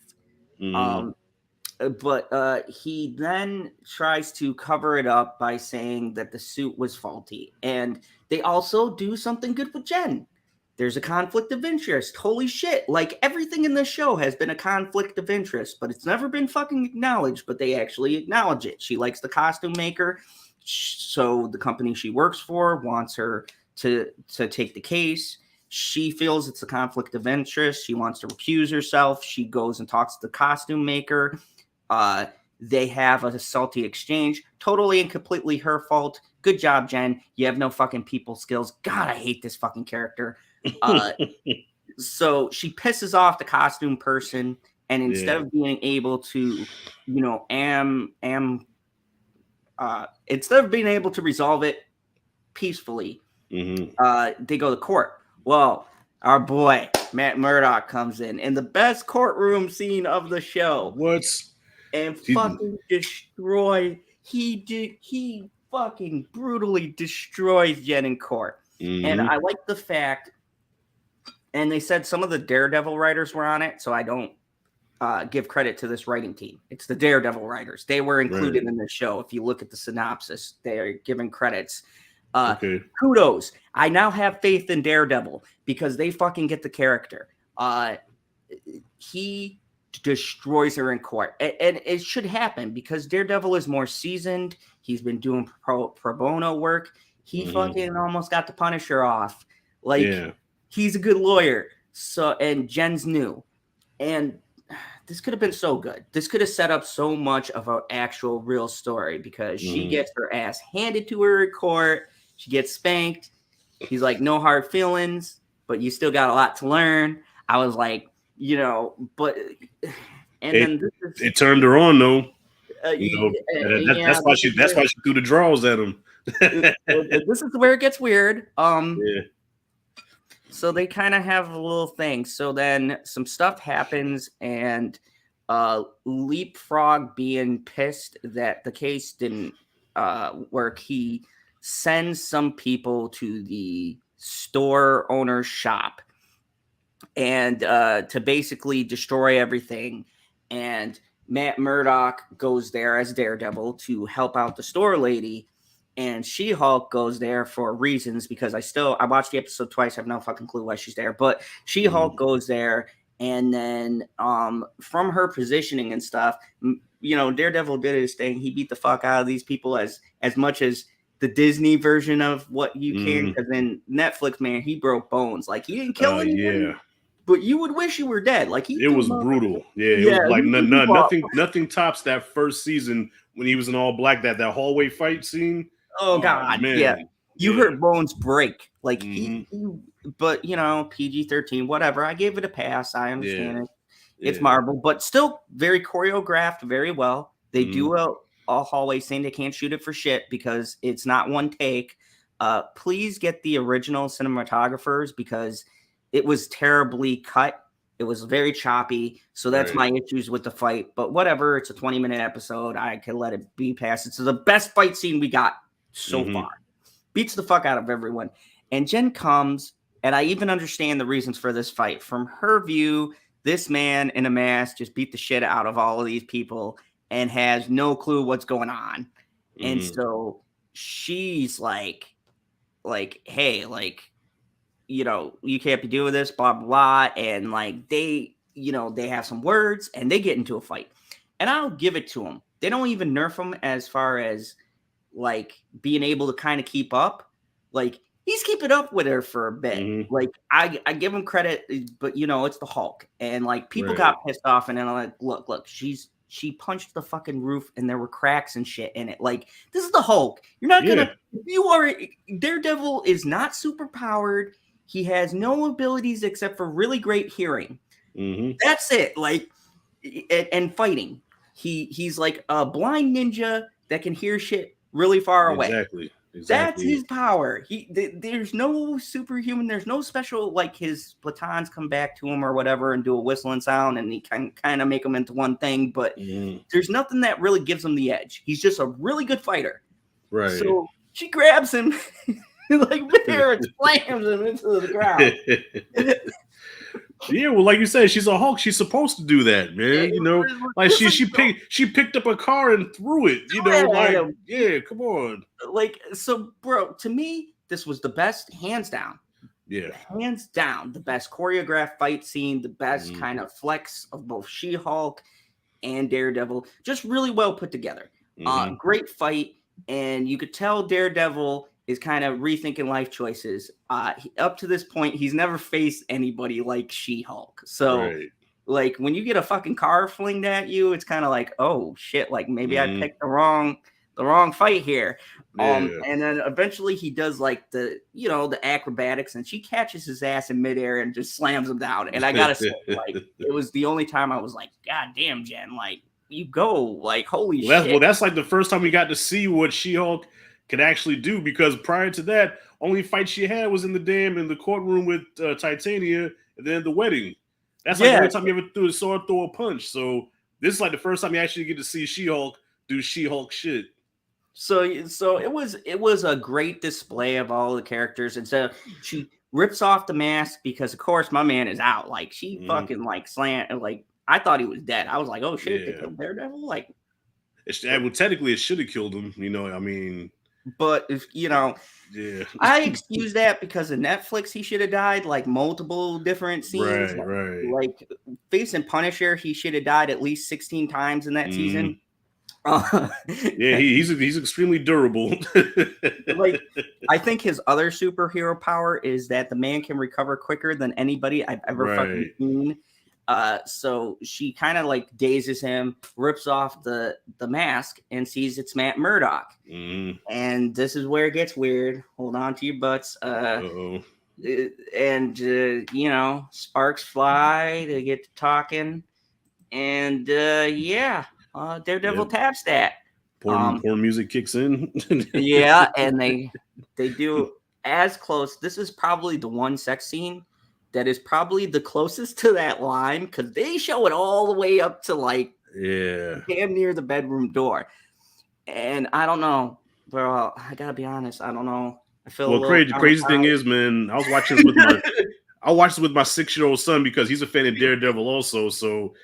But he then tries to cover it up by saying that the suit was faulty. And they also do something good with Jen. There's a conflict of interest. Holy shit. Like, everything in this show has been a conflict of interest, but it's never been fucking acknowledged, but they actually acknowledge it. She likes the costume maker, so the company she works for wants her to take the case. She feels it's a conflict of interest. She wants to recuse herself. She goes and talks to the costume maker. They have a salty exchange. Totally and completely her fault. Good job, Jen. You have no fucking people skills. God, I hate this fucking character. So she pisses off the costume person, and instead of being able to, instead of being able to resolve it peacefully, they go to court. Well, our boy Matt Murdock comes in the best courtroom scene of the show. And fucking destroy. He fucking brutally destroys Jen in court. And I like the fact And they said some of the Daredevil writers were on it, so I don't give credit to this writing team. It's the Daredevil writers. They were included in the show. If you look at the synopsis, they are given credits. Kudos. I now have faith in Daredevil because they fucking get the character. He destroys her in court. And it should happen because Daredevil is more seasoned. He's been doing pro bono work. He fucking almost got the Punisher off. Like, he's a good lawyer. So, and Jen's new. And this could have been so good. This could have set up so much of an actual real story because she gets her ass handed to her in court. She gets spanked. He's like, no hard feelings, but you still got a lot to learn. I was like, but then it turned her on though. That's why she threw the draws at him. This is where it gets weird. So they kind of have a little thing. So then some stuff happens, and Leapfrog, being pissed that the case didn't work, he sends some people to the store owner's shop and to basically destroy everything. And Matt Murdock goes there as Daredevil to help out the store lady. And She-Hulk goes there for reasons because I watched the episode twice. I have no fucking clue why she's there. But She-Hulk goes there, and then from her positioning and stuff, Daredevil did his thing. He beat the fuck out of these people as much as the Disney version of what you can. Because in Netflix, man, he broke bones. Like, he didn't kill anyone, but you would wish you were dead. Like, it was brutal. It was like nothing tops that first season when he was in all black. That hallway fight scene. Oh God, man. You heard bones break. Like but PG-13, whatever. I gave it a pass. I understand it. It's Marvel, but still very choreographed, very well. They do a hallway scene. They can't shoot it for shit because it's not one take. Please get the original cinematographers because it was terribly cut. It was very choppy. So that's my issues with the fight. But whatever. It's a 20-minute episode. I can let it be past. It's the best fight scene we got so far. Beats the fuck out of everyone. And Jen comes, and I even understand the reasons for this fight. From her view, this man in a mask just beat the shit out of all of these people and has no clue what's going on. And so she's like, hey, you can't be doing this, blah, blah, blah. And they have some words and they get into a fight. And I'll give it to them. They don't even nerf him as far as being able to kind of keep up. He's keeping up with her for a bit. I give him credit, but it's the Hulk. And people got pissed off, and then I'm like, look, she punched the fucking roof and there were cracks and shit in it. This is the Hulk. You're not gonna Daredevil is not super powered. He has no abilities except for really great hearing. That's it. And fighting. He's like a blind ninja that can hear shit really far away. Exactly. That's his power. There's no superhuman. There's no special, his platons come back to him or whatever and do a whistling sound, and he can kind of make them into one thing. But there's nothing that really gives him the edge. He's just a really good fighter. Right. So she grabs him there and slams him into the ground. Yeah, well, like you said, she's a Hulk. She's supposed to do that, man. She picked up a car and threw it. Come on. So, bro, to me, this was the best, hands down. Yeah, hands down, the best choreographed fight scene, the best kind of flex of both She-Hulk and Daredevil. Just really well put together. Great fight, and you could tell Daredevil is kind of rethinking life choices. Up to this point, he's never faced anybody like She-Hulk. So, when you get a fucking car flinged at you, it's kind of like, oh shit, maybe I picked the wrong fight here. And then eventually he does the acrobatics, and she catches his ass in midair and just slams him down. And I gotta say, it was the only time I was like, God damn, Jen, you go, holy shit. That's the first time we got to see what She-Hulk could actually do, because prior to that, only fight she had was in the courtroom with Titania, and then the wedding. That's the only time you ever throw a punch. So this is the first time you actually get to see She-Hulk do She-Hulk shit. So it was a great display of all the characters. And so rips off the mask because, of course, my man is out. Like, she fucking, like, slant. Like, I thought he was dead. I was like, oh, shit, they killed Daredevil? Like, well, technically, it should have killed him. You know, I mean. But, if you know, I excuse that because of Netflix, he should have died, like, multiple different scenes. Right. Like, facing Punisher, he should have died at least 16 times in that season. He's extremely durable. Like, I think his other superhero power is that the man can recover quicker than anybody I've ever fucking seen. So she kind of like dazes him, rips off the mask, and sees it's Matt Murdock. And this is where it gets weird. Hold on to your butts. And you know, sparks fly. They get to talking, and Daredevil taps that. Porn music kicks in. Yeah, and they do as close. This is probably the one sex scene that is probably the closest to that line because they show it all the way up to like damn near the bedroom door. And I don't know, bro. I gotta be honest. I don't know. I feel crazy thing is, man. I was watching this with my. I watched this with my 6-year-old son because he's a fan of Daredevil also. So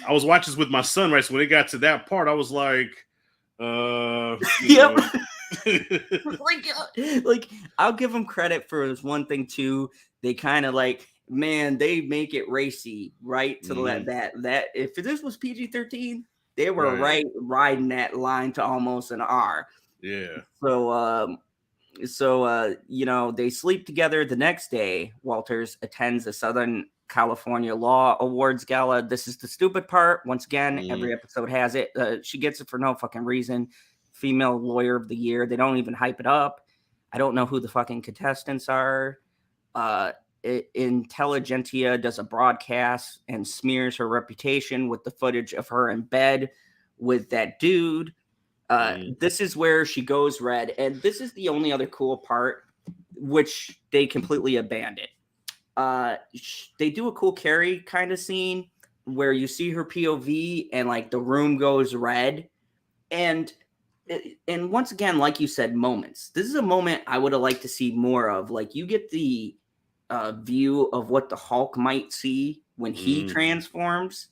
I was watching this with my son, right? So when it got to that part, I was like, like I'll give them credit for this one thing too. They kind of like, man, they make it racy, right? To that if this was PG-13, they were riding that line to almost an R. Yeah. So, you know, they sleep together. The next day, Walters attends the Southern California Law Awards Gala. This is the stupid part. Once again, every episode has it. She gets it for no fucking reason. Female Lawyer of the Year. They don't even hype it up. I don't know who the fucking contestants are. Intelligentsia does a broadcast and smears her reputation with the footage of her in bed with that dude. This is where she goes red, and this is the only other cool part, which they completely abandoned. They do a cool Carrie kind of scene where you see her POV and like the room goes red, and once again, like you said, moments. This is a moment I would have liked to see more of. Like you get the view of what the Hulk might see when he transforms,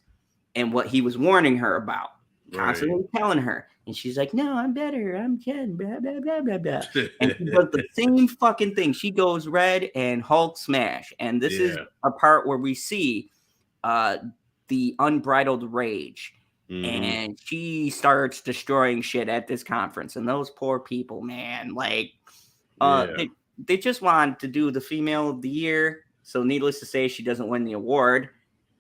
and what he was warning her about, constantly telling her. And she's like, no, I'm better. I'm kidding. Blah, blah, blah, blah, blah. And she does the same fucking thing. She goes red and Hulk smash. And this is a part where we see the unbridled rage. And she starts destroying shit at this conference. And those poor people, man, like, they just wanted to do the Female of the Year. So needless to say, she doesn't win the award.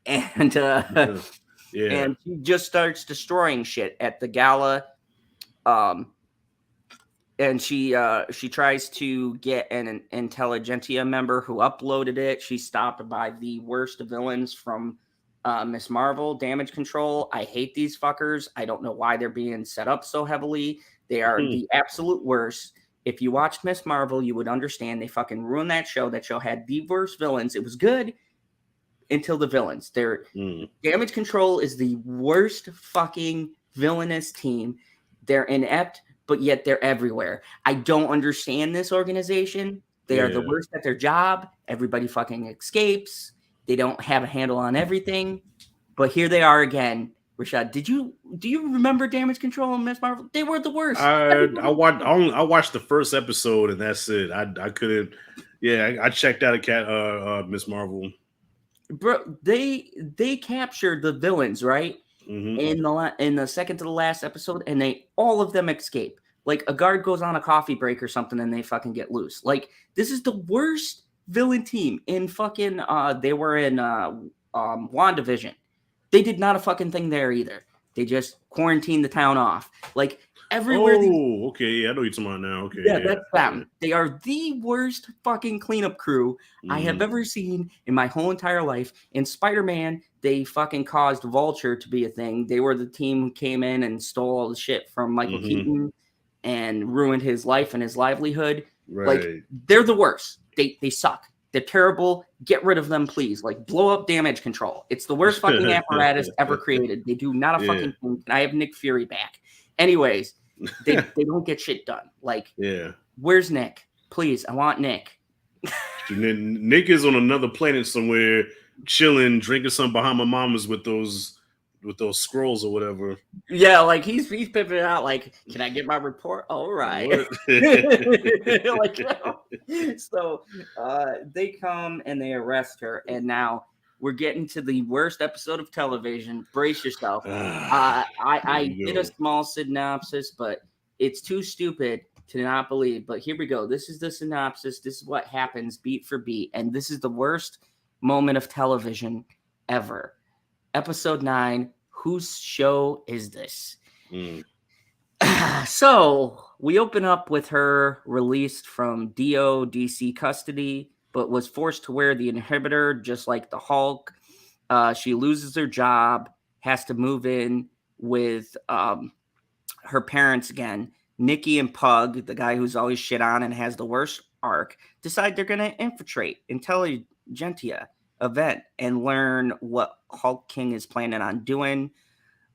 And and she just starts destroying shit at the gala. And she tries to get an Intelligentsia member who uploaded it. She's stopped by the worst villains from Miss Marvel, Damage Control. I hate these fuckers. I don't know why they're being set up so heavily. They are the absolute worst. If you watched Miss Marvel, you would understand they fucking ruined that show. That show had the worst villains. It was good until the villains. Their Damage Control is the worst fucking villainous team. They're inept, but yet they're everywhere. I don't understand this organization. They are the worst at their job. Everybody fucking escapes. They don't have a handle on everything. But here they are again. Rashad, do you remember Damage Control and Miss Marvel? They were the worst. I watched the first episode and that's it. I couldn't. Yeah, I checked out Miss Marvel. Bro, they captured the villains, right? In the second to the last episode, and all of them escape. Like a guard goes on a coffee break or something, and they fucking get loose. Like this is the worst villain team in fucking. They were in WandaVision. They did not a fucking thing there either. They just quarantined the town off. Like everywhere. Oh, okay. Yeah, I know you're talking about now. Okay. Yeah, that's them. They are the worst fucking cleanup crew I have ever seen in my whole entire life. In Spider-Man, they fucking caused Vulture to be a thing. They were the team who came in and stole all the shit from Michael Keaton and ruined his life and his livelihood. Like, they're the worst. They suck. They're terrible. Get rid of them, please. Like, blow up Damage Control. It's the worst fucking apparatus ever created. They do not a fucking thing. And I have Nick Fury back. Anyways, they don't get shit done. Like, where's Nick? Please, I want Nick. Nick is on another planet somewhere, chilling, drinking some Bahama Mamas with those scrolls or whatever. Yeah, like he's pimping it out. Like, can I get my report? All right. So they come and they arrest her, and now we're getting to the worst episode of television. Brace yourself. I did a small synopsis, but it's too stupid to not believe. But here we go. This is the synopsis. This is what happens beat for beat, and this is the worst moment of television ever. Episode 9. Whose show is this? So we open up with her released from DC custody, but was forced to wear the inhibitor just like the Hulk. She loses her job, has to move in with her parents again. Nikki and Pug, the guy who's always shit on and has the worst arc, decide they're going to infiltrate Intelligentsia event and learn what Hulk King is planning on doing.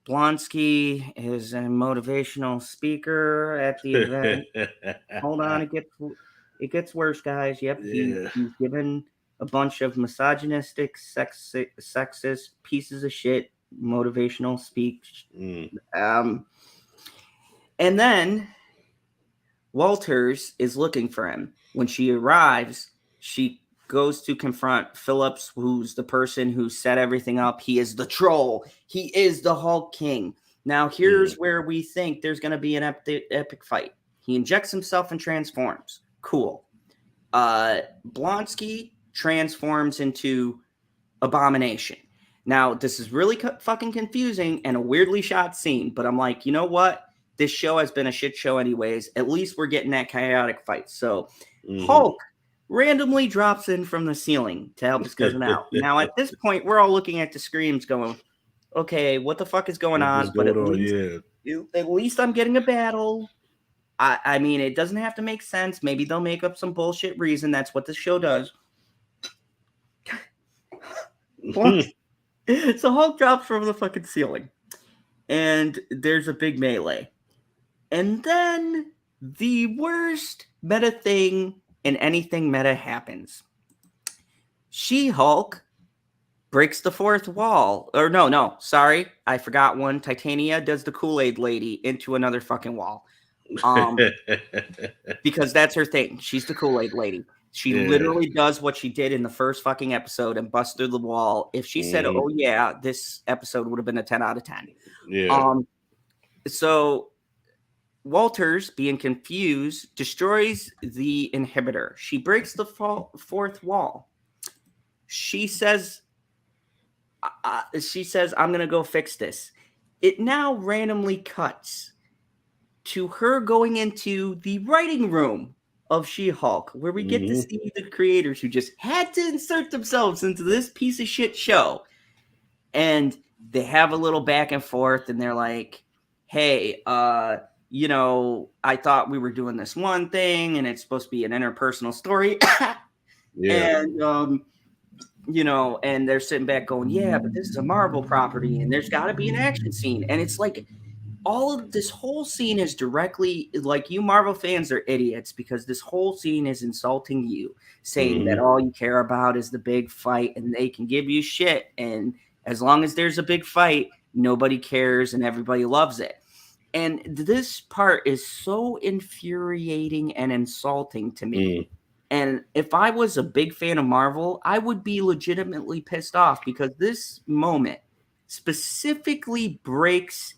Blonsky is a motivational speaker at the event. Hold on, it gets worse, guys. Yep, he's given a bunch of misogynistic, sexist pieces of shit motivational speech. And then Walters is looking for him. When she arrives, she goes to confront Phillips, who's the person who set everything up. He is the troll. He is the Hulk King. Now, here's where we think there's going to be an epic fight. He injects himself and transforms. Cool. Blonsky transforms into Abomination. Now, this is really fucking confusing and a weirdly shot scene, but I'm like, you know what? This show has been a shit show anyways. At least we're getting that chaotic fight. So, Hulk randomly drops in from the ceiling to help his cousin out. Now, at this point, we're all looking at the screams going, okay, what the fuck is going on? But at least I'm getting a battle. I mean, it doesn't have to make sense. Maybe they'll make up some bullshit reason. That's what the show does. So Hulk drops from the fucking ceiling. And there's a big melee. And then the worst meta thing in anything meta happens. She-Hulk breaks the fourth wall. Or no, sorry. I forgot one. Titania does the Kool-Aid Lady into another fucking wall. Because that's her thing. She's the Kool-Aid Lady. She literally does what she did in the first fucking episode and busts through the wall. If she said, oh yeah, this episode would have been a 10 out of 10. Yeah. So Walters, being confused, destroys the inhibitor. She breaks the fourth wall. She says, I'm going to go fix this. It now randomly cuts to her going into the writing room of She-Hulk, where we get to see the creators who just had to insert themselves into this piece of shit show. And they have a little back and forth, and they're like, hey, you know, I thought we were doing this one thing, and it's supposed to be an interpersonal story. And, you know, and they're sitting back going, yeah, but this is a Marvel property, and there's got to be an action scene. And it's like, all of this whole scene is directly, like, you Marvel fans are idiots because this whole scene is insulting you, saying that all you care about is the big fight, and they can give you shit. And as long as there's a big fight, nobody cares and everybody loves it. And this part is so infuriating and insulting to me. And if I was a big fan of Marvel, I would be legitimately pissed off because this moment specifically breaks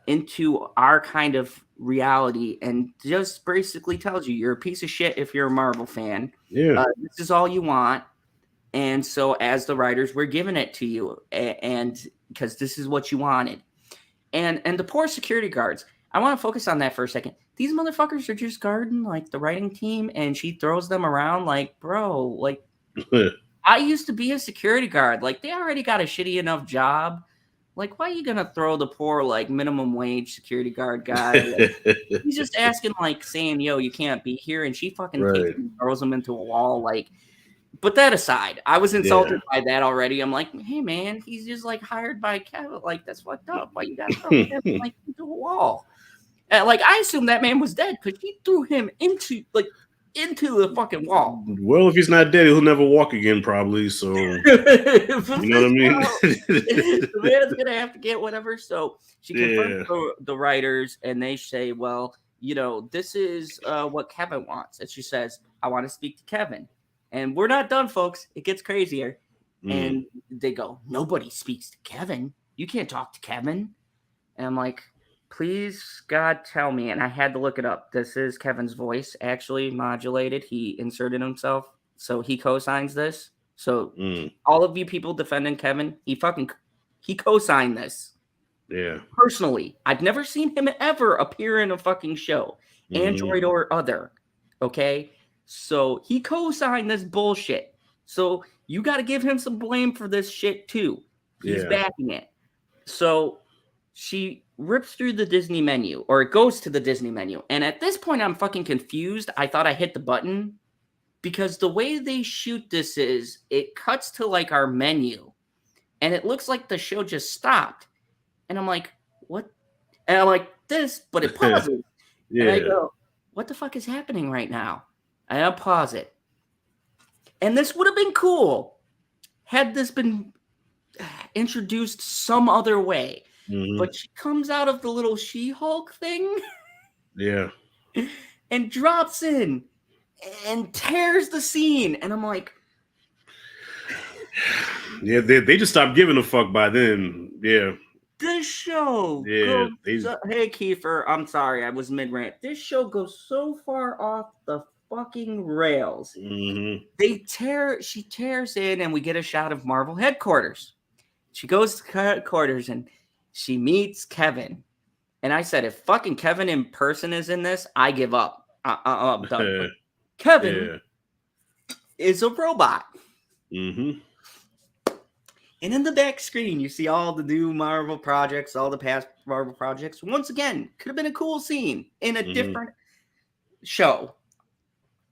into our kind of reality and just basically tells you you're a piece of shit if you're a Marvel fan. This is all you want. And so as the writers, we're giving it to you, and because this is what you wanted. And the poor security guards, I want to focus on that for a second. These motherfuckers are just guarding like the writing team, and she throws them around like, bro, like I used to be a security guard. Like, they already got a shitty enough job. Like, why are you gonna throw the poor like minimum wage security guard guy? Like, he's just asking, like, saying, "Yo, you can't be here," and she fucking takes him and throws him into a wall. Like, but that aside, I was insulted by that already. I'm like, hey man, he's just like hired by Kevin. Like, that's fucked up. Why you gotta throw him into a wall? And, like, I assumed that man was dead because she threw him into like into the fucking wall. Well, if he's not dead, he'll never walk again, probably. So you know what I mean? The man's gonna have to get whatever. So she confronts the writers, and they say, "Well, you know, this is what Kevin wants." And she says, "I want to speak to Kevin." And we're not done, folks. It gets crazier. And they go, "Nobody speaks to Kevin. You can't talk to Kevin." And I'm like, please, God, tell me. And I had to look it up. This is Kevin's voice, actually modulated. He inserted himself. So he co-signs this. So all of you people defending Kevin, he co-signed this. Yeah. Personally. I've never seen him ever appear in a fucking show. Android or other. Okay? So he co-signed this bullshit. So you got to give him some blame for this shit too. He's backing it. So she rips through the Disney menu, or it goes to the Disney menu. And at this point, I'm fucking confused. I thought I hit the button because the way they shoot this is it cuts to like our menu and it looks like the show just stopped. And I'm like, what? And I'm like, this, but it pauses. And I go, what the fuck is happening right now? And I'll pause it. And this would have been cool had this been introduced some other way. But she comes out of the little She-Hulk thing. Yeah. And drops in and tears the scene. And I'm like, yeah, they just stopped giving a fuck by then. Yeah. This show goes, hey, Kiefer, I'm sorry, I was mid-rant. This show goes so far off the fucking rails. She tears in and we get a shot of Marvel headquarters. She goes to headquarters and she meets Kevin. And I said, if fucking Kevin in person is in this, I give up. I'm done. Kevin is a robot. And in the back screen, you see all the new Marvel projects, all the past Marvel projects. Once again, could have been a cool scene in a different show.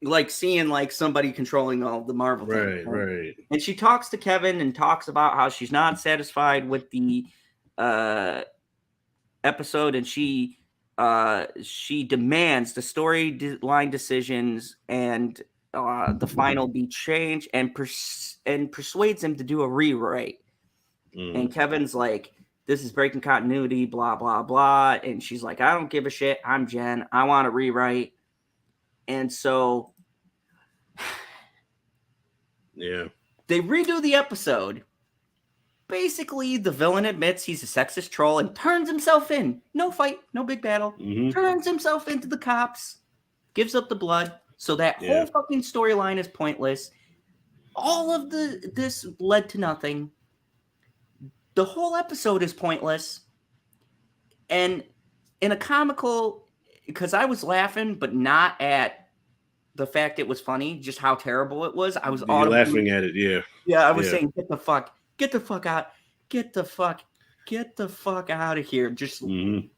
Like seeing like somebody controlling all the Marvel things. Right. And she talks to Kevin and talks about how she's not satisfied with the episode, and she demands the storyline decisions and the final be changed, and persuades him to do a rewrite. And Kevin's like, this is breaking continuity, blah blah blah, and she's like, I don't give a shit, I'm Jen, I want to rewrite. And so they redo the episode. Basically, the villain admits he's a sexist troll and turns himself in. No fight, no big battle. Turns himself into the cops, gives up the blood. So that whole fucking storyline is pointless. All of this led to nothing. The whole episode is pointless. And in a comical, because I was laughing, but not at the fact it was funny, just how terrible it was. I was laughing at it, I was saying, get the fuck out, get the fuck out of here. Just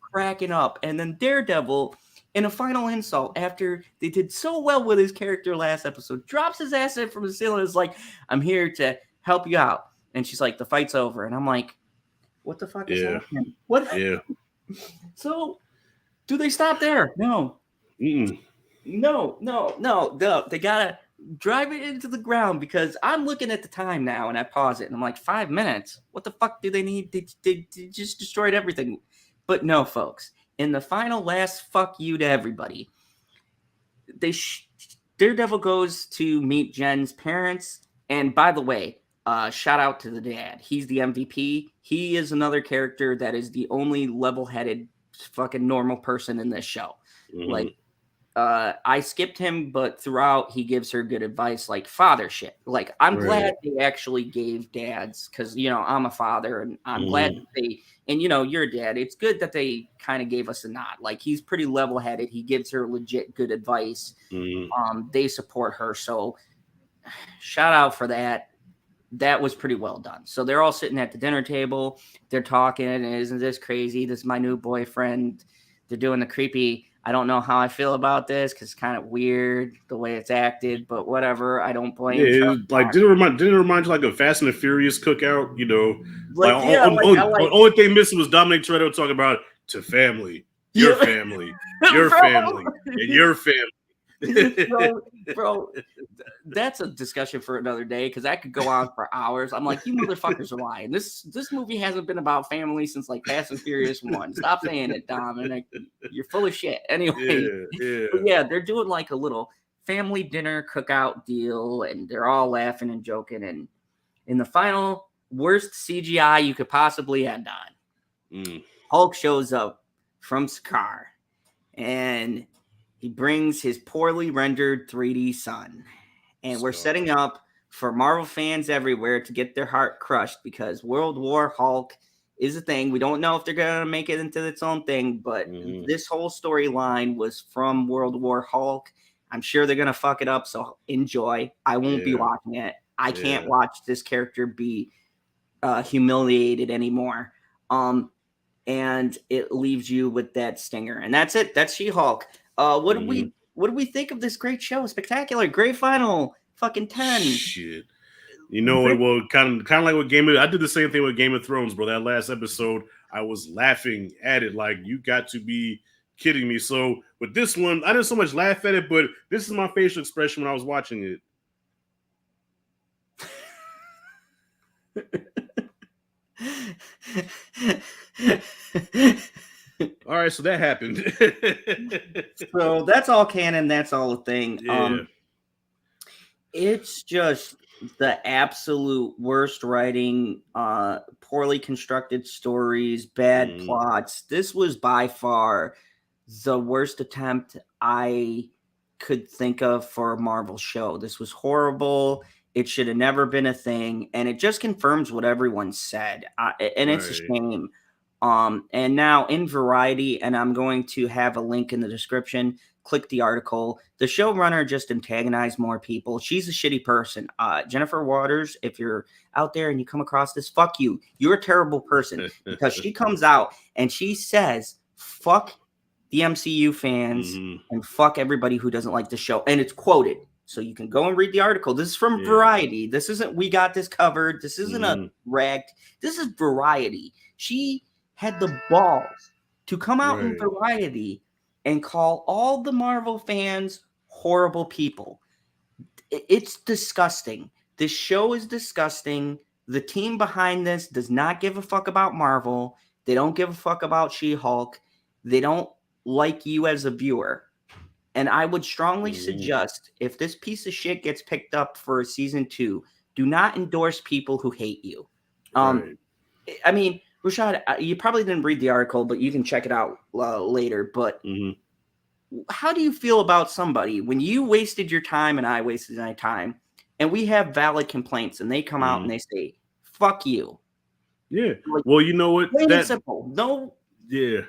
cracking up. And then Daredevil, in a final insult, after they did so well with his character last episode, drops his ass in from the ceiling and is like, I'm here to help you out. And she's like, the fight's over. And I'm like, what the fuck is happening? What? So, do they stop there? No. No. They gotta drive it into the ground, because I'm looking at the time now and I pause it and I'm like, 5 minutes? What the fuck do they need? They just destroyed everything. But no, folks. In the final last fuck you to everybody, Daredevil goes to meet Jen's parents. And by the way, shout out to the dad. He's the MVP. He is another character that is the only level-headed fucking normal person in this show. Like, I skipped him, but throughout he gives her good advice, like fathership. Like, I'm glad they actually gave dads, because, you know, I'm a father, and I'm glad that they, and, you know, you're a dad. It's good that they kind of gave us a nod. Like, he's pretty level-headed. He gives her legit good advice. They support her. So shout out for that. That was pretty well done. So they're all sitting at the dinner table. They're talking. Isn't this crazy? This is my new boyfriend. They're doing the creepy. I don't know how I feel about this, because it's kind of weird the way it's acted, but whatever. I don't blame. Yeah, like didn't it remind you like a Fast and the Furious cookout? You know, only thing missing was Dominic Toretto talking about to family, your family, your family, and your family. bro, that's a discussion for another day because that could go on for hours. I'm like, you motherfuckers are lying. This movie hasn't been about family since like Fast and Furious 1. Stop saying it, Dominic. You're full of shit. Anyway, yeah, they're doing like a little family dinner cookout deal, and they're all laughing and joking. And in the final, worst CGI you could possibly end on, Hulk shows up from Sakaar, and he brings his poorly rendered 3D son. And we're setting up for Marvel fans everywhere to get their heart crushed because World War Hulk is a thing. We don't know if they're going to make it into its own thing, but this whole storyline was from World War Hulk. I'm sure they're going to fuck it up, so enjoy. I won't be watching it. I can't watch this character be humiliated anymore. And it leaves you with that stinger. And that's it. That's She-Hulk. What do we think of this great show? Spectacular, great final, fucking 10. Shit. You know what? Well, kind of like what I did the same thing with Game of Thrones, bro. That last episode, I was laughing at it like, you got to be kidding me. So with this one, I didn't so much laugh at it, but this is my facial expression when I was watching it. All right, so that happened. So that's all canon. That's all a thing. Yeah. It's just the absolute worst writing, poorly constructed stories, bad plots. This was by far the worst attempt I could think of for a Marvel show. This was horrible. It should have never been a thing, and it just confirms what everyone said. And it's a shame. And now in Variety, and I'm going to have a link in the description, click the article. The showrunner just antagonized more people. She's a shitty person. Jennifer Waters, if you're out there and you come across this, fuck you. You're a terrible person because she comes out and she says, fuck the MCU fans and fuck everybody who doesn't like the show. And it's quoted. So you can go and read the article. This is from Variety. This isn't We Got This Covered. This isn't a rag. This is Variety. She had the balls to come out in Variety and call all the Marvel fans horrible people. It's disgusting. This show is disgusting. The team behind this does not give a fuck about Marvel. They don't give a fuck about She-Hulk. They don't like you as a viewer. And I would strongly suggest, if this piece of shit gets picked up for season 2, do not endorse people who hate you. I mean, Rashad, you probably didn't read the article, but you can check it out later. But how do you feel about somebody when you wasted your time and I wasted my time, and we have valid complaints, and they come out and they say, "Fuck you"? Yeah. Like, well, you know what? That's simple. No. Yeah.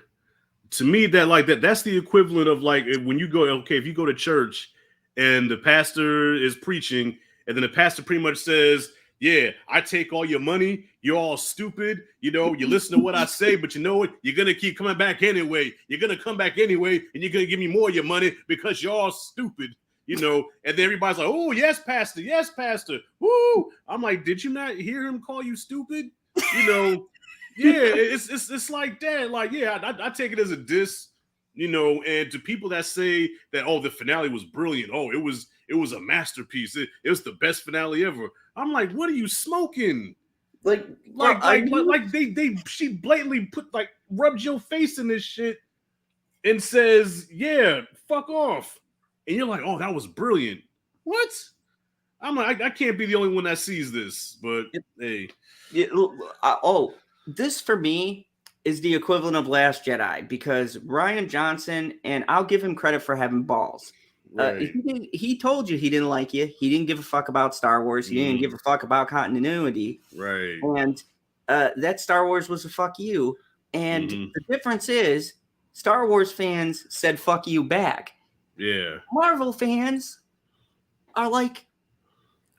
To me, that's the equivalent of like when you go, if you go to church and the pastor is preaching, and then the pastor pretty much says, yeah, I take all your money. You're all stupid. You know, you listen to what I say, but you know what? You're going to keep coming back anyway. You're going to come back anyway, and you're going to give me more of your money because you're all stupid, you know? And then everybody's like, oh, yes, pastor. Yes, pastor. Woo. I'm like, did you not hear him call you stupid? You know, yeah, it's like that. Like, yeah, I take it as a diss, you know, and to people that say that, oh, the finale was brilliant. Oh, it was a masterpiece. It was the best finale ever. I'm like, what are you smoking? She blatantly rubbed your face in this shit and says, yeah, fuck off. And you're like, oh, that was brilliant. What? I'm like, I can't be the only one that sees this, but hey. This for me is the equivalent of Last Jedi, because Rian Johnson, and I'll give him credit for having balls. Right. He told you he didn't like you. He didn't give a fuck about Star Wars. He didn't give a fuck about continuity. Right. And that Star Wars was a fuck you. And the difference is Star Wars fans said fuck you back. Yeah. Marvel fans are like,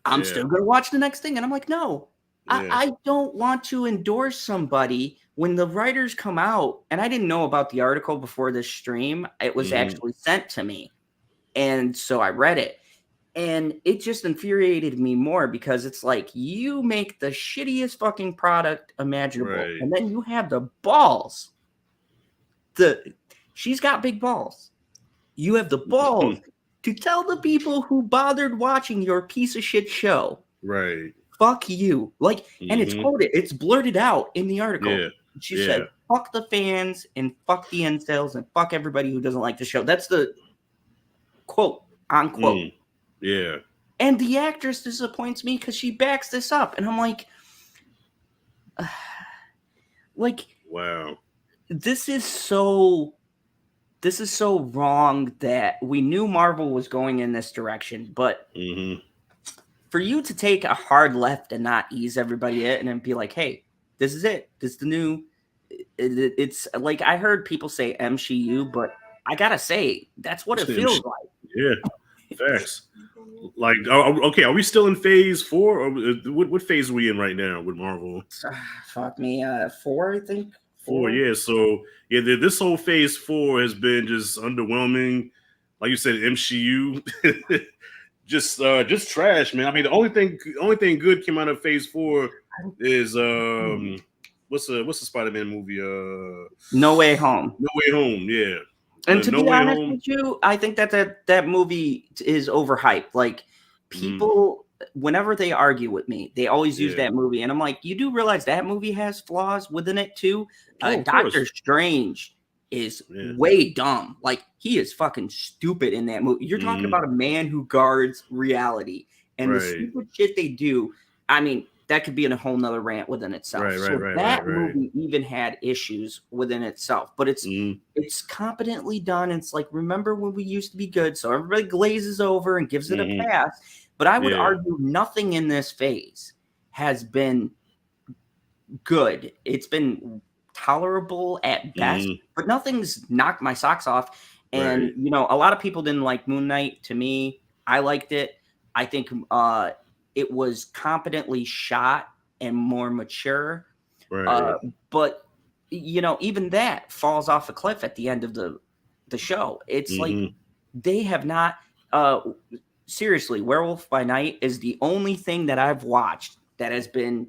I'm still going to watch the next thing. And I'm like, no, I don't want to endorse somebody when the writers come out. And I didn't know about the article before this stream. It was actually sent to me. And so I read it, and it just infuriated me more because it's like, you make the shittiest fucking product imaginable. Right. And then you have the balls. She's got big balls. You have the balls to tell the people who bothered watching your piece of shit show, right. fuck you. Like, and it's quoted, it's blurted out in the article. Yeah. She said, fuck the fans and fuck the incels and fuck everybody who doesn't like the show. That's the quote, unquote. Yeah. And the actress disappoints me because she backs this up. And I'm like, wow. This is so wrong that we knew Marvel was going in this direction, but for you to take a hard left and not ease everybody in and be like, hey, this is it. This is the new. It's like I heard people say MCU, but I gotta say that's what it feels like. Yeah, facts. Like, okay, are we still in phase 4, or what phase are we in right now with Marvel? Fuck me, 4, I think. 4, yeah. So yeah, this whole phase 4 has been just underwhelming. Like you said, MCU, just trash, man. I mean, the only thing good came out of phase 4 is what's the Spider-Man movie? No Way Home. No Way Home, yeah. And to be honest with you, I think that movie is overhyped. Like, people, whenever they argue with me, they always use that movie. And I'm like, you do realize that movie has flaws within it too? Doctor Strange is way dumb. Like, he is fucking stupid in that movie. You're talking about a man who guards reality. And the stupid shit they do, I mean, that could be in a whole nother rant within itself. That movie even had issues within itself, but it's competently done. It's like, remember when we used to be good? So everybody glazes over and gives it a pass. But I would argue nothing in this phase has been good. It's been tolerable at best, but nothing's knocked my socks off. And, you know, a lot of people didn't like Moon Knight. To me, I liked it. I think it was competently shot and more mature. But, you know, even that falls off a cliff at the end of the show. It's like they have not seriously, Werewolf by Night is the only thing that I've watched that has been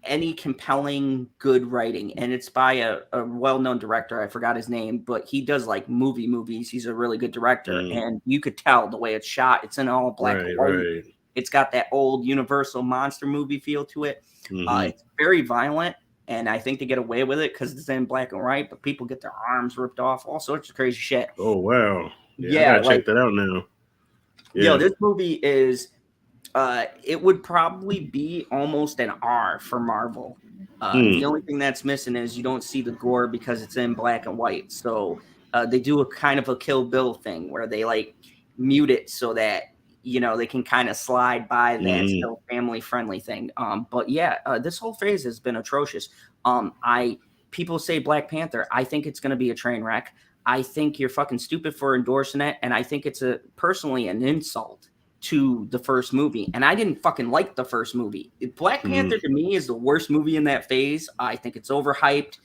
any compelling good writing, and it's by a well-known director. I forgot his name, but he does like movies. He's a really good director, and you could tell the way it's shot. It's in all black and white. It's got that old Universal monster movie feel to it. It's very violent, and I think they get away with it because it's in black and white, but people get their arms ripped off, all sorts of crazy shit. Oh wow. Yeah, I gotta check that out now. Yo, this movie is it would probably be almost an R for Marvel. The only thing that's missing is you don't see the gore because it's in black and white. So they do a kind of a Kill Bill thing where they like mute it so that, you know, they can kind of slide by that still family friendly thing. But yeah, this whole phase has been atrocious. People say Black Panther. I think it's going to be a train wreck. I think you're fucking stupid for endorsing it. And I think it's personally an insult to the first movie. And I didn't fucking like the first movie. Black Panther to me is the worst movie in that phase. I think it's overhyped.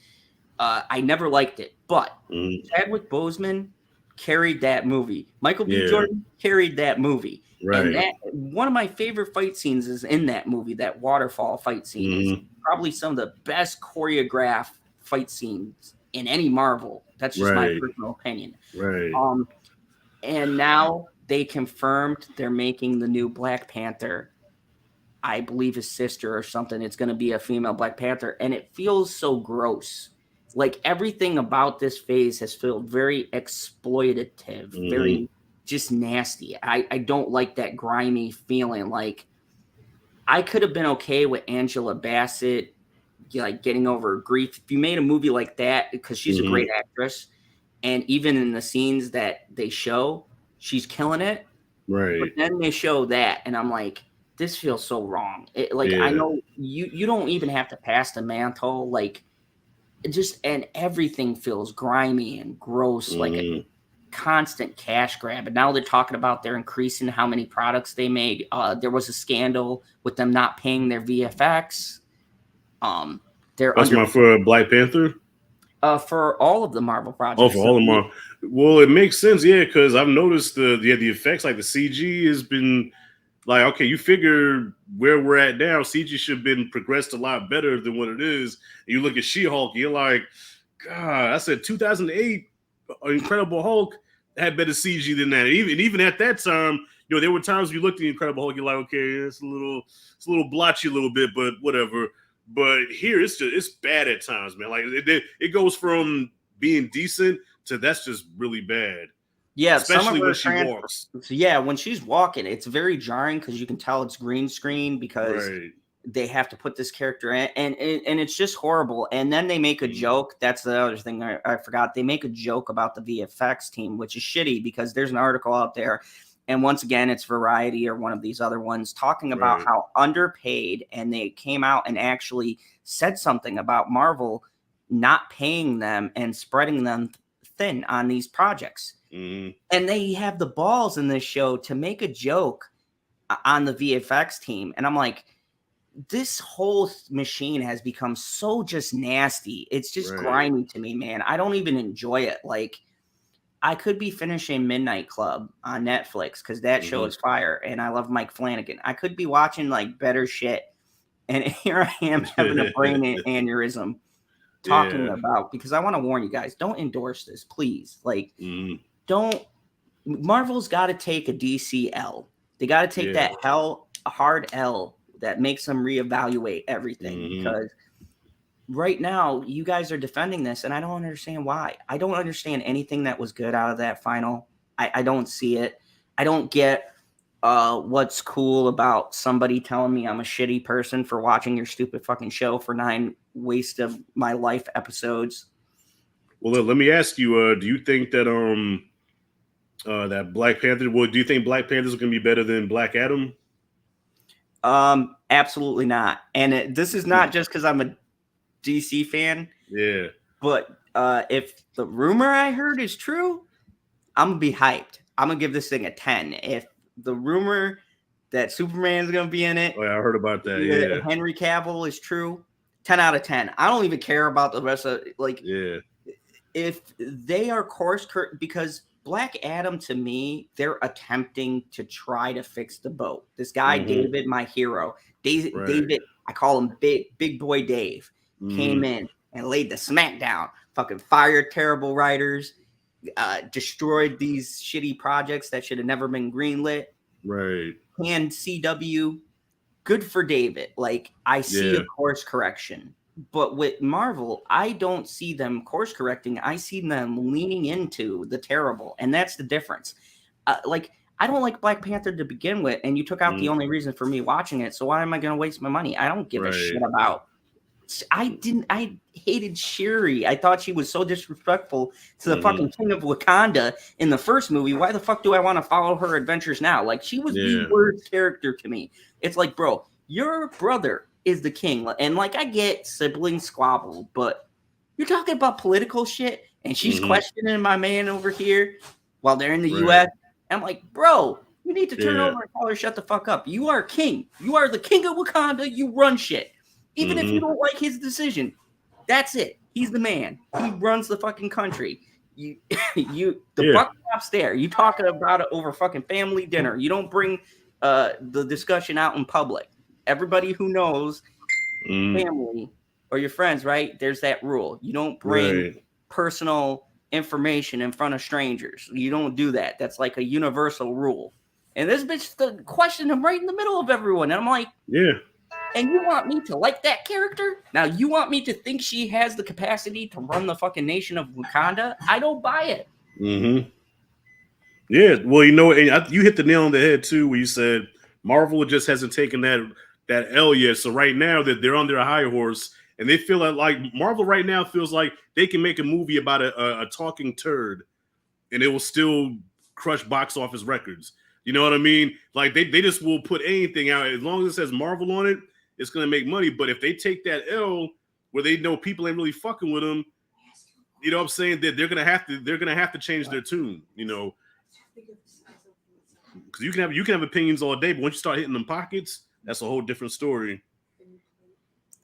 I never liked it. But Chadwick Boseman carried that movie. Michael B. Jordan carried that movie. And one of my favorite fight scenes is in that movie. That waterfall fight scene is probably some of the best choreographed fight scenes in any Marvel. That's just my personal opinion. And now they confirmed they're making the new Black Panther. I believe his sister or something. It's going to be a female Black Panther. And it feels so gross. Like everything about this phase has felt very exploitative, very just nasty. I don't like that grimy feeling. Like I could have been okay with Angela Bassett like getting over grief. If you made a movie like that, because she's a great actress, and even in the scenes that they show, she's killing it. But then they show that, and I'm like, this feels so wrong. I know you don't even have to pass the mantle. Like, and everything feels grimy and gross, like a constant cash grab. And now they're talking about they're increasing how many products they make. There was a scandal with them not paying their VFX. For Black Panther? For all of the Marvel projects. Oh, for all of Marvel. Well, it makes sense, because I've noticed the effects, like the CG has been like, okay, you figure where we're at now, CG should have been progressed a lot better than what it is. And you look at She-Hulk, you're like, God, I said 2008 Incredible Hulk had better CG than that. Even at that time, you know, there were times you looked at the Incredible Hulk, you're like, okay, it's a little blotchy a little bit, but whatever. But here, it's bad at times, man. Like it goes from being decent to that's just really bad. Yeah, especially when she walks. Yeah, when she's walking, it's very jarring because you can tell it's green screen because they have to put this character in, and it's just horrible. And then they make a joke. That's the other thing I forgot. They make a joke about the VFX team, which is shitty because there's an article out there, and once again, it's Variety or one of these other ones talking about how underpaid, and they came out and actually said something about Marvel not paying them and spreading them thin on these projects. And they have the balls in this show to make a joke on the VFX team. And I'm like, this whole machine has become so just nasty. It's just grimy to me, man. I don't even enjoy it. Like, I could be finishing Midnight Club on Netflix because that show is fire. And I love Mike Flanagan. I could be watching like better shit. And here I am having a brain aneurysm talking about, because I want to warn you guys, don't endorse this, please. Like, Marvel's got to take a DCL. They got to take that hard L that makes them reevaluate everything, because right now you guys are defending this and I don't understand why. I don't understand anything that was good out of that final. I don't see it. I don't get what's cool about somebody telling me I'm a shitty person for watching your stupid fucking show for 9 waste of my life episodes. Well, let me ask you, do you think that that Black Panther, do you think Black Panther is going to be better than Black Adam? Absolutely not. And this is not just because I'm a DC fan. Yeah. But if the rumor I heard is true, I'm going to be hyped. I'm going to give this thing a 10. If the rumor that Superman is going to be in it. Oh, yeah, I heard about that. Yeah. Henry Cavill is true. 10 out of 10. I don't even care about the rest of if they are because Black Adam, to me, they're attempting to try to fix the boat. This guy, David, my hero, David, I call him Big Boy Dave, came in and laid the smack down, fucking fired terrible writers, destroyed these shitty projects that should have never been greenlit. Right. And CW, good for David. Like, I see a course correction. But with Marvel, I don't see them course correcting. I see them leaning into the terrible. And that's the difference. Like, I don't like Black Panther to begin with. And you took out the only reason for me watching it. So why am I going to waste my money? I don't give a shit about. I hated Shuri. I thought she was so disrespectful to the fucking king of Wakanda in the first movie. Why the fuck do I want to follow her adventures now? Like, she was the worst character to me. It's like, bro, your brother is the king, and like, I get sibling squabble, but you're talking about political shit, and she's questioning my man over here while they're in the U.S. I'm like, bro, you need to turn over and tell her shut the fuck up. You are king. You are the king of Wakanda. You run shit, even if you don't like his decision. That's it. He's the man. He runs the fucking country. The buck stops there. You talking about it over fucking family dinner. You don't bring the discussion out in public. Everybody who knows family or your friends, right? There's that rule. You don't bring personal information in front of strangers. You don't do that. That's like a universal rule. And this bitch questioned him right in the middle of everyone. And I'm like, and you want me to like that character? Now you want me to think she has the capacity to run the fucking nation of Wakanda? I don't buy it. Yeah. Well, you know, and you hit the nail on the head too, where you said Marvel just hasn't taken that L yet. So right now that they're on their high horse, and they feel like Marvel right now feels like they can make a movie about a talking turd, and it will still crush box office records. You know what I mean? Like they just will put anything out as long as it says Marvel on it. It's gonna make money. But if they take that L where they know people ain't really fucking with them, you know what I'm saying? That they're gonna have to change their tune. You know, because you can have opinions all day, but once you start hitting them pockets, that's a whole different story.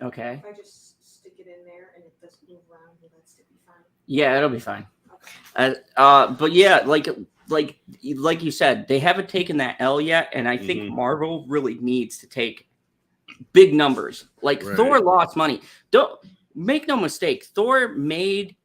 Okay. If I just stick it in there and it doesn't move around, will that still be fine? Yeah, it'll be fine. Okay. But yeah, like you said, they haven't taken that L yet, and I think Marvel really needs to take big numbers. Like Thor lost money. Don't make no mistake. Thor made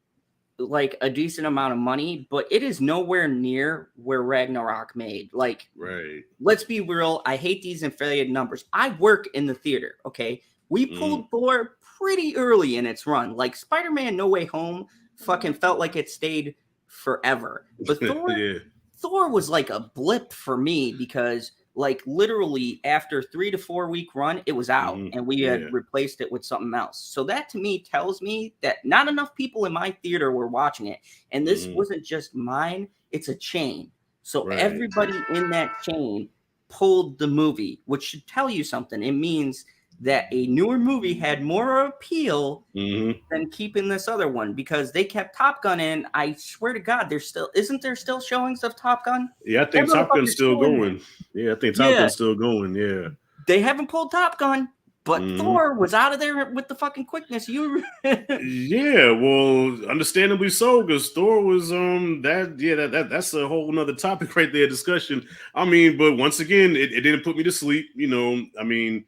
like a decent amount of money, but it is nowhere near where Ragnarok made. Like, Right. let's be real. I hate these inflated numbers. I work in the theater. Okay. We pulled Thor pretty early in its run. Like Spider-Man No Way Home fucking felt like it stayed forever. But Thor was like a blip for me because like literally after 3 to 4 week run, it was out and we had replaced it with something else. So that to me tells me that not enough people in my theater were watching it. And this wasn't just mine, it's a chain. So everybody in that chain pulled the movie, which should tell you something. It means that a newer movie had more appeal than keeping this other one because they kept Top Gun in. I swear to God, isn't there still showings of Top Gun? Yeah, I think Top Gun's still going. Yeah, I think Top Gun's still going. Yeah, they haven't pulled Top Gun, but Thor was out of there with the fucking quickness. Yeah, well, understandably so, because Thor was that's a whole nother topic right there, discussion. I mean, but once again, it didn't put me to sleep. You know, I mean,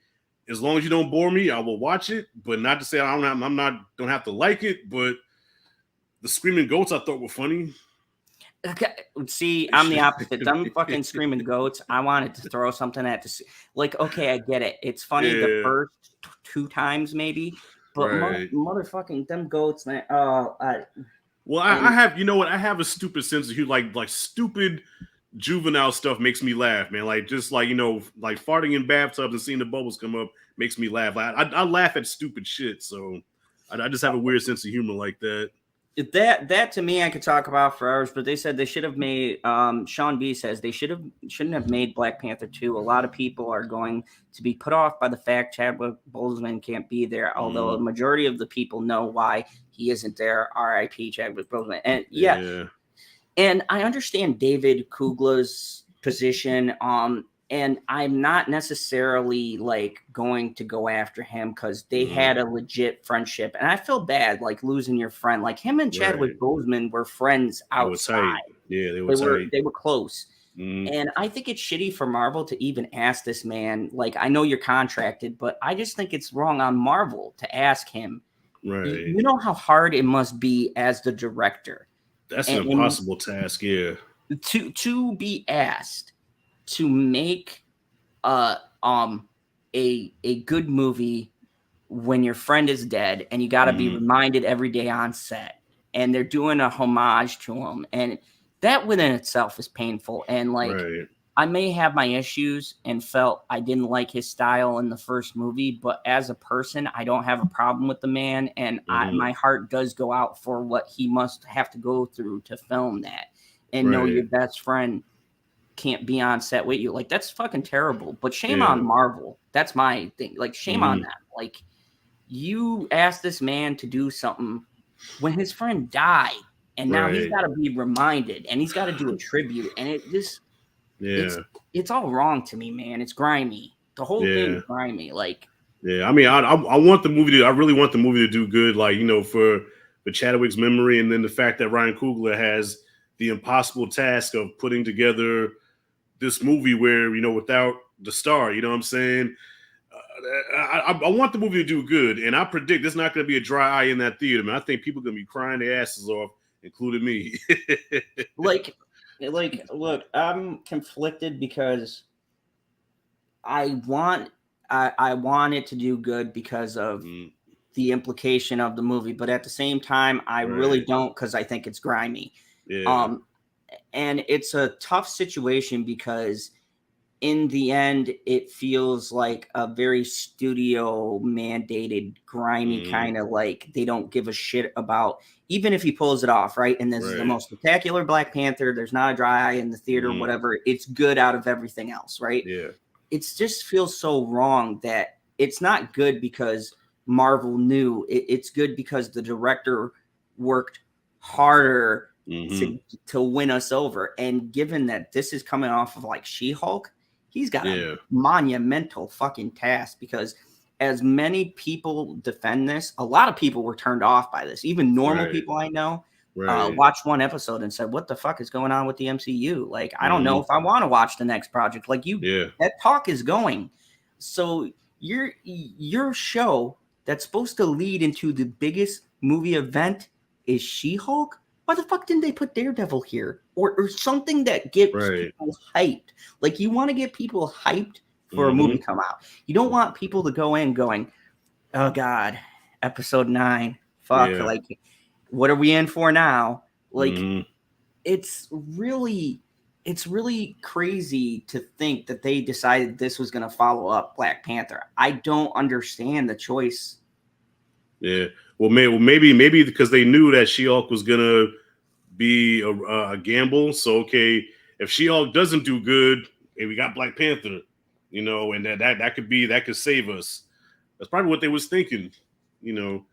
as long as you don't bore me, I will watch it. But not to say don't have to like it. But the screaming goats I thought were funny. Okay. See, I'm the opposite. Them fucking screaming goats. I wanted to throw something at the like. Okay, I get it. It's funny the first 2 times maybe, but motherfucking them goats, man. I have, you know what? I have a stupid sense of humor, like stupid juvenile stuff makes me laugh, man. Like just like, you know, like farting in bathtubs and seeing the bubbles come up makes me laugh. I laugh at stupid shit, so I just have a weird sense of humor like that. That to me I could talk about for hours, but they said they should have made Sean B says they shouldn't have made Black Panther 2. A lot of people are going to be put off by the fact Chadwick Boseman can't be there, although a majority of the people know why he isn't there. R.I.P. Chadwick Boseman. And and I understand David Kugla's position. And I'm not necessarily like going to go after him because they had a legit friendship. And I feel bad like losing your friend. Like him and Chadwick Boseman were friends outside. They were tight. They were close. And I think it's shitty for Marvel to even ask this man. Like, I know you're contracted, but I just think it's wrong on Marvel to ask him. Right. You know how hard it must be as the director. That's an impossible task, to be asked to make a good movie when your friend is dead and you got to be reminded every day on set, and they're doing a homage to him, and that within itself is painful. And like I may have my issues and felt I didn't like his style in the first movie, but as a person, I don't have a problem with the man. And my heart does go out for what he must have to go through to film that and know your best friend can't be on set with you. Like, that's fucking terrible. But shame on Marvel. That's my thing. Like, shame on them. Like, you asked this man to do something when his friend died, and now he's got to be reminded, and he's got to do a tribute, and it just... It's all wrong to me, man. It's grimy. The whole thing is grimy. Like, I mean, I want the movie to. I really want the movie to do good. Like, you know, for Chadwick's memory, and then the fact that Ryan Coogler has the impossible task of putting together this movie where, you know, without the star, you know what I'm saying? I want the movie to do good, and I predict there's not going to be a dry eye in that theater, man. I think people are going to be crying their asses off, including me. Look, I'm conflicted because I want it to do good because of the implication of the movie, but at the same time, I really don't, because I think it's grimy. And it's a tough situation because in the end, it feels like a very studio mandated, grimy kind of like they don't give a shit about, even if he pulls it off, right? And this is the most spectacular Black Panther. There's not a dry eye in the theater, whatever. It's good out of everything else, right? Yeah. It just feels so wrong that it's not good because Marvel knew. It's good because the director worked harder to win us over. And given that this is coming off of like She-Hulk, he's got a monumental fucking task, because as many people defend this, a lot of people were turned off by this. Even normal people I know watched one episode and said, what the fuck is going on with the MCU? Like, I don't know if I want to watch the next project. Like, that talk is going. So your show that's supposed to lead into the biggest movie event is She-Hulk. Why the fuck didn't they put Daredevil here? Or something that gets people hyped. Like, you want to get people hyped for a movie come out. You don't want people to go in going, oh God, episode 9. Fuck, like, what are we in for now? Like, it's really crazy to think that they decided this was going to follow up Black Panther. I don't understand the choice. Yeah. Well, maybe because they knew that She-Hulk was going to be a gamble. So, okay, if She-Hulk doesn't do good, hey, we got Black Panther, you know, and that could save us. That's probably what they was thinking, you know,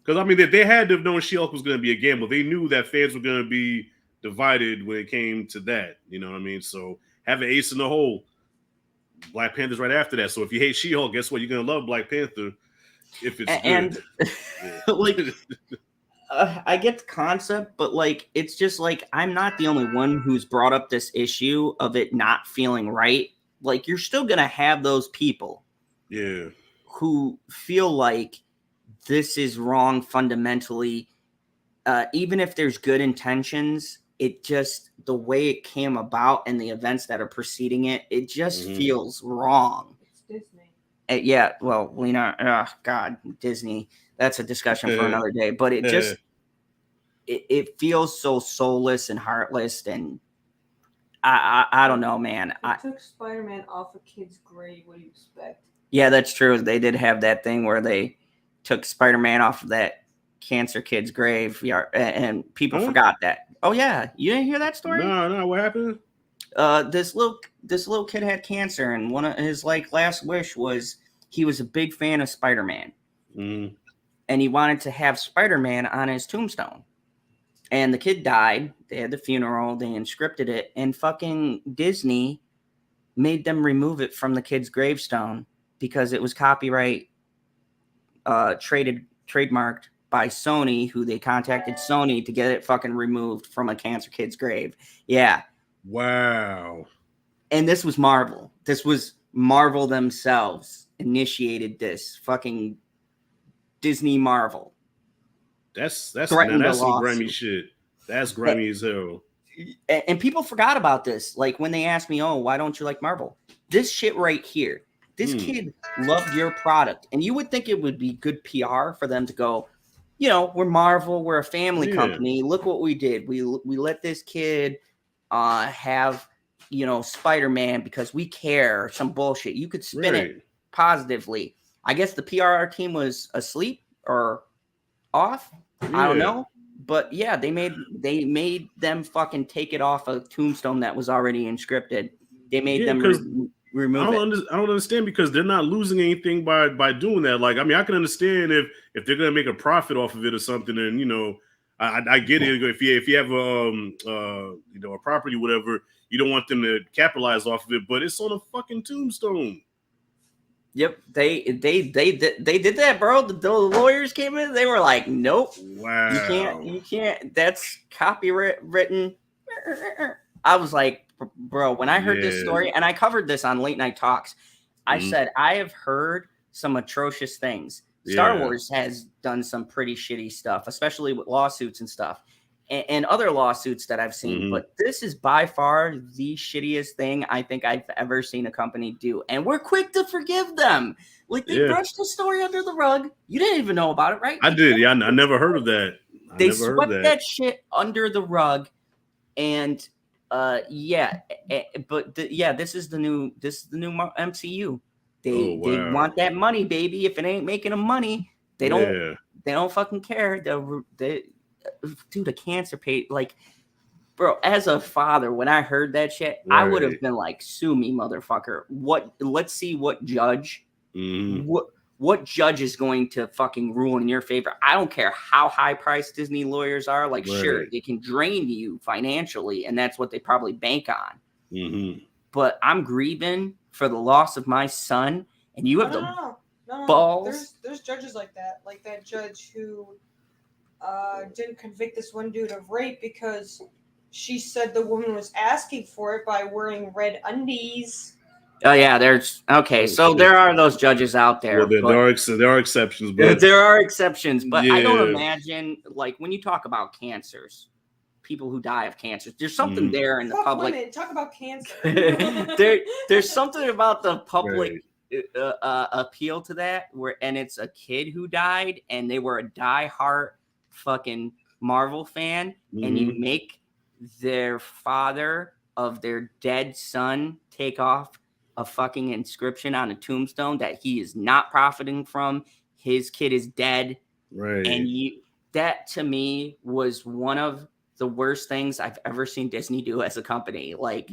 because I mean they had to have known She-Hulk was going to be a gamble. They knew that fans were going to be divided when it came to that, you know what I mean? So have an ace in the hole. Black Panther's right after that. So if you hate She-Hulk, guess what? You're going to love Black Panther if it's good. Like, I get the concept, but like, it's just like, I'm not the only one who's brought up this issue of it not feeling right. Like, you're still going to have those people who feel like this is wrong fundamentally. Even if there's good intentions, it just, the way it came about and the events that are preceding it, it just feels wrong. It's Disney. Yeah, well, you know, God, Disney. That's a discussion for another day. But it just, it feels so soulless and heartless, and I don't know, man. They took Spider-Man off a kid's grave. What do you expect? Yeah, that's true. They did have that thing where they took Spider-Man off of that cancer kid's grave, and people forgot that. Oh yeah, you didn't hear that story? No, what happened? This little kid had cancer, and one of his like last wish was he was a big fan of Spider-Man, and he wanted to have Spider-Man on his tombstone. And the kid died. They had the funeral. They inscripted it, and fucking Disney made them remove it from the kid's gravestone because it was copyright trademarked by Sony, who they contacted Sony to get it fucking removed from a cancer kid's grave. Yeah. Wow. And this was Marvel. This was Marvel themselves initiated this. Fucking Disney Marvel. That's some grimy shit. That's grimy as hell. And people forgot about this. Like when they asked me, oh, why don't you like Marvel? This shit right here. This kid loved your product. And you would think it would be good PR for them to go, you know, we're Marvel. We're a family company. Look what we did. We let this kid have, you know, Spider-Man because we care. Some bullshit. You could spin it positively. I guess the PR team was asleep or off. I don't know. But yeah, they made them fucking take it off a tombstone that was already inscripted. They made them remove it. I don't understand because they're not losing anything by doing that. Like, I mean, I can understand if they're gonna make a profit off of it or something, and you know, I get it. If you have you know, a property, whatever, you don't want them to capitalize off of it, but it's on a fucking tombstone. Yep, they did that, bro. The lawyers came in. They were like, "Nope, wow, you can't. That's copyright written." I was like, "Bro," when I heard this story, and I covered this on Late Night Talks, I said I have heard some atrocious things. Star Wars has done some pretty shitty stuff, especially with lawsuits and stuff, and other lawsuits that I've seen. But this is by far the shittiest thing I think I've ever seen a company do. And we're quick to forgive them. Like, they brushed the story under the rug. You didn't even know about it, right? I did. Yeah, I never heard of that. They swept that shit under the rug. And this is the new MCU. They want that money, baby. If it ain't making them money, they don't fucking care. Dude, a cancer patient, like, bro, as a father, when I heard that shit, I would have been like, sue me, motherfucker. Let's see what judge what judge is going to fucking rule in your favor. I don't care how high priced Disney lawyers are. Like, sure, they can drain you financially, and that's what they probably bank on. But I'm grieving for the loss of my son, and you have balls. There's judges like that judge who didn't convict this one dude of rape because she said the woman was asking for it by wearing red undies. Oh yeah, there's okay. So shit. there are those judges out there. Well, there are exceptions, but there are exceptions. But I don't yeah. imagine, like, when you talk about cancers, people who die of cancer, there's something Mhm. there in the Fuck public. women. Talk about cancer. There's something about the public Right. appeal to that, and it's a kid who died, and they were a diehard fucking Marvel fan, and you Mhm. make their father of their dead son take off a fucking inscription on a tombstone that he is not profiting from. His kid is dead, Right. and that to me was one of the worst things I've ever seen Disney do as a company. Like,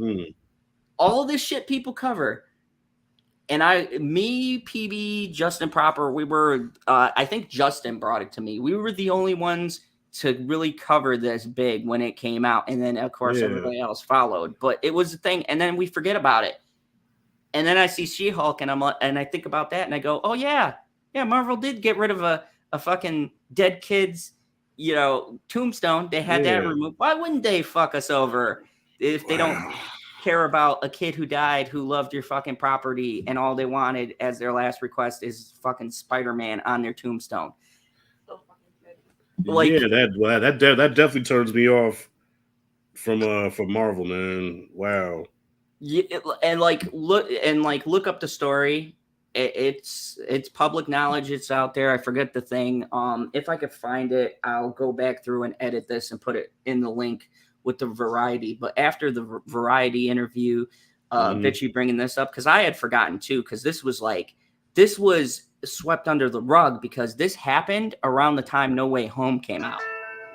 all this shit people cover. And PB, Justin Proper, we were, I think Justin brought it to me. We were the only ones to really cover this big when it came out. And then, of course, Yeah. everybody else followed. But it was a thing. And then we forget about it. And then I see She-Hulk, and I think about that, and I go, oh, yeah, Marvel did get rid of a fucking dead kid's, tombstone. They had that removed. Why wouldn't they fuck us over if they don't care about a kid who died, who loved your fucking property, and all they wanted as their last request is fucking Spider-Man on their tombstone? So fucking good. Like, yeah, that definitely turns me off from Marvel, man. Wow. yeah, and look up the story. It's public knowledge. It's out there. I forget the thing. If I could find it, I'll go back through and edit this and put it in the link with the Variety. But after the Variety interview, Bitchy bringing this up, because I had forgotten too, because this was swept under the rug, because this happened around the time No Way Home came out.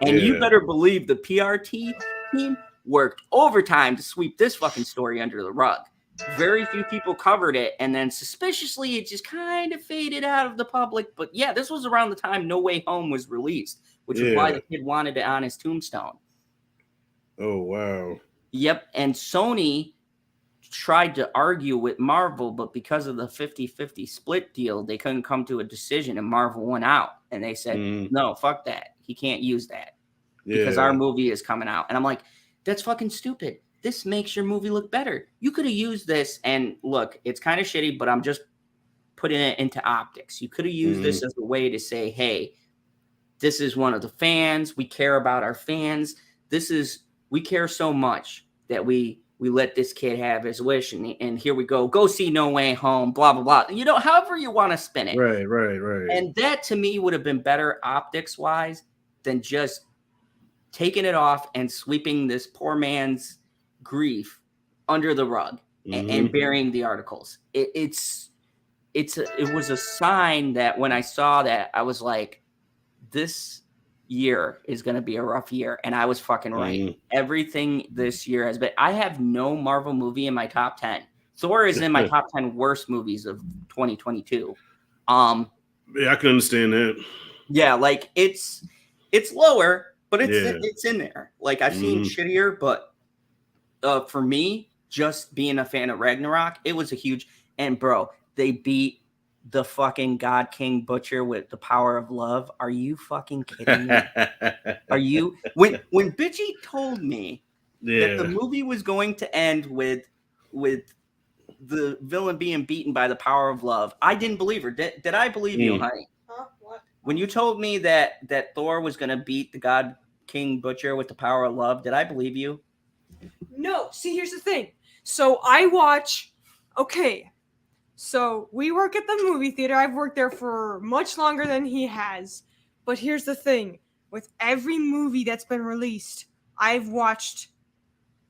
And you better believe the PRT team worked overtime to sweep this fucking story under the rug. Very few people covered it, and then suspiciously it just kind of faded out of the public. But yeah, this was around the time No Way Home was released, which is why the kid wanted it on his tombstone. Oh, wow. Yep. And Sony tried to argue with Marvel, but because of the 50-50 split deal, they couldn't come to a decision, and Marvel went out, and they said, no, fuck that. He can't use that because our movie is coming out. And I'm like, that's fucking stupid. This makes your movie look better. You could have used this, and look, it's kind of shitty, but I'm just putting it into optics. You could have used this as a way to say, hey, this is one of the fans. We care about our fans. We care so much that we let this kid have his wish, and here we go see No Way Home, blah, blah, blah. However you want to spin it. Right. And that, to me, would have been better optics-wise than just taking it off and sweeping this poor man's grief under the rug and burying the articles. It was a sign that when I saw that, I was like, this year is going to be a rough year. And I was fucking right. Everything this year has been. I have no Marvel movie in my top 10. Thor is in my top 10 worst movies of 2022. Yeah, I can understand that. Yeah, like it's lower, but it's in there. Like, I've seen shittier, but for me, just being a fan of Ragnarok, it was a huge. And bro, they beat the fucking God King Butcher with the power of love. Are you fucking kidding me? Are you? When Bitchy told me that the movie was going to end with the villain being beaten by the power of love, I didn't believe her. Did I believe you, honey? Huh? What? When you told me that Thor was going to beat the God King Butcher with the power of love, did I believe you? No. See, here's the thing. So I watch. Okay. So we work at the movie theater. I've worked there for much longer than he has. But here's the thing. With every movie that's been released, I've watched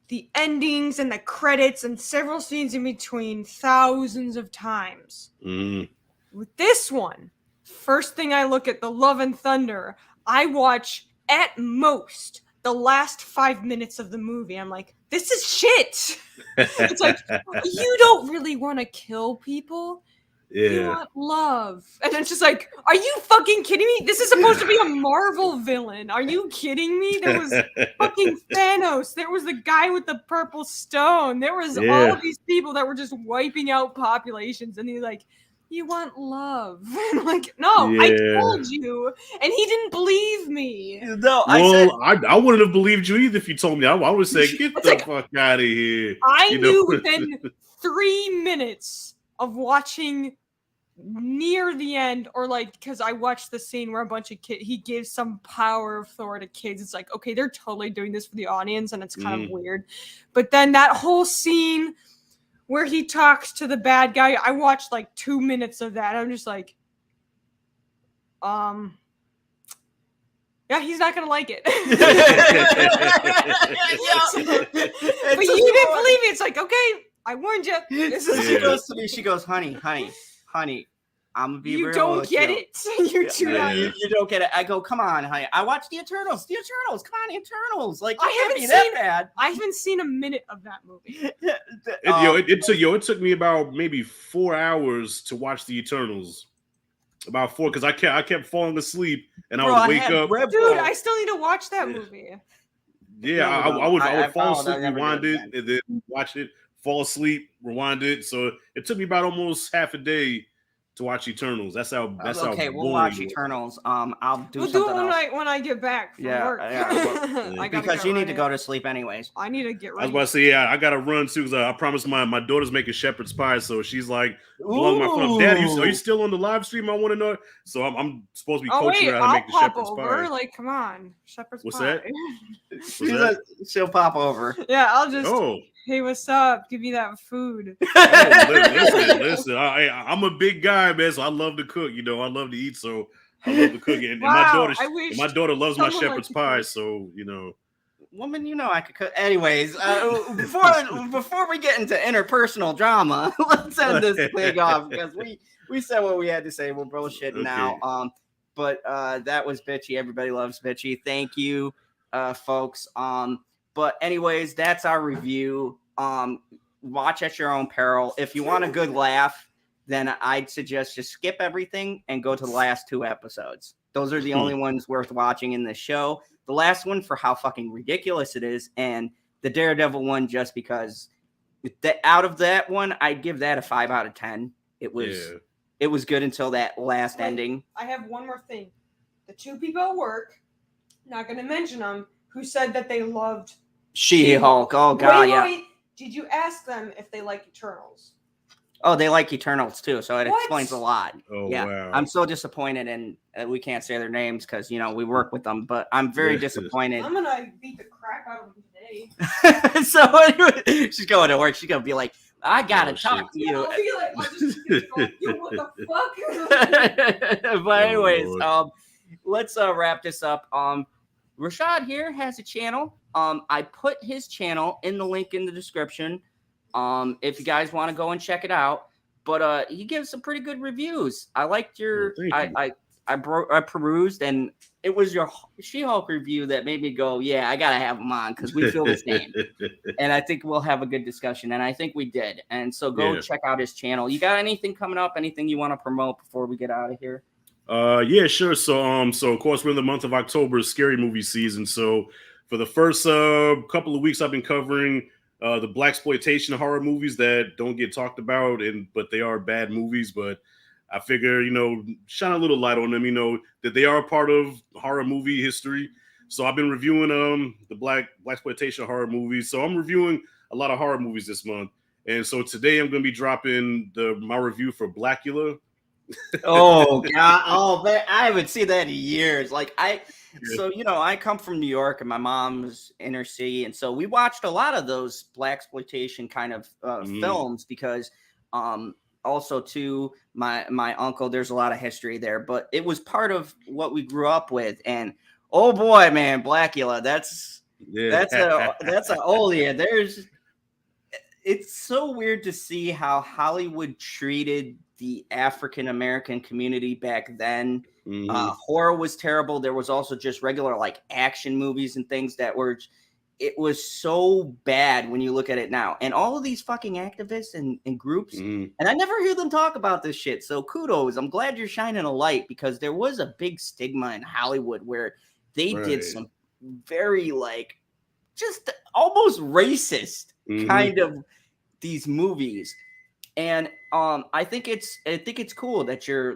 the endings and the credits and several scenes in between thousands of times. With this one, first thing I look at, the Love and Thunder, I watch at most the last 5 minutes of the movie. I'm like, this is shit. It's like, you don't really want to kill people. You want love. And it's just like, are you fucking kidding me? This is supposed to be a Marvel villain. Are you kidding me? There was fucking Thanos. There was the guy with the purple stone. There was all of these people that were just wiping out populations. And he's like, you want love. And I'm like, no, I told you. And he didn't believe me. No, I wouldn't have believed you either if you told me. I would have said, get the fuck out of here. I knew within 3 minutes of watching near the end, or like, because I watched the scene where a bunch of kids, he gives some power of Thor to kids. It's like, okay, they're totally doing this for the audience, and it's kind of weird. But then that whole scene where he talks to the bad guy, I watched like 2 minutes of that. I'm just like, yeah, he's not gonna like it. But you didn't believe it. It's like, okay, I warned you. She goes to me. She goes, honey, I'm gonna be real. You don't get it. You do not. You don't get it. I go, come on, honey. I watched the Eternals. Come on, the Eternals. Like, I haven't seen that bad. I haven't seen a minute of that movie. It took me about maybe 4 hours to watch the Eternals. About 4, because I kept falling asleep, and I would wake up. Dude, I still need to watch that movie. Yeah, I would fall asleep, rewind it, and then watch it, fall asleep, rewind it. So it took me about almost half a day to watch Eternals. That's how. Okay, we'll watch Eternals. I'll do we'll something do it else. when I get back from work. Because you need to go to sleep anyways. I need to get ready. I was about to say, I gotta run too, because I promised my daughter's making shepherd's pie, so she's like blowing my phone up. Dad, are you still on the live stream? I want to know. So I'm supposed to be coaching her how to make the shepherd's pie. Like, come on, shepherd's What's pie. That? She'll pop over. Yeah, I'll just. Hey, what's up? Give me that food. Listen. I'm a big guy, man, so I love to cook. I love to eat, so I love to cook. And my daughter loves my shepherd's pie, so Woman, I could cook. Anyways, before we get into interpersonal drama, let's end this thing off, because we said what we had to say. We're bullshitting now. But that was bitchy. Everybody loves bitchy. Thank you, folks. But anyways, that's our review. Watch at your own peril. If you want a good laugh, then I'd suggest just skip everything and go to the last 2 episodes. Those are the only ones worth watching in this show. The last one for how fucking ridiculous it is, and the Daredevil one just because out of that one, I'd give that a 5 out of 10. It was good until that last ending. I have one more thing. The 2 people at work, not going to mention them, who said that they loved She-Hulk. Oh, God, Wait. Did you ask them if they like Eternals? Oh, they like Eternals, too, so it What? explains a lot. Oh, yeah. Wow. I'm so disappointed, and we can't say their names because, we work with them, but I'm very disappointed. I'm going to beat the crap out of them today. So anyway, she's going to work. She's going to be like, I got to talk to you. I'll be like, I'll just go, yo, what the fuck? But anyways, let's wrap this up. Rashad here has a channel. I put his channel in the link in the description. If you guys want to go and check it out, but he gives some pretty good reviews. I liked your, I perused, and it was your She-Hulk review that made me go, yeah, I gotta have him on because we feel the same, and I think we'll have a good discussion, and I think we did. And so go check out his channel. You got anything coming up? Anything you want to promote before we get out of here? Yeah, sure. So of course we're in the month of October, scary movie season. So for the first couple of weeks, I've been covering the blaxploitation horror movies that don't get talked about, but they are bad movies. But I figure, shine a little light on them, that they are a part of horror movie history. So I've been reviewing the blaxploitation horror movies. So I'm reviewing a lot of horror movies this month. And so today I'm going to be dropping my review for Blackula. Oh God! Oh man, I haven't seen that in years. So I come from New York, and my mom's inner city, and so we watched a lot of those blaxploitation kind of films because, also too, my uncle. There's a lot of history there, but it was part of what we grew up with. And oh boy, man, Blackula. That's an oldie. It's so weird to see how Hollywood treated the African American community back then. Horror was terrible. There was also just regular action movies and things it was so bad when you look at it now. And all of these fucking activists and groups, and I never hear them talk about this shit. So kudos. I'm glad you're shining a light, because there was a big stigma in Hollywood where they did some very just almost racist kind of these movies. And I think it's cool that you're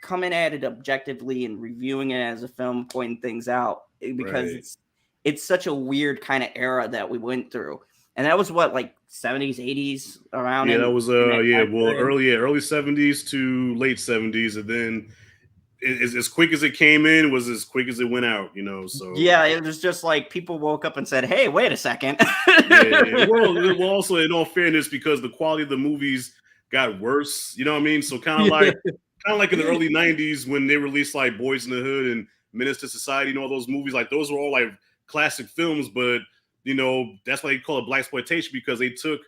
coming at it objectively and reviewing it as a film, pointing things out, because it's such a weird kind of era that we went through. And that was what, like 70s, 80s around. Yeah, in, that was in that time period. early 70s to late 70s, and then as quick as it came in was as quick as it went out, you know. So Yeah, it was just like people woke up and said, "Hey, wait a second." yeah. Well, also in all fairness, because the quality of the movies got worse, you know what I mean? So kind of like in the early 90s when they released like Boys in the Hood and Menace to Society and all those movies, like those were all like classic films, but you know, that's why they call it blaxploitation, because they took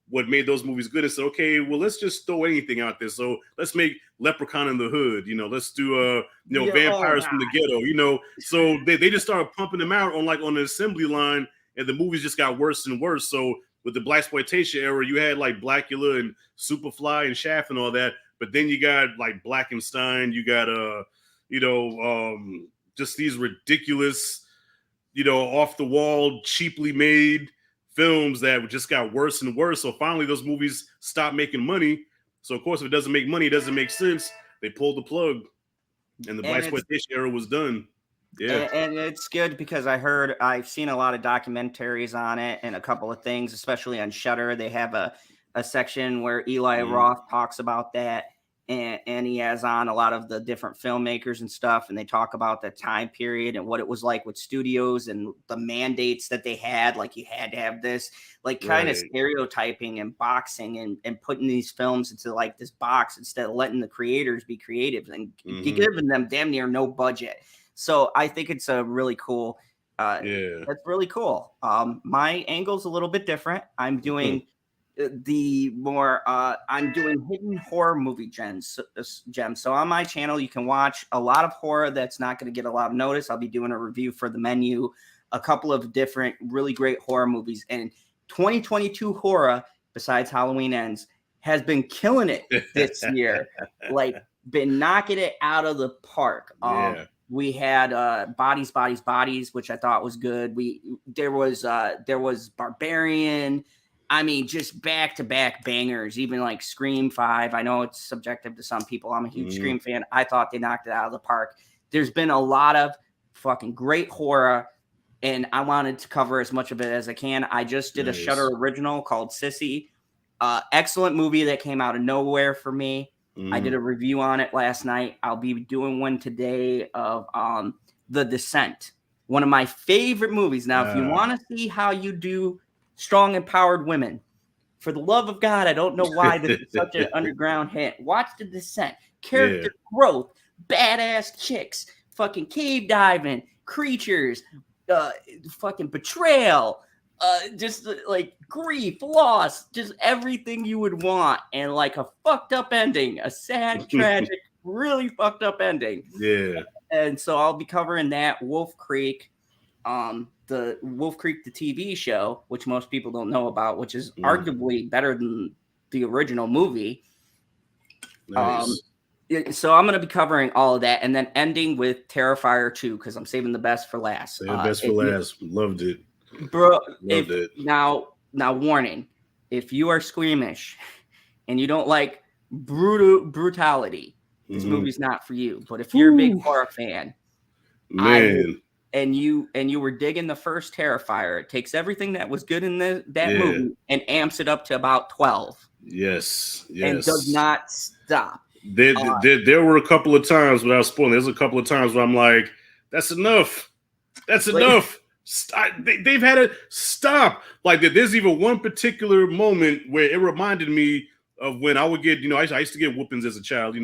what made those movies good and said, okay, well, let's just throw anything out there. So let's make Leprechaun in the Hood, you know, let's do Yeah, Vampires from the Ghetto, you know. So they just started pumping them out on an assembly line, and the movies just got worse and worse. So with the blaxploitation era, you had like Blackula and Superfly and Shaft and all that, but then you got like Blackenstein, you got just these ridiculous, off the wall, cheaply made films that just got worse and worse. So finally those movies stopped making money. So of course, if it doesn't make money, it doesn't make sense. They pulled the plug, and the blaxploitation era was done. Yeah, and it's good because I've seen a lot of documentaries on it and a couple of things, especially on Shudder. They have a section where Eli Roth talks about that, and he has on a lot of the different filmmakers and stuff, and they talk about the time period and what it was like with studios and the mandates that they had, like you had to have this, like kind of stereotyping and boxing and putting these films into like this box instead of letting the creators be creative and giving them damn near no budget. So I think it's a really cool. That's really cool. My angle's a little bit different. I'm doing I'm doing hidden horror movie gems. So on my channel, you can watch a lot of horror that's not going to get a lot of notice. I'll be doing a review for The Menu, a couple of different really great horror movies. And 2022 horror, besides Halloween Ends, has been killing it this year. Like, been knocking it out of the park. We had Bodies, which I thought was good. There was Barbarian. I mean, just back-to-back bangers, even like Scream 5. I know it's subjective to some people. I'm a huge Scream fan. I thought they knocked it out of the park. There's been a lot of fucking great horror, and I wanted to cover as much of it as I can. I just did a Shudder original called Sissy. Excellent movie that came out of nowhere for me. I did a review on it last night. I'll be doing one today of The Descent, one of my favorite movies. Now, if you want to see how you do strong, empowered women, for the love of God, I don't know why this is such an underground hit. Watch The Descent. Character growth, badass chicks, fucking cave diving, creatures, fucking betrayal, just like grief, loss, just everything you would want, and like a fucked up ending, a sad, tragic, really fucked up ending. Yeah. And so I'll be covering that. Wolf Creek, the TV show, which most people don't know about, which is arguably better than the original movie. Nice. So I'm going to be covering all of that, and then ending with Terrifier 2, because I'm saving the best for last. Save the best for last. Loved it. Bro, now warning, if you are squeamish and you don't like brutality, this movie's not for you. But if you're a big horror fan, and you were digging the first Terrifier, it takes everything that was good in that movie and amps it up to about 12. Yes. And does not stop. There were a couple of times, without spoiling, there's a couple of times where I'm like, that's enough. That's enough. They've had to stop. Like, there's even one particular moment where it reminded me of when I would get, I used to get whoopings as a child,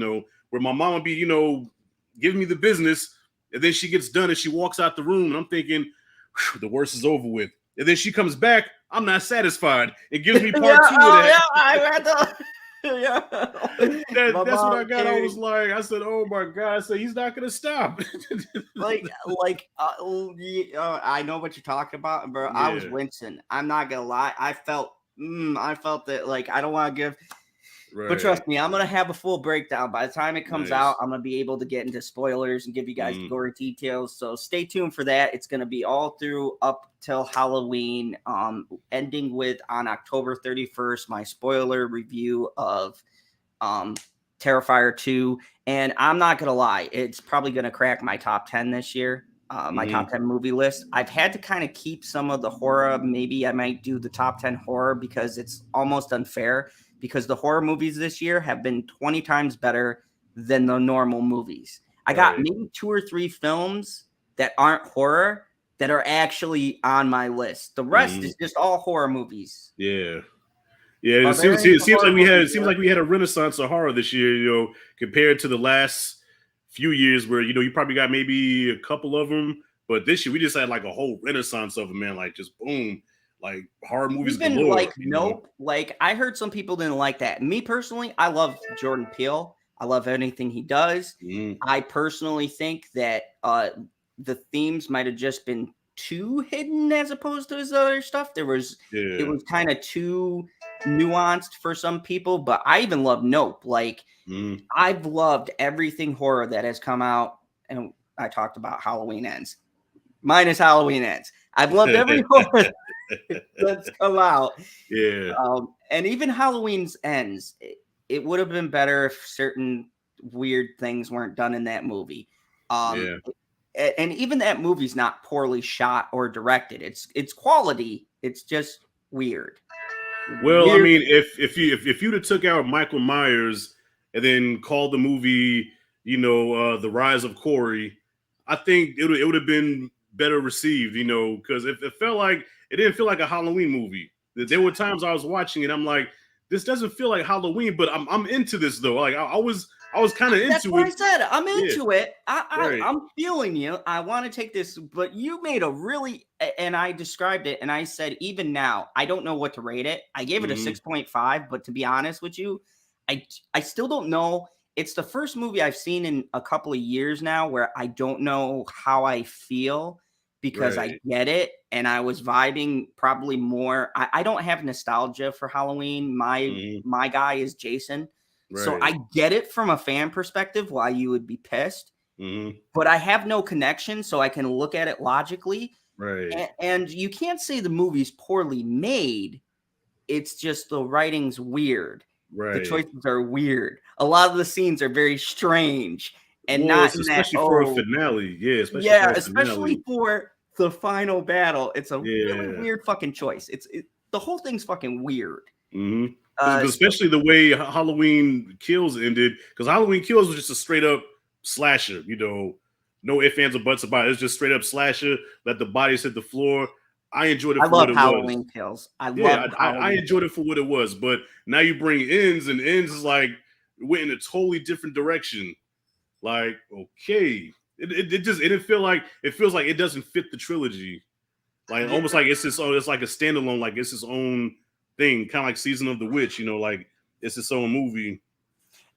where my mom would be, giving me the business, and then she gets done and she walks out the room, and I'm thinking, the worst is over with. And then she comes back, I'm not satisfied. It gives me part two of that. That's what I got. I was like, I said, "Oh my God!" I said, "He's not gonna stop." I know what you're talking about, bro. Yeah. I was wincing. I'm not gonna lie. I felt that like I don't want to give. Right. But trust me, I'm going to have a full breakdown. By the time it comes out, I'm going to be able to get into spoilers and give you guys the gory details. So stay tuned for that. It's going to be all through up till Halloween, ending with on October 31st, my spoiler review of Terrifier 2. And I'm not going to lie, it's probably going to crack my top 10 this year. my top 10 movie list. I've had to kind of keep some of the horror. Maybe I might do the top 10 horror because it's almost unfair, because the horror movies this year have been 20 times better than the normal movies. I got maybe 2 or 3 films that aren't horror that are actually on my list. The rest is just all horror movies. Yeah. Yeah, it seems like we had a renaissance of horror this year, you know, compared to the last few years where, you know, you probably got maybe a couple of them, but this year we just had like a whole renaissance of them, man. Like just boom, like horror movies Even galore. Like Nope. Like I heard some people didn't like that. Me personally, I love Jordan Peele. I love anything he does. I personally think that the themes might have just been too hidden as opposed to his other stuff. It was kind of too nuanced for some people, but I even love Nope. Like I've loved everything horror that has come out, and I talked about Halloween Ends. Minus Halloween Ends. I've loved every horror that's come out. Yeah. And even Halloween's Ends, it would have been better if certain weird things weren't done in that movie. And even that movie's not poorly shot or directed. It's quality. It's just weird. Well, I mean, if you'd have took out Michael Myers and then called the movie, you know, The Rise of Corey, I think it would have been better received, you know, because it didn't feel like a Halloween movie. There were times I was watching it, I'm like, this doesn't feel like Halloween, but I'm into this though. Like I was kind of into it. That's what I said. I'm into it. I'm feeling you. I want to take this, but you made a really, and I described it, and I said, even now, I don't know what to rate it. I gave it a 6.5, but to be honest with you, I still don't know. It's the first movie I've seen in a couple of years now where I don't know how I feel, because I get it, and I was vibing probably more. I don't have nostalgia for Halloween. My guy is Jason. So I get it from a fan perspective why you would be pissed, but I have no connection, so I can look at it logically. And you can't say the movie's poorly made. It's just the writing's weird. The choices are weird. A lot of the scenes are very strange. And especially for a finale. Especially for the final battle. It's a really weird fucking choice. The whole thing's fucking weird. Especially the way Halloween Kills ended, because Halloween Kills was just a straight up slasher, you know, no ifs, ands, or buts about it. It's just straight up slasher. Let the bodies hit the floor. I enjoyed it for what it was. I love Halloween Kills. I enjoyed it for what it was. But now you bring Ends, and Ends is like went in a totally different direction. Like, okay, it feels like it doesn't fit the trilogy. Like almost like it's like a standalone, like it's its own thing, kind of like Season of the Witch, you know, like it's its own movie.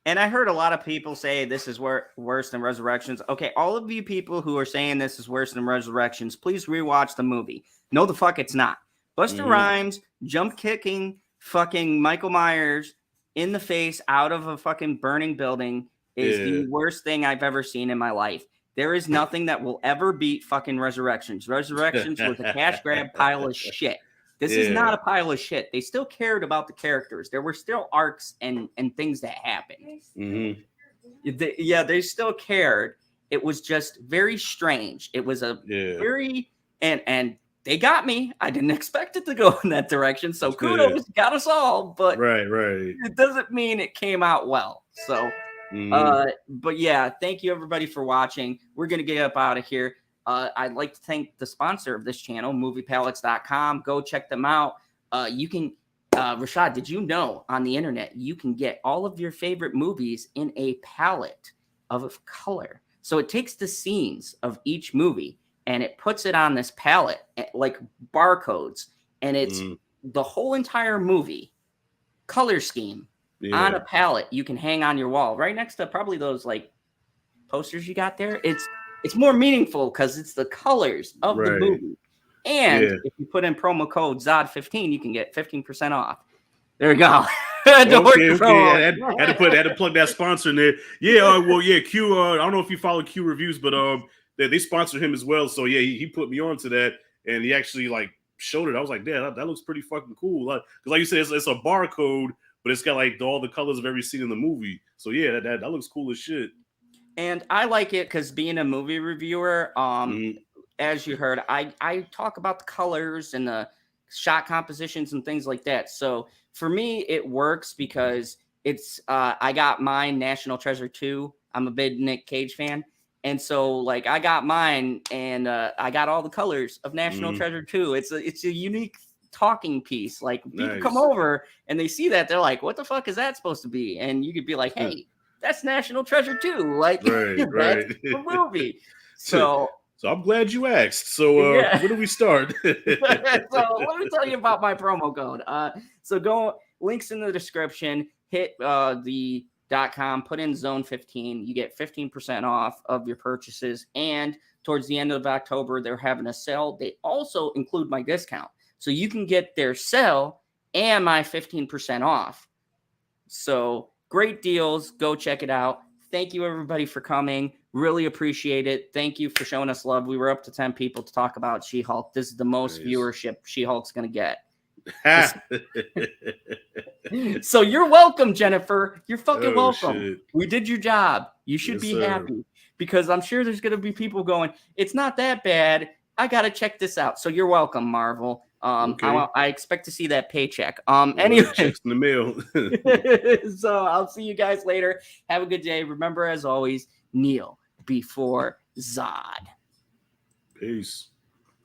And I heard a lot of people say this is worse than Resurrections. Okay, all of you people who are saying this is worse than Resurrections, please rewatch the movie. No, the fuck it's not. Busta Rhymes jump kicking fucking Michael Myers in the face out of a fucking burning building is the worst thing I've ever seen in my life. There is nothing that will ever beat fucking Resurrections. Resurrections was a cash grab pile of shit. This is not a pile of shit. They still cared about the characters. There were still arcs and things that happened. They still cared. It was just very strange. It was a very and they got me. I didn't expect it to go in that direction. So kudos, got us all. But it doesn't mean it came out well. So, but yeah, thank you everybody for watching. We're gonna get up out of here. I'd like to thank the sponsor of this channel, moviepalettes.com. Go check them out. You can, Rashad, did you know on the internet, you can get all of your favorite movies in a palette of color. So it takes the scenes of each movie and it puts it on this palette, like barcodes. And it's the whole entire movie color scheme on a palette you can hang on your wall right next to probably those like posters you got there. It's more meaningful because it's the colors of the movie. And if you put in promo code ZOD15, you can get 15% off. There we go. I had to plug that sponsor in there. Q. I don't know if you follow Q Reviews, but they sponsor him as well. So he put me on to that, and he actually like showed it. I was like, that looks pretty fucking cool. Because like you said, it's a barcode, but it's got like all the colors of every scene in the movie. So that looks cool as shit. And I like it because being a movie reviewer, as you heard, I talk about the colors and the shot compositions and things like that. So for me, it works because it's I got mine National Treasure 2. I'm a big Nick Cage fan. And so like I got mine and I got all the colors of National Treasure 2. It's a unique talking piece. Like people come over and they see that, they're like, what the fuck is that supposed to be? And you could be like, hey, that's National Treasure 2. Like that's the movie. So I'm glad you asked. So where do we start? So let me tell you about my promo code. So go links in the description, hit the .com, put in zone 15, you get 15% off of your purchases. And towards the end of October, they're having a sale. They also include my discount. So you can get their sale and my 15% off. So great deals. Go check it out. Thank you, everybody, for coming. Really appreciate it. Thank you for showing us love. We were up to 10 people to talk about She-Hulk. This is the most viewership She-Hulk's going to get. So you're welcome, Jennifer. You're fucking welcome. Shit. We did your job. You should be happy because I'm sure there's going to be people going, it's not that bad. I got to check this out. So you're welcome, Marvel. I expect to see that paycheck. Anyway, checks in the mail. So I'll see you guys later. Have a good day. Remember, as always, kneel before Zod. Peace.